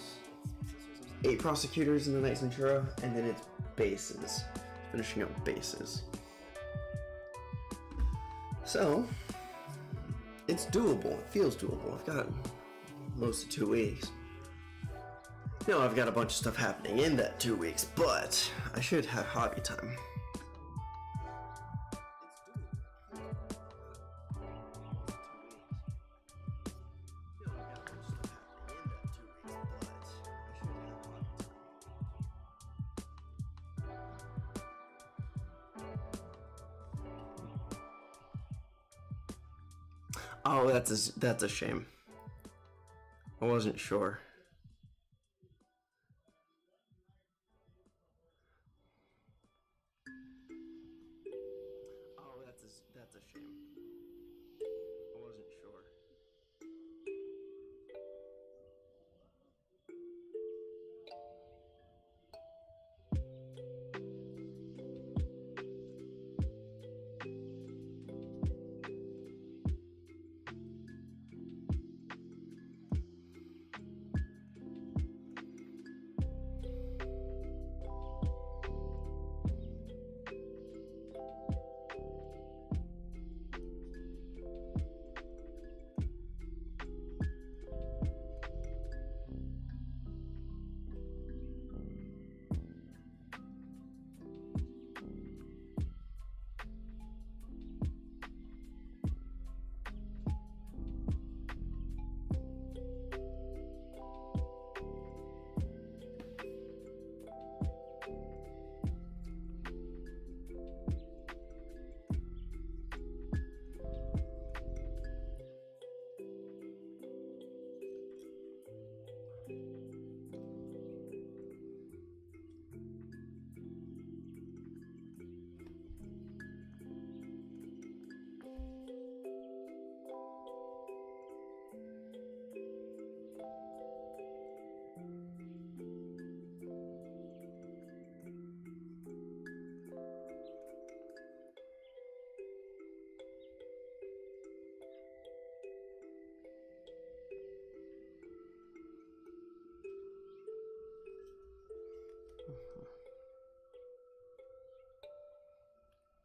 8 prosecutors in the Knight Centura, and then it's bases, finishing up bases. So, it's doable, it feels doable. I've got most of 2 weeks. No, I've got a bunch of stuff happening in that 2 weeks, but I should have hobby time. Oh, that's a shame. I wasn't sure. Oh, that's a shame. I wasn't sure.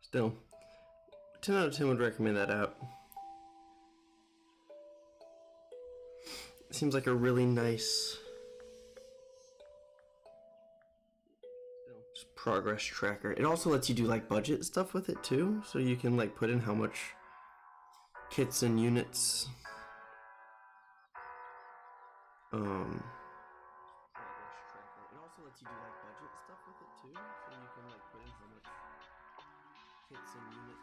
Still, 10 out of 10 would recommend that app. Seems like a really nice progress tracker. It also lets you do like budget stuff with it too, so you can like put in how much kits and units it also lets you do like budget stuff with it too, so you can like put in how much kits and units.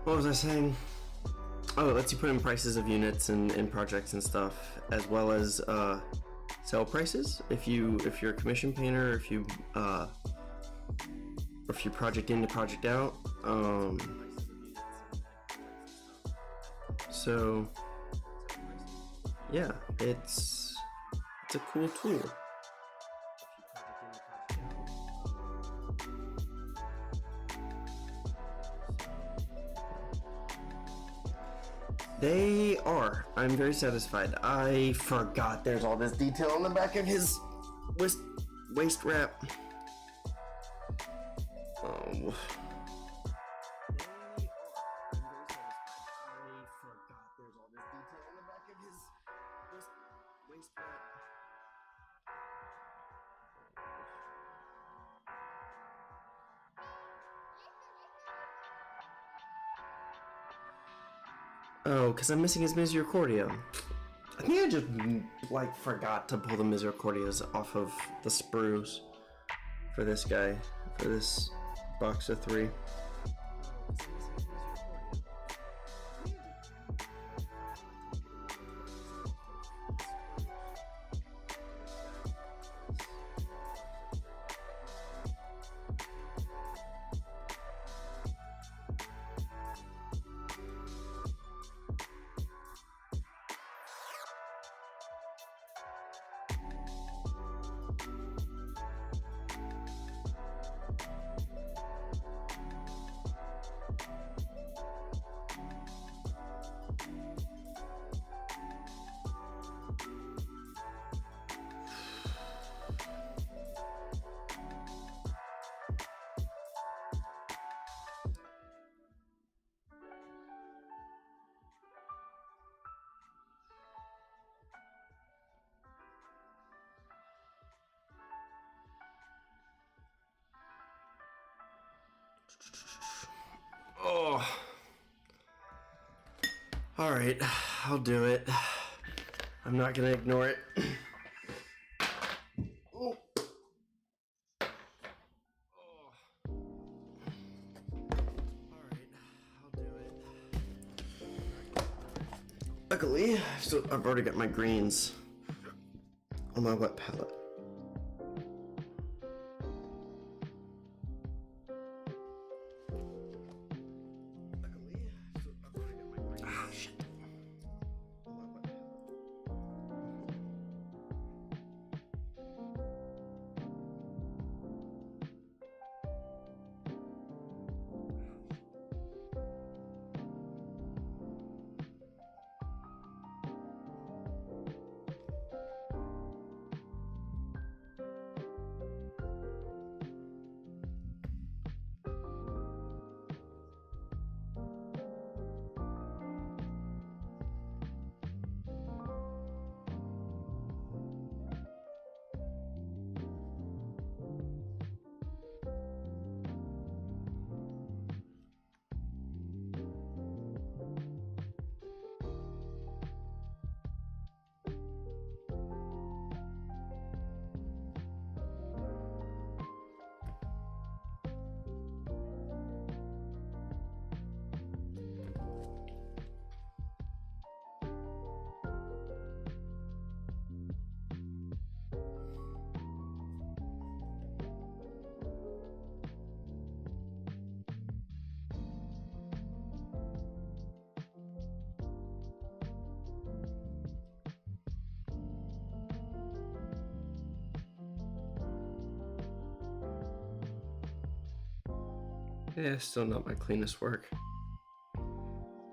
What was I saying? Oh, it lets you put in prices of units and projects and stuff, as well as sell prices if you're a commission painter, if you project in to project out. So yeah, it's a cool tool. They are. I'm very satisfied. I forgot there's all this detail on the back of his waist wrap. Oh, because I'm missing his Misericordia. I think I just, like, forgot to pull the Misericordias off of the sprues for this guy, for this box of 3. Alright, I'll do it. I'm not gonna ignore it. Oh. Alright, I'll do it. Luckily, I've already got my greens on my wet palette. Ah, shit. Yeah, still not my cleanest work.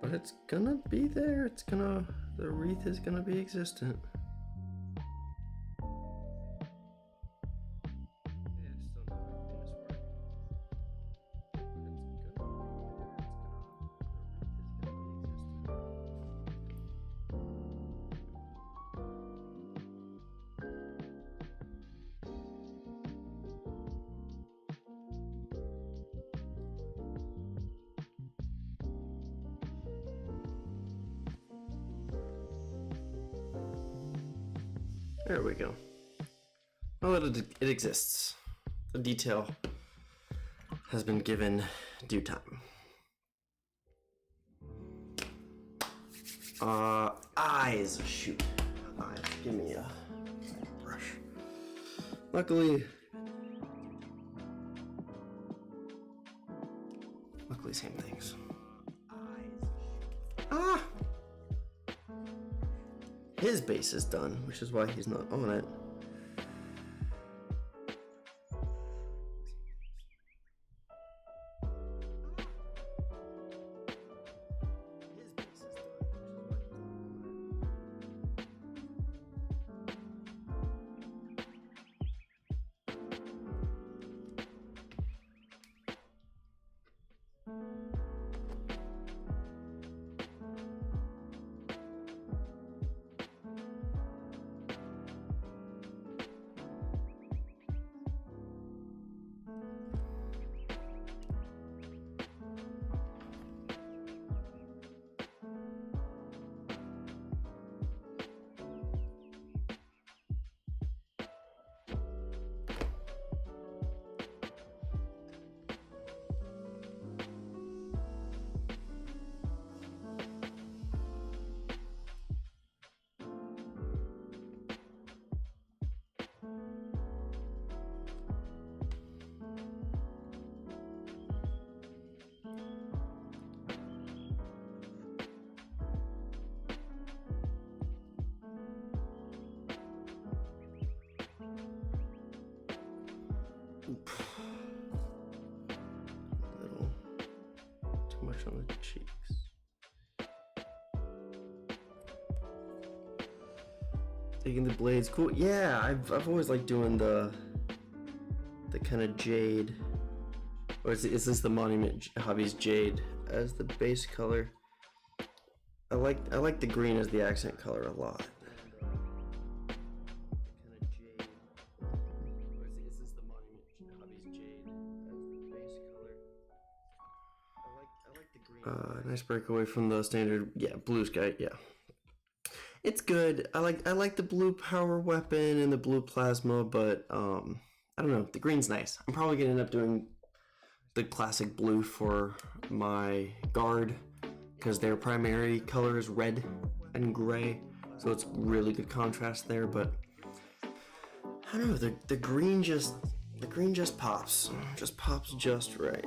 But it's gonna be there. The wreath is gonna be existent. There we go. Well, it exists. The detail has been given due time. Eyes. Shoot. Eyes. Give me a brush. Luckily, same things. Ah! His base is done, which is why he's not on it. A little too much on the cheeks. Taking the blades, cool. Yeah, I've always liked doing the kind of jade, or is this the Monument Hobbies jade as the base color? I like the green as the accent color a lot. I like the green. Nice breakaway from the standard, yeah, blue sky, yeah. It's good. I like the blue power weapon and the blue plasma, but I don't know. The green's nice. I'm probably gonna end up doing the classic blue for my guard because their primary color is red and gray, so it's really good contrast there. But I don't know. The green just pops, just pops just right.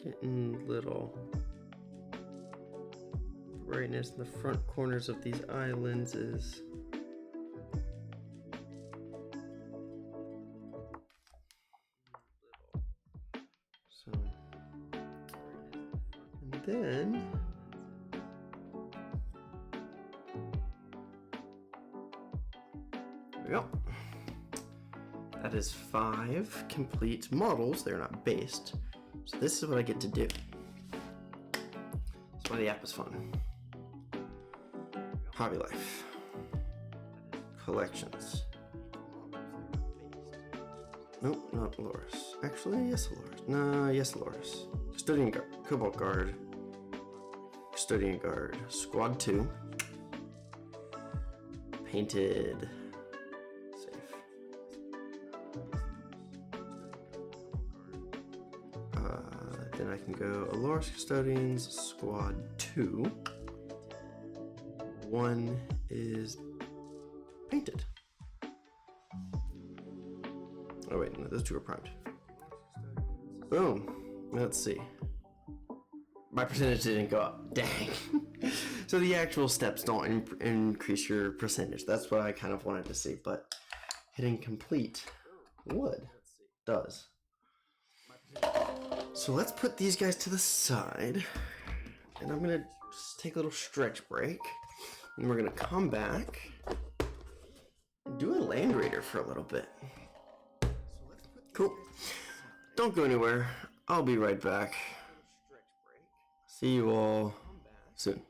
Getting little brightness in the front corners of these eye lenses. So, and then there we go. That is 5 complete models. They're not based. So this is what I get to do. That's why the app is fun. Hobby Life. Collections. Nope, not Loris. Actually, yes, Loris. No, yes, Loris. Custodian Guard. Cobalt Guard. Custodian Guard. Squad 2. Painted. Then I can go Aloris Custodians, Squad 2. 1 is painted. Oh wait, no, those 2 are primed. Boom. Let's see. My percentage didn't go up. Dang. So the actual steps don't increase your percentage. That's what I kind of wanted to see, but hitting complete would does. So let's put these guys to the side, and I'm gonna take a little stretch break, and we're gonna come back and do a Land Raider for a little bit. Cool. Don't go anywhere. I'll be right back. See you all soon.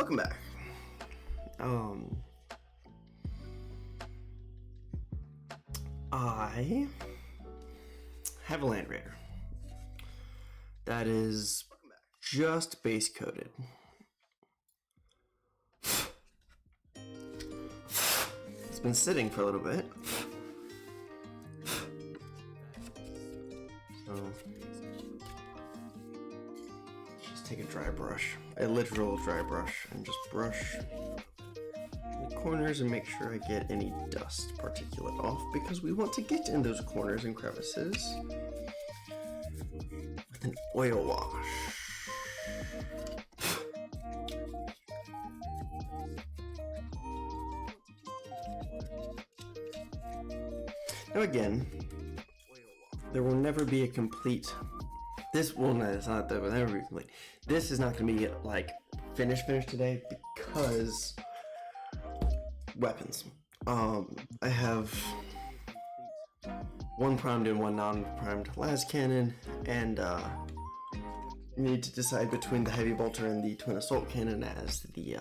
Welcome back. I have a Land Raider that is just base coated. It's been sitting for a little bit. So just take a dry brush, a literal dry brush, and just brush the corners and make sure I get any dust particulate off, because we want to get in those corners and crevices with an oil wash. Now again, there will never be a complete, this will not, it's not that will never be complete. This is not going to be like finished today because weapons. I have one primed and one non-primed las cannon, and need to decide between the heavy bolter and the twin assault cannon as the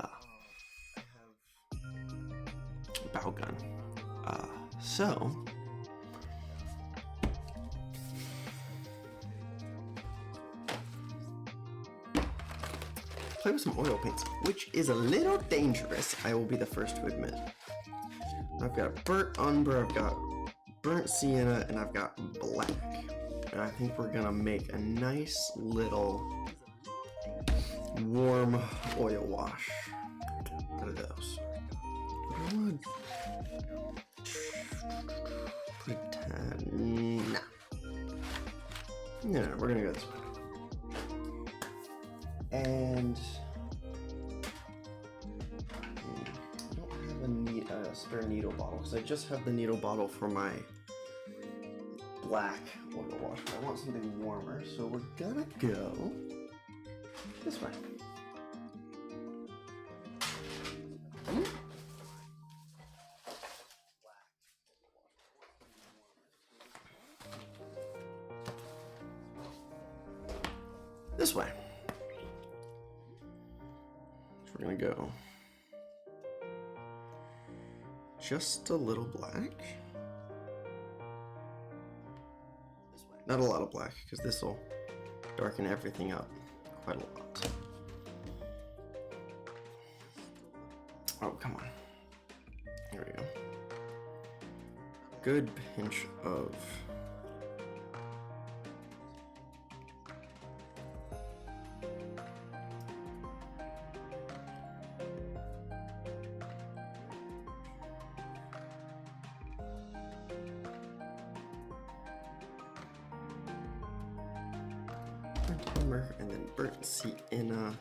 bow gun. So play with some oil paints, which is a little dangerous, I will be the first to admit. I've got burnt umber, I've got burnt sienna, and I've got black. And I think we're gonna make a nice little warm oil wash out of those. Put a tad, nah. No, we're gonna go this way. And I don't have a spare needle bottle because I just have the needle bottle for my black oil wash, but I want something warmer, so we're gonna go this way. This way. We're gonna go just a little black. Not a lot of black, because this will darken everything up quite a lot. Oh, come on. There we go. Good pinch of and then burnt sienna.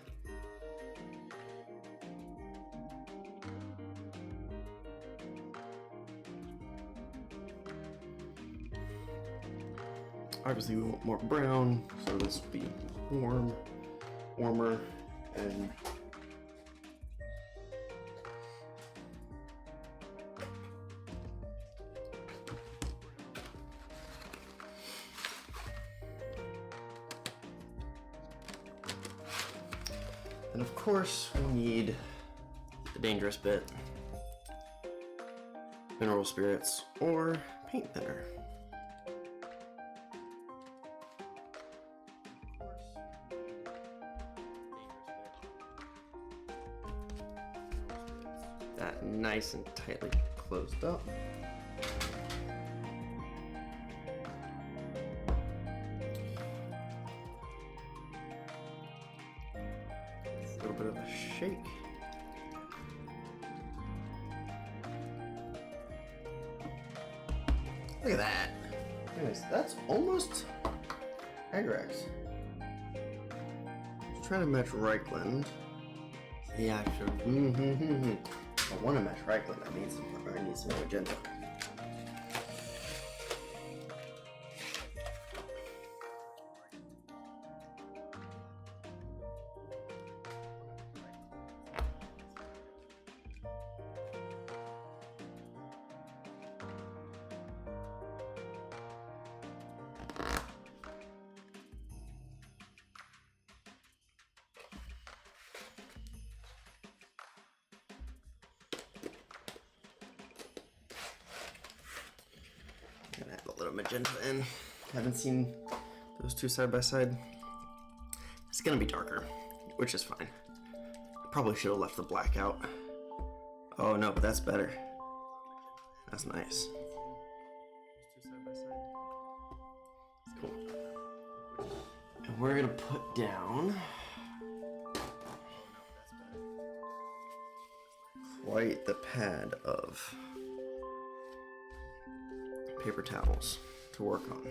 Obviously we want more brown, so this will be warmer, and of course we need the dangerous bit, mineral spirits or paint thinner. That nice and tightly closed up. A little bit of a shake. Look at that. Anyways, that's almost Agrax. Just trying to match Reichland. The actual. If I want to match Reichland, I need some magenta. a magenta in. Haven't seen those two side by side. It's gonna be darker, which is fine. Probably should have left the black out. Oh no, but that's better. That's nice. Cool. And we're gonna put down quite the pad of paper towels to work on.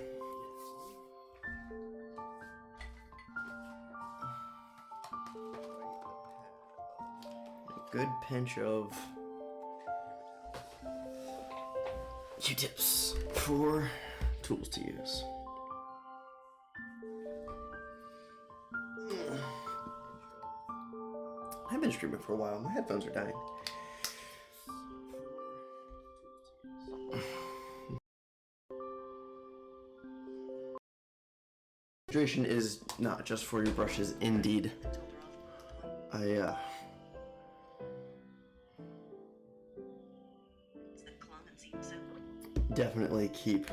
A good pinch of Q-tips for tools to use. I've been streaming for a while. My headphones are dying. Hydration is not just for your brushes, indeed. I definitely keep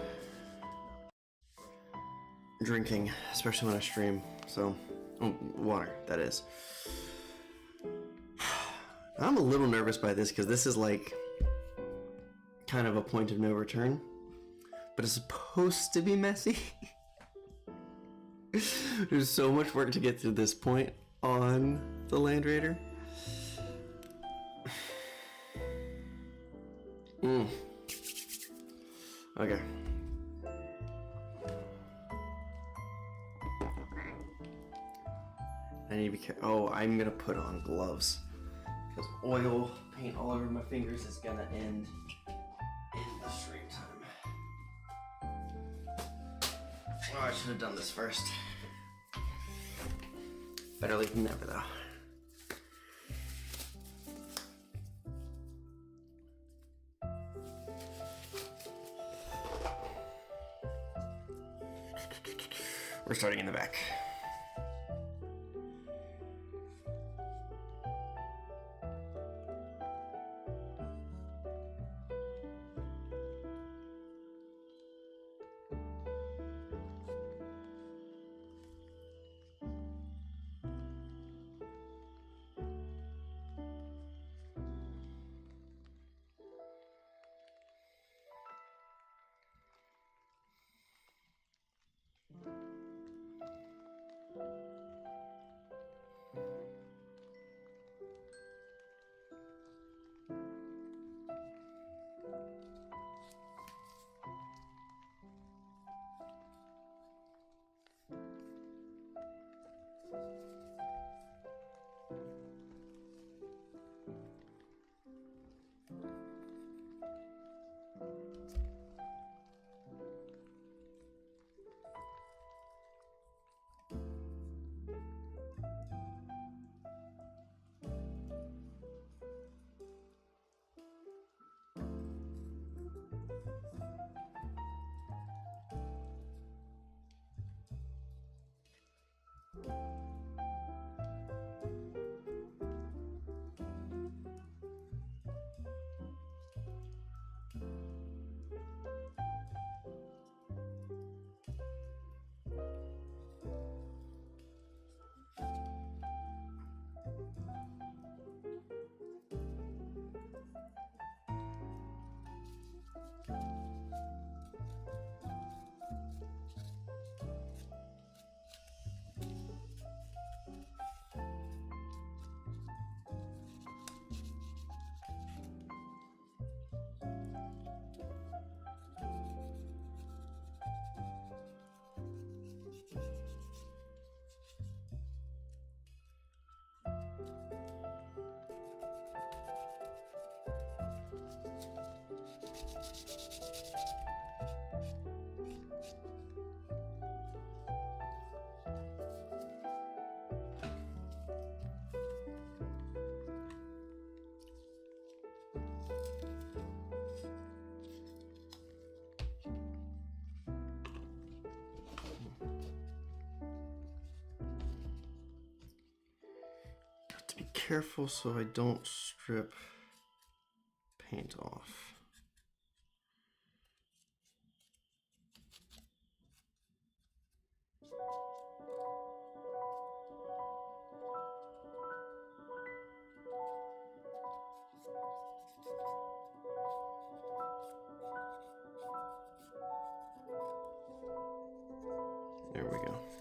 drinking, especially when I stream. So, water, that is. I'm a little nervous by this because this is like kind of a point of no return, but it's supposed to be messy. There's so much work to get to this point on the Land Raider. Okay. I need to be careful. Oh, I'm gonna put on gloves because oil paint all over my fingers is gonna end in the stream time. Oh, I should have done this first. Better late than never, though. We're starting in the back. Be careful so I don't strip paint off. There we go.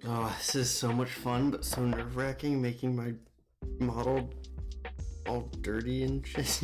Oh, this is so much fun, but so nerve-wracking making my model all dirty and shit.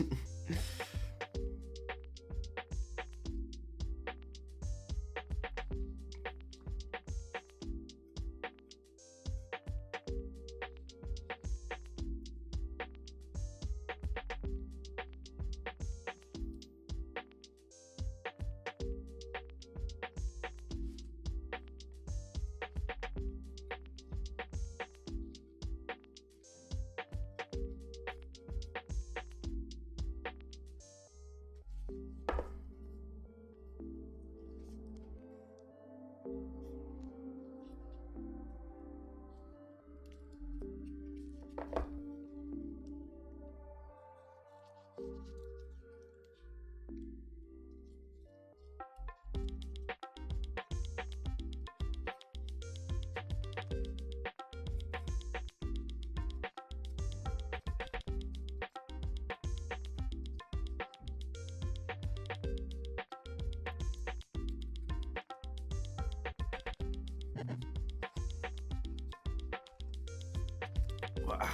Wow.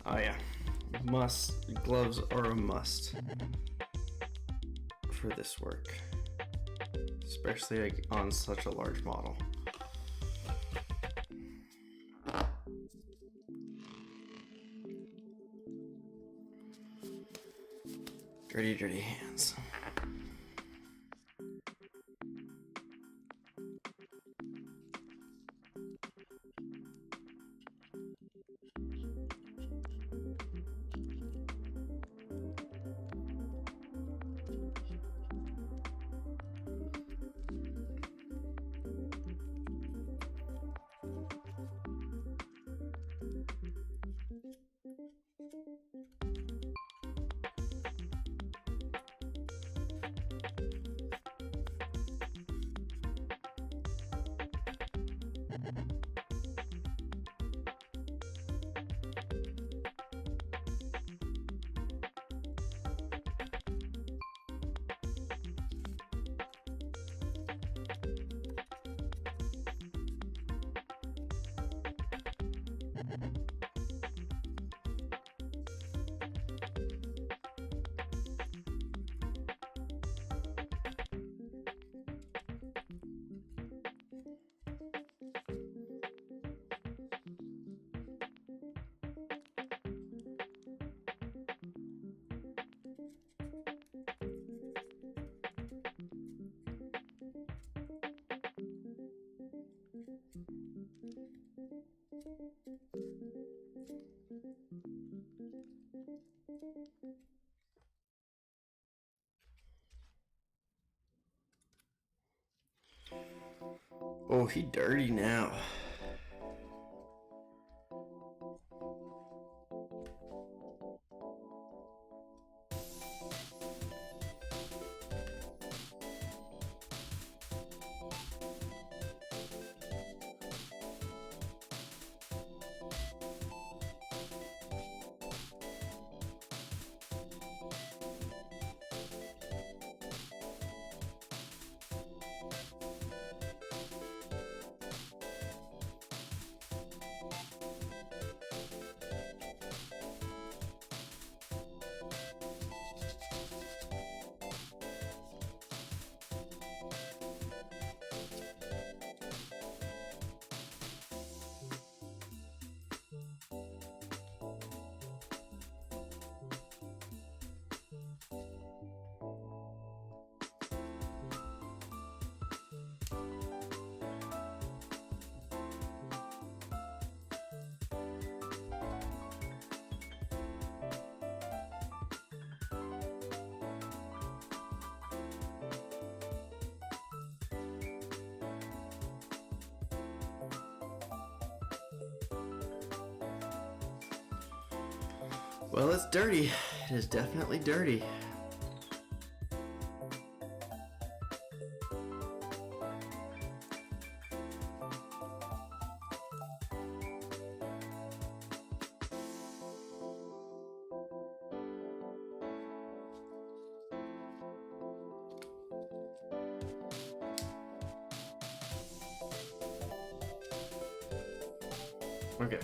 Oh yeah, gloves are a must for this work, especially like on such a large model. Dirty, dirty hands. Oh, he dirty now. Well, it's dirty. It is definitely dirty. Okay.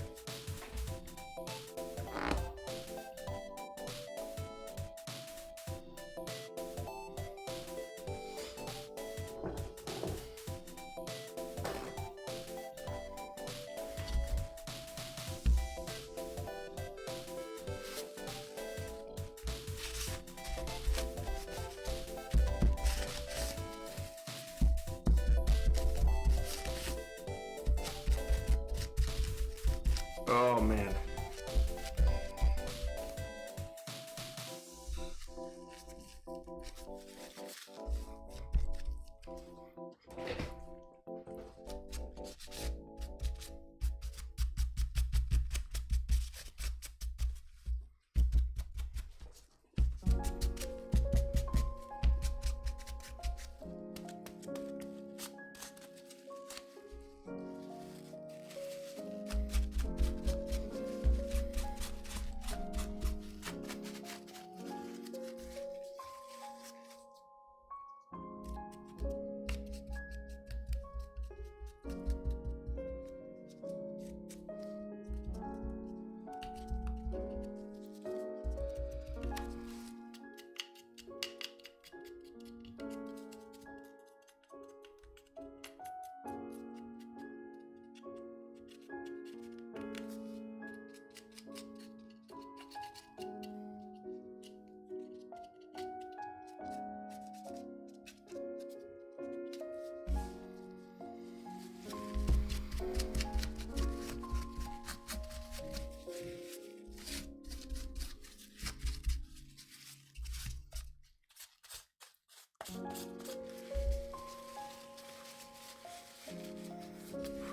Oh man.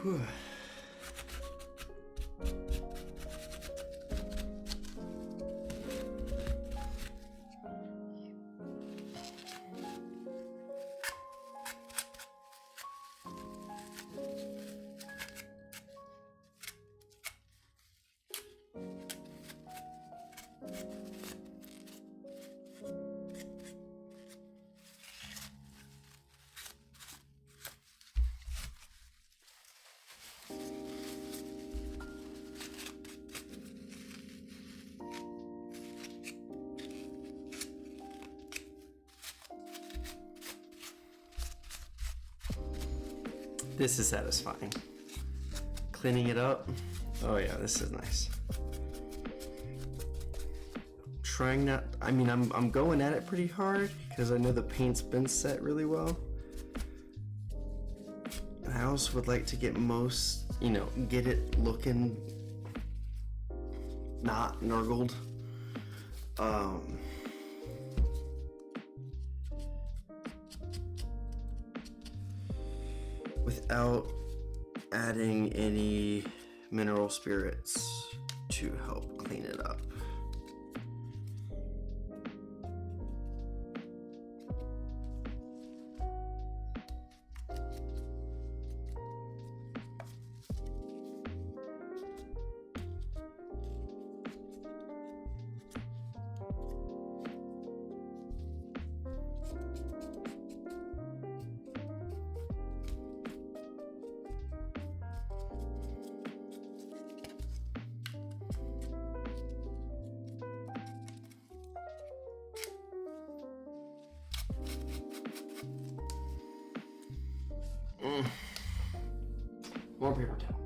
Whew. This is satisfying. Cleaning it up. Oh yeah, this is nice. Trying not, I mean, I'm going at it pretty hard because I know the paint's been set really well. And I also would like to get most, you know, get it looking not nurgled. Without adding any mineral spirits to help clean it up. More paper towel.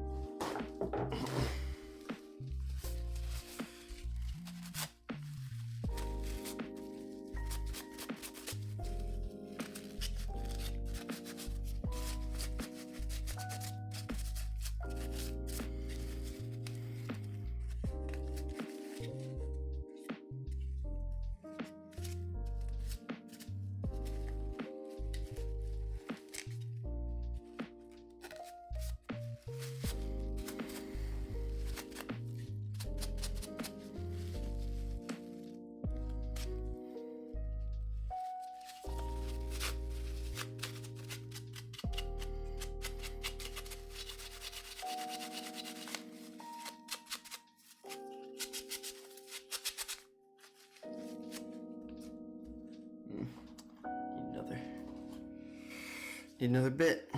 Need another bit.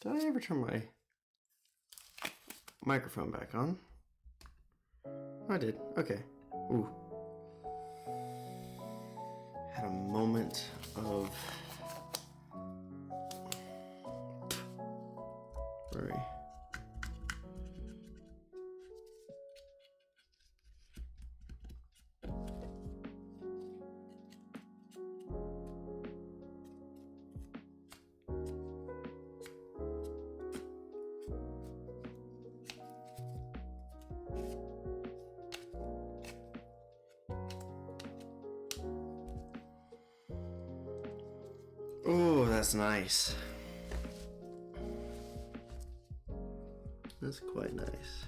Did I ever turn my microphone back on. I did. Okay. Ooh. Had a moment of worry. Oh, that's nice. That's quite nice.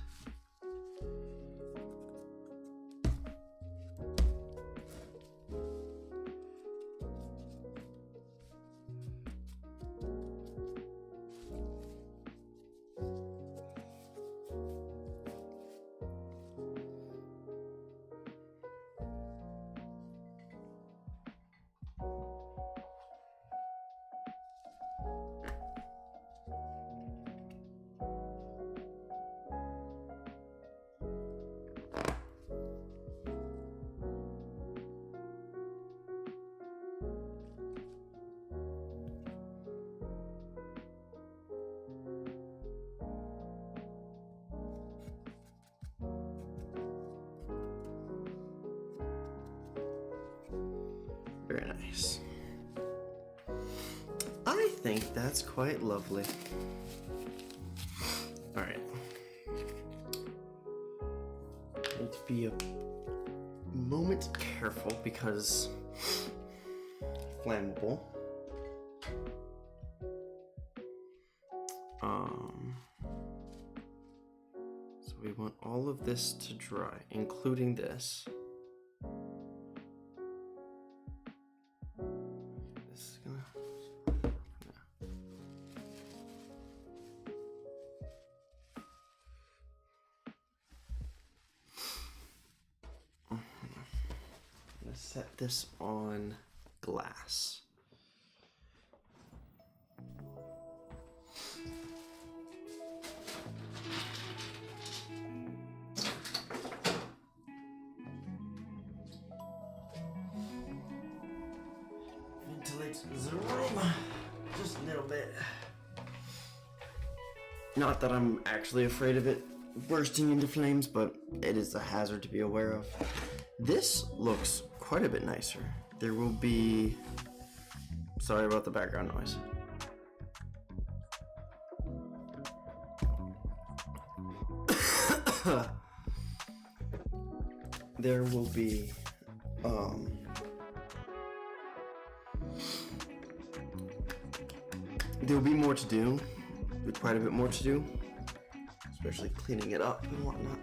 Very nice. I think that's quite lovely. All right. Need to be a moment careful because flammable. So we want all of this to dry, including this. This is gonna. Set this on glass. Ventilate the room just a little bit. Not that I'm actually afraid of it bursting into flames, but it is a hazard to be aware of. This looks quite a bit nicer. There will be... Sorry about the background noise. There will be... There will be more to do. Quite a bit more to do. Especially cleaning it up and whatnot.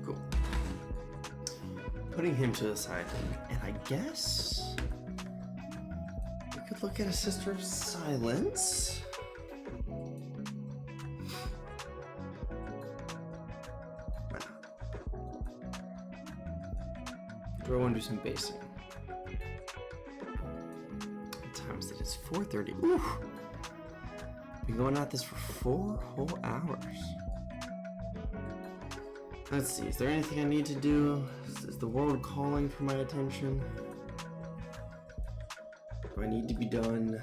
Cool. Putting him to the side, and I guess we could look at a Sister of Silence. Why not? Do I want to do some basing? What time is it? It's 4:30. Ooh! Been going at this for 4 whole hours. Let's see, is there anything I need to do? Is the world calling for my attention? Do I need to be done?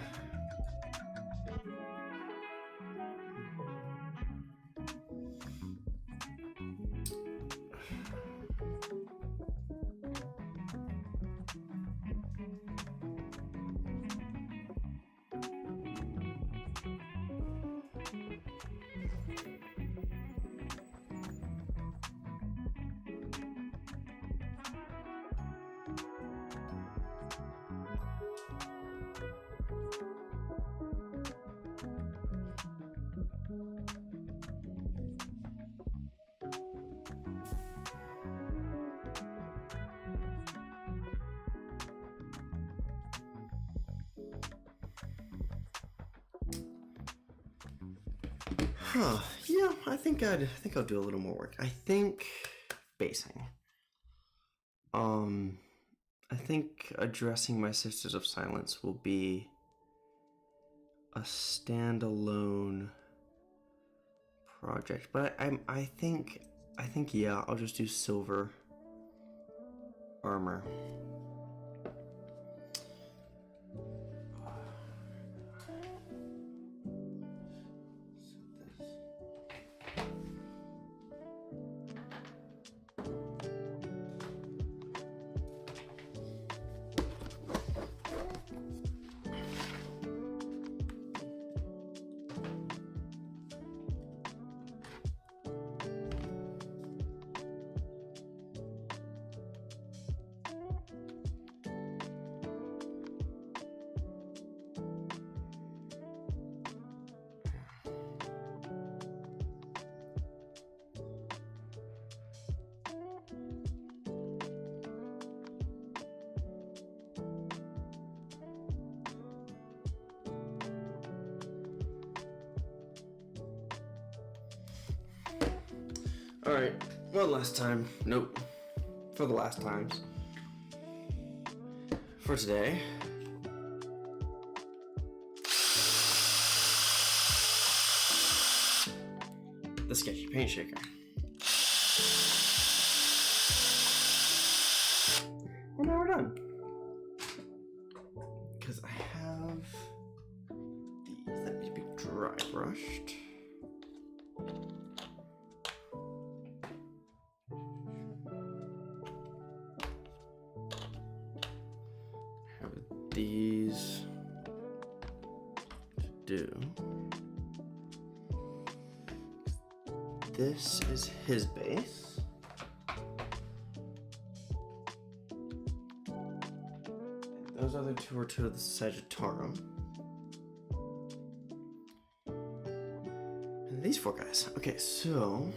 Yeah, I think I'll do a little more work. I think basing. I think addressing my Sisters of Silence will be a standalone project, but I think yeah, I'll just do silver armor. Alright, one last time. Nope. For the last times. For today. The sketchy paint shaker. And now we're done. Because I have these that need to be dry brushed. These to do. This is his base. And those other two are to the Sagittarum. And these four guys. Okay, so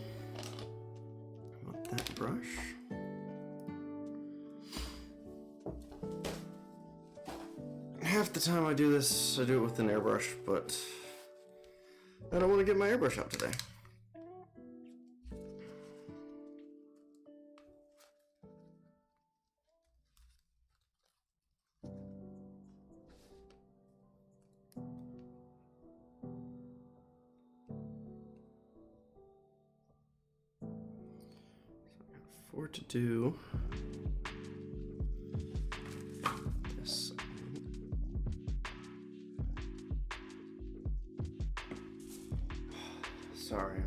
I want that brush. Half the time I do this, I do it with an airbrush, but I don't want to get my airbrush out today. So I got 4 to do. This. Sorry.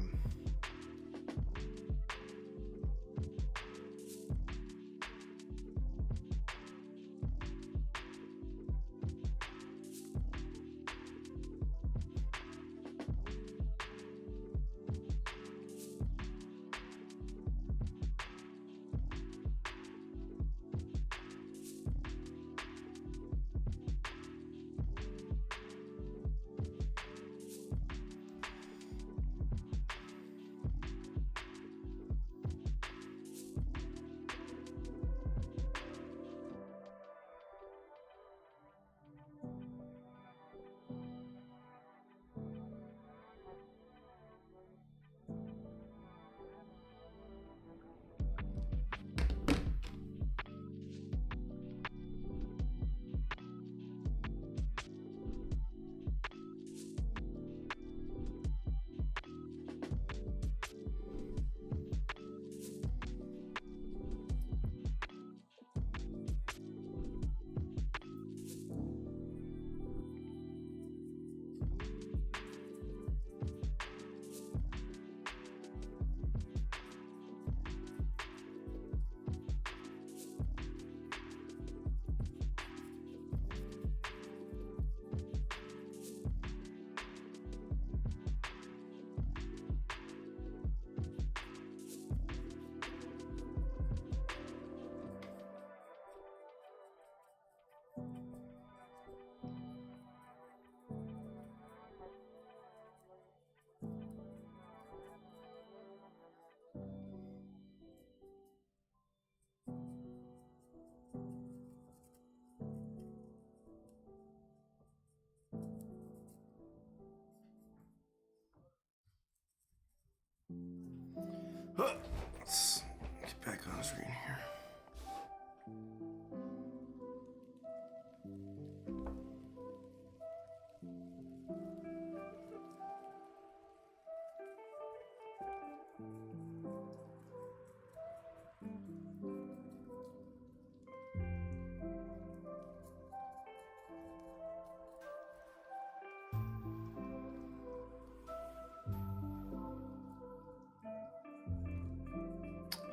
Let's get back on the screen here.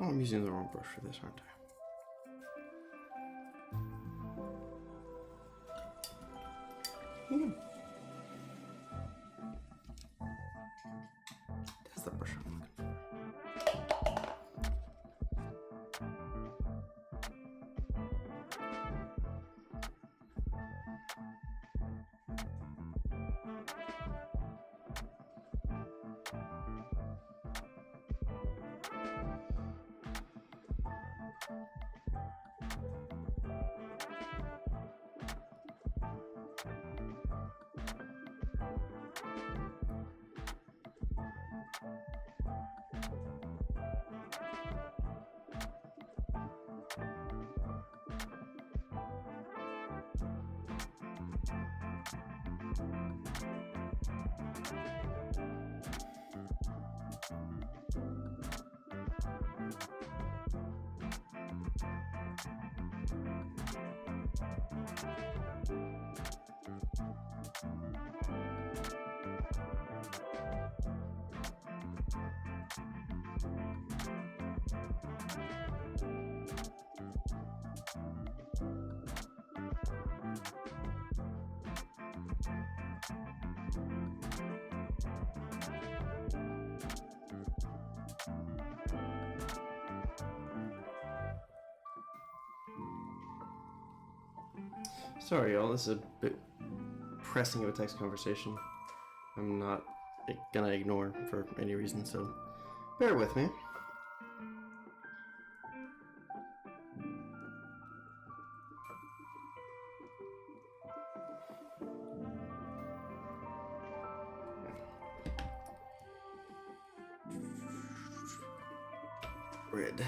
Oh, I'm using the wrong brush for this, aren't I? That's the brush I'm looking for. Sorry, y'all, this is a bit pressing of a text conversation. I'm not gonna ignore for any reason, so bear with me. Red.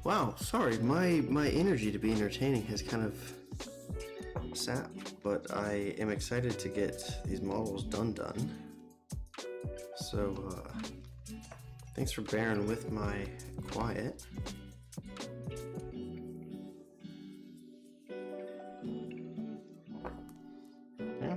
Wow, sorry, my energy to be entertaining has kind of sapped, but I am excited to get these models done. So, thanks for bearing with my quiet. Yeah.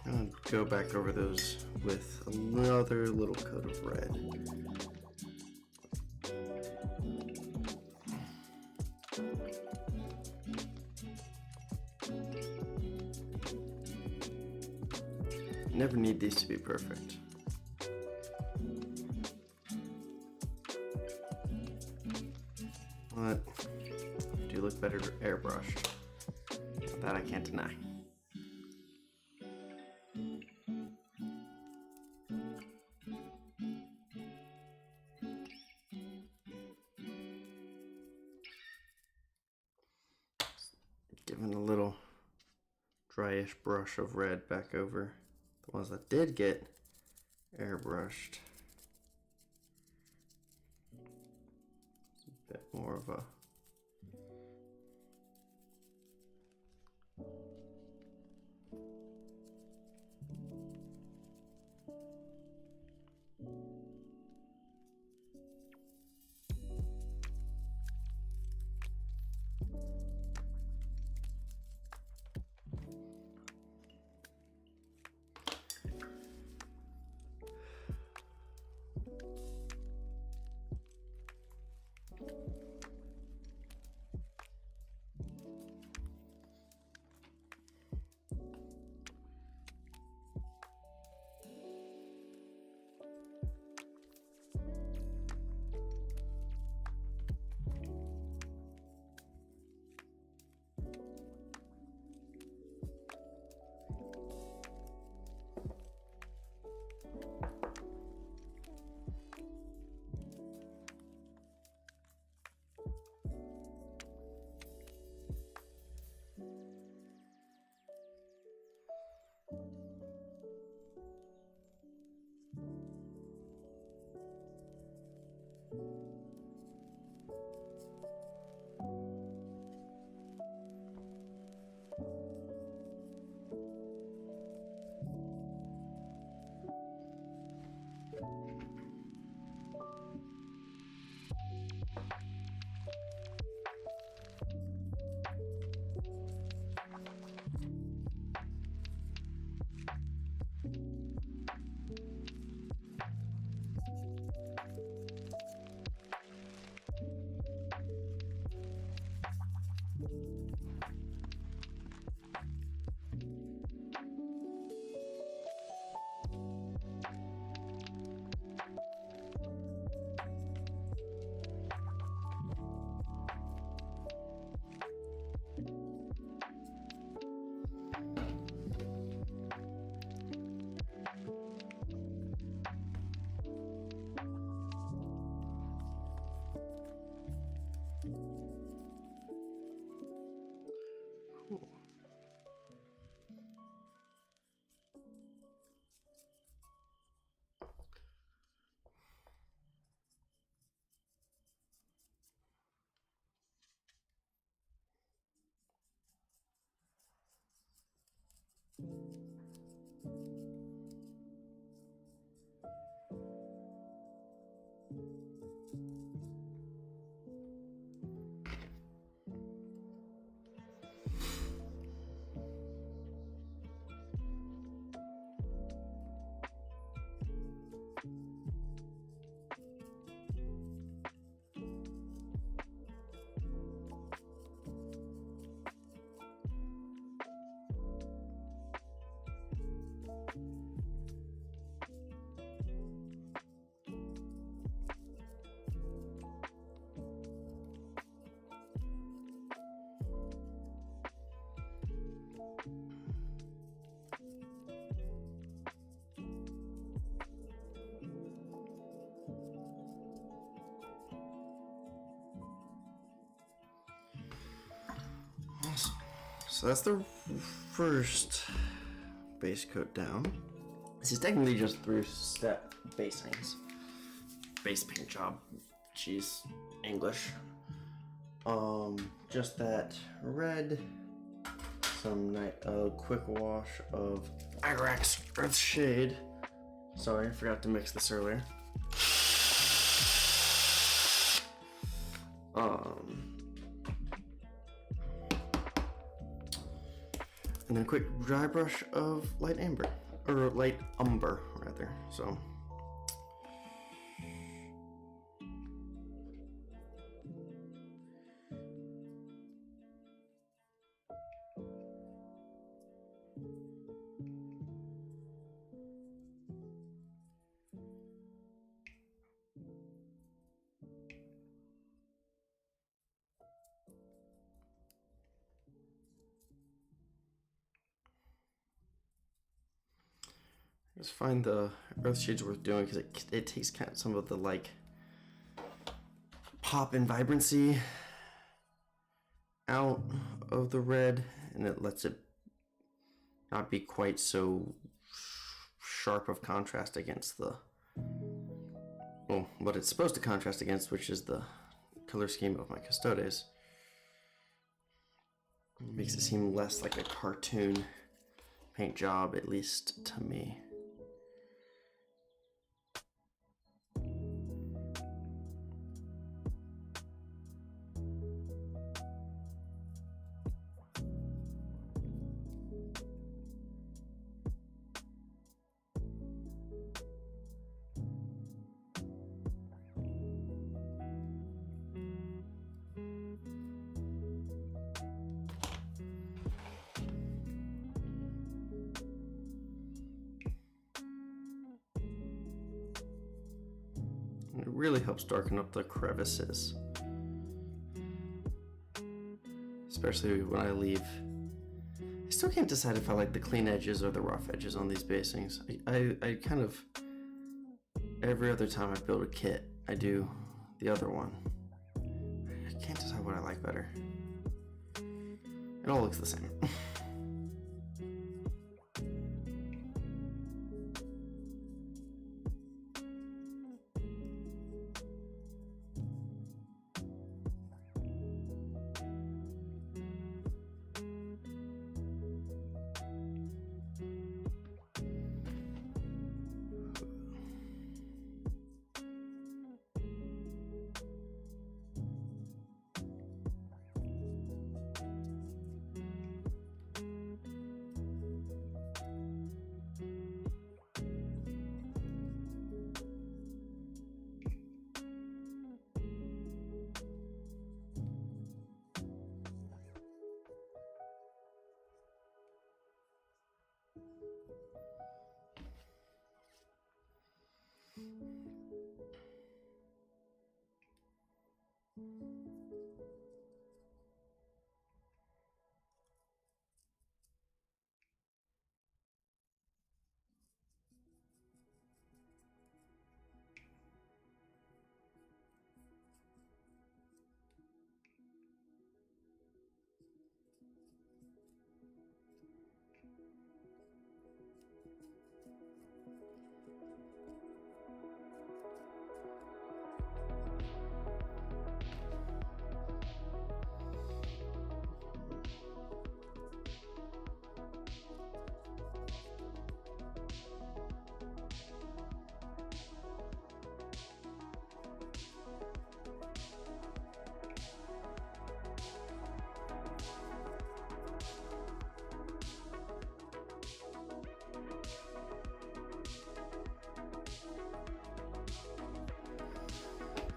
I'll go back over those with another little coat of red. Never need these to be perfect. But do look better airbrushed. That I can't deny. Giving a little dryish brush of red back over the ones that did get airbrushed. A bit more of a So that's the first base coat down. This is technically just 3-step basings. Base paint job. Jeez, English. Just that red. Some quick wash of Agrax Earth Shade. Sorry, I forgot to mix this earlier. And then a quick dry brush of light amber, or light umber rather. So. I just find the Earth Shade's worth doing because it takes kind of some of the like pop and vibrancy out of the red, and it lets it not be quite so sharp of contrast against the, well, what it's supposed to contrast against, which is the color scheme of my Custodes. It makes it seem less like a cartoon paint job, at least to me. It really helps darken up the crevices, especially when I leave. I still can't decide if I like the clean edges or the rough edges on these basings. I kind of, every other time I build a kit, I do the other one. I can't decide what I like better. It all looks the same.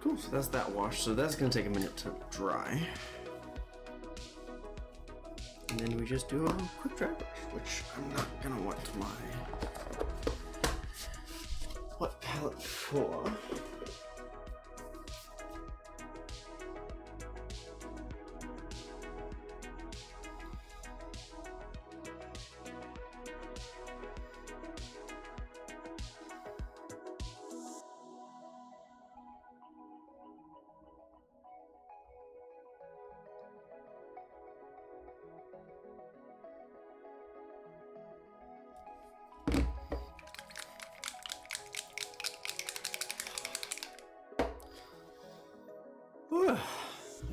Cool, so that's that wash. So that's gonna take a minute to dry. And then we just do a quick dry brush, which I'm not gonna want my wet palette for.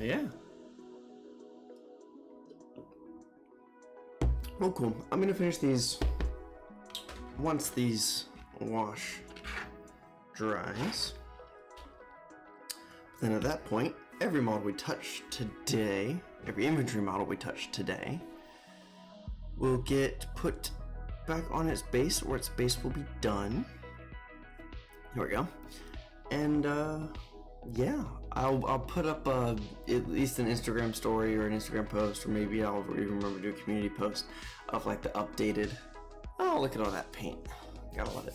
Yeah. Well, cool. I'm gonna finish these once these wash dries. Then at that point, every model we touch today, every inventory model we touch today, will get put back on its base, or its base will be done. Here we go. And yeah, I'll put up at least an Instagram story or an Instagram post, or maybe I'll even remember to do a community post of like the updated. Oh, look at all that paint! Gotta love it.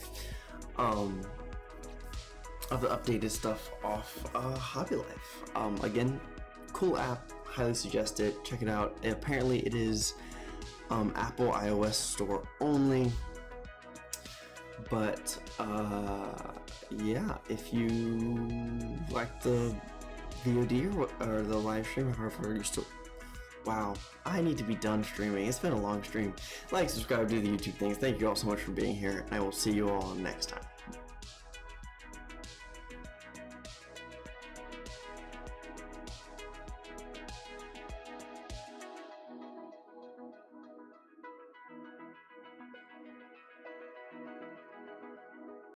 Of the updated stuff off Hobby Life. Again, cool app. Highly suggest it. Check it out. Apparently, it is Apple iOS store only. But yeah, if you like the VOD or the live stream, however you're still. Wow, I need to be done streaming. It's been a long stream. Like, subscribe, do the YouTube things. Thank you all so much for being here, and I will see you all next time.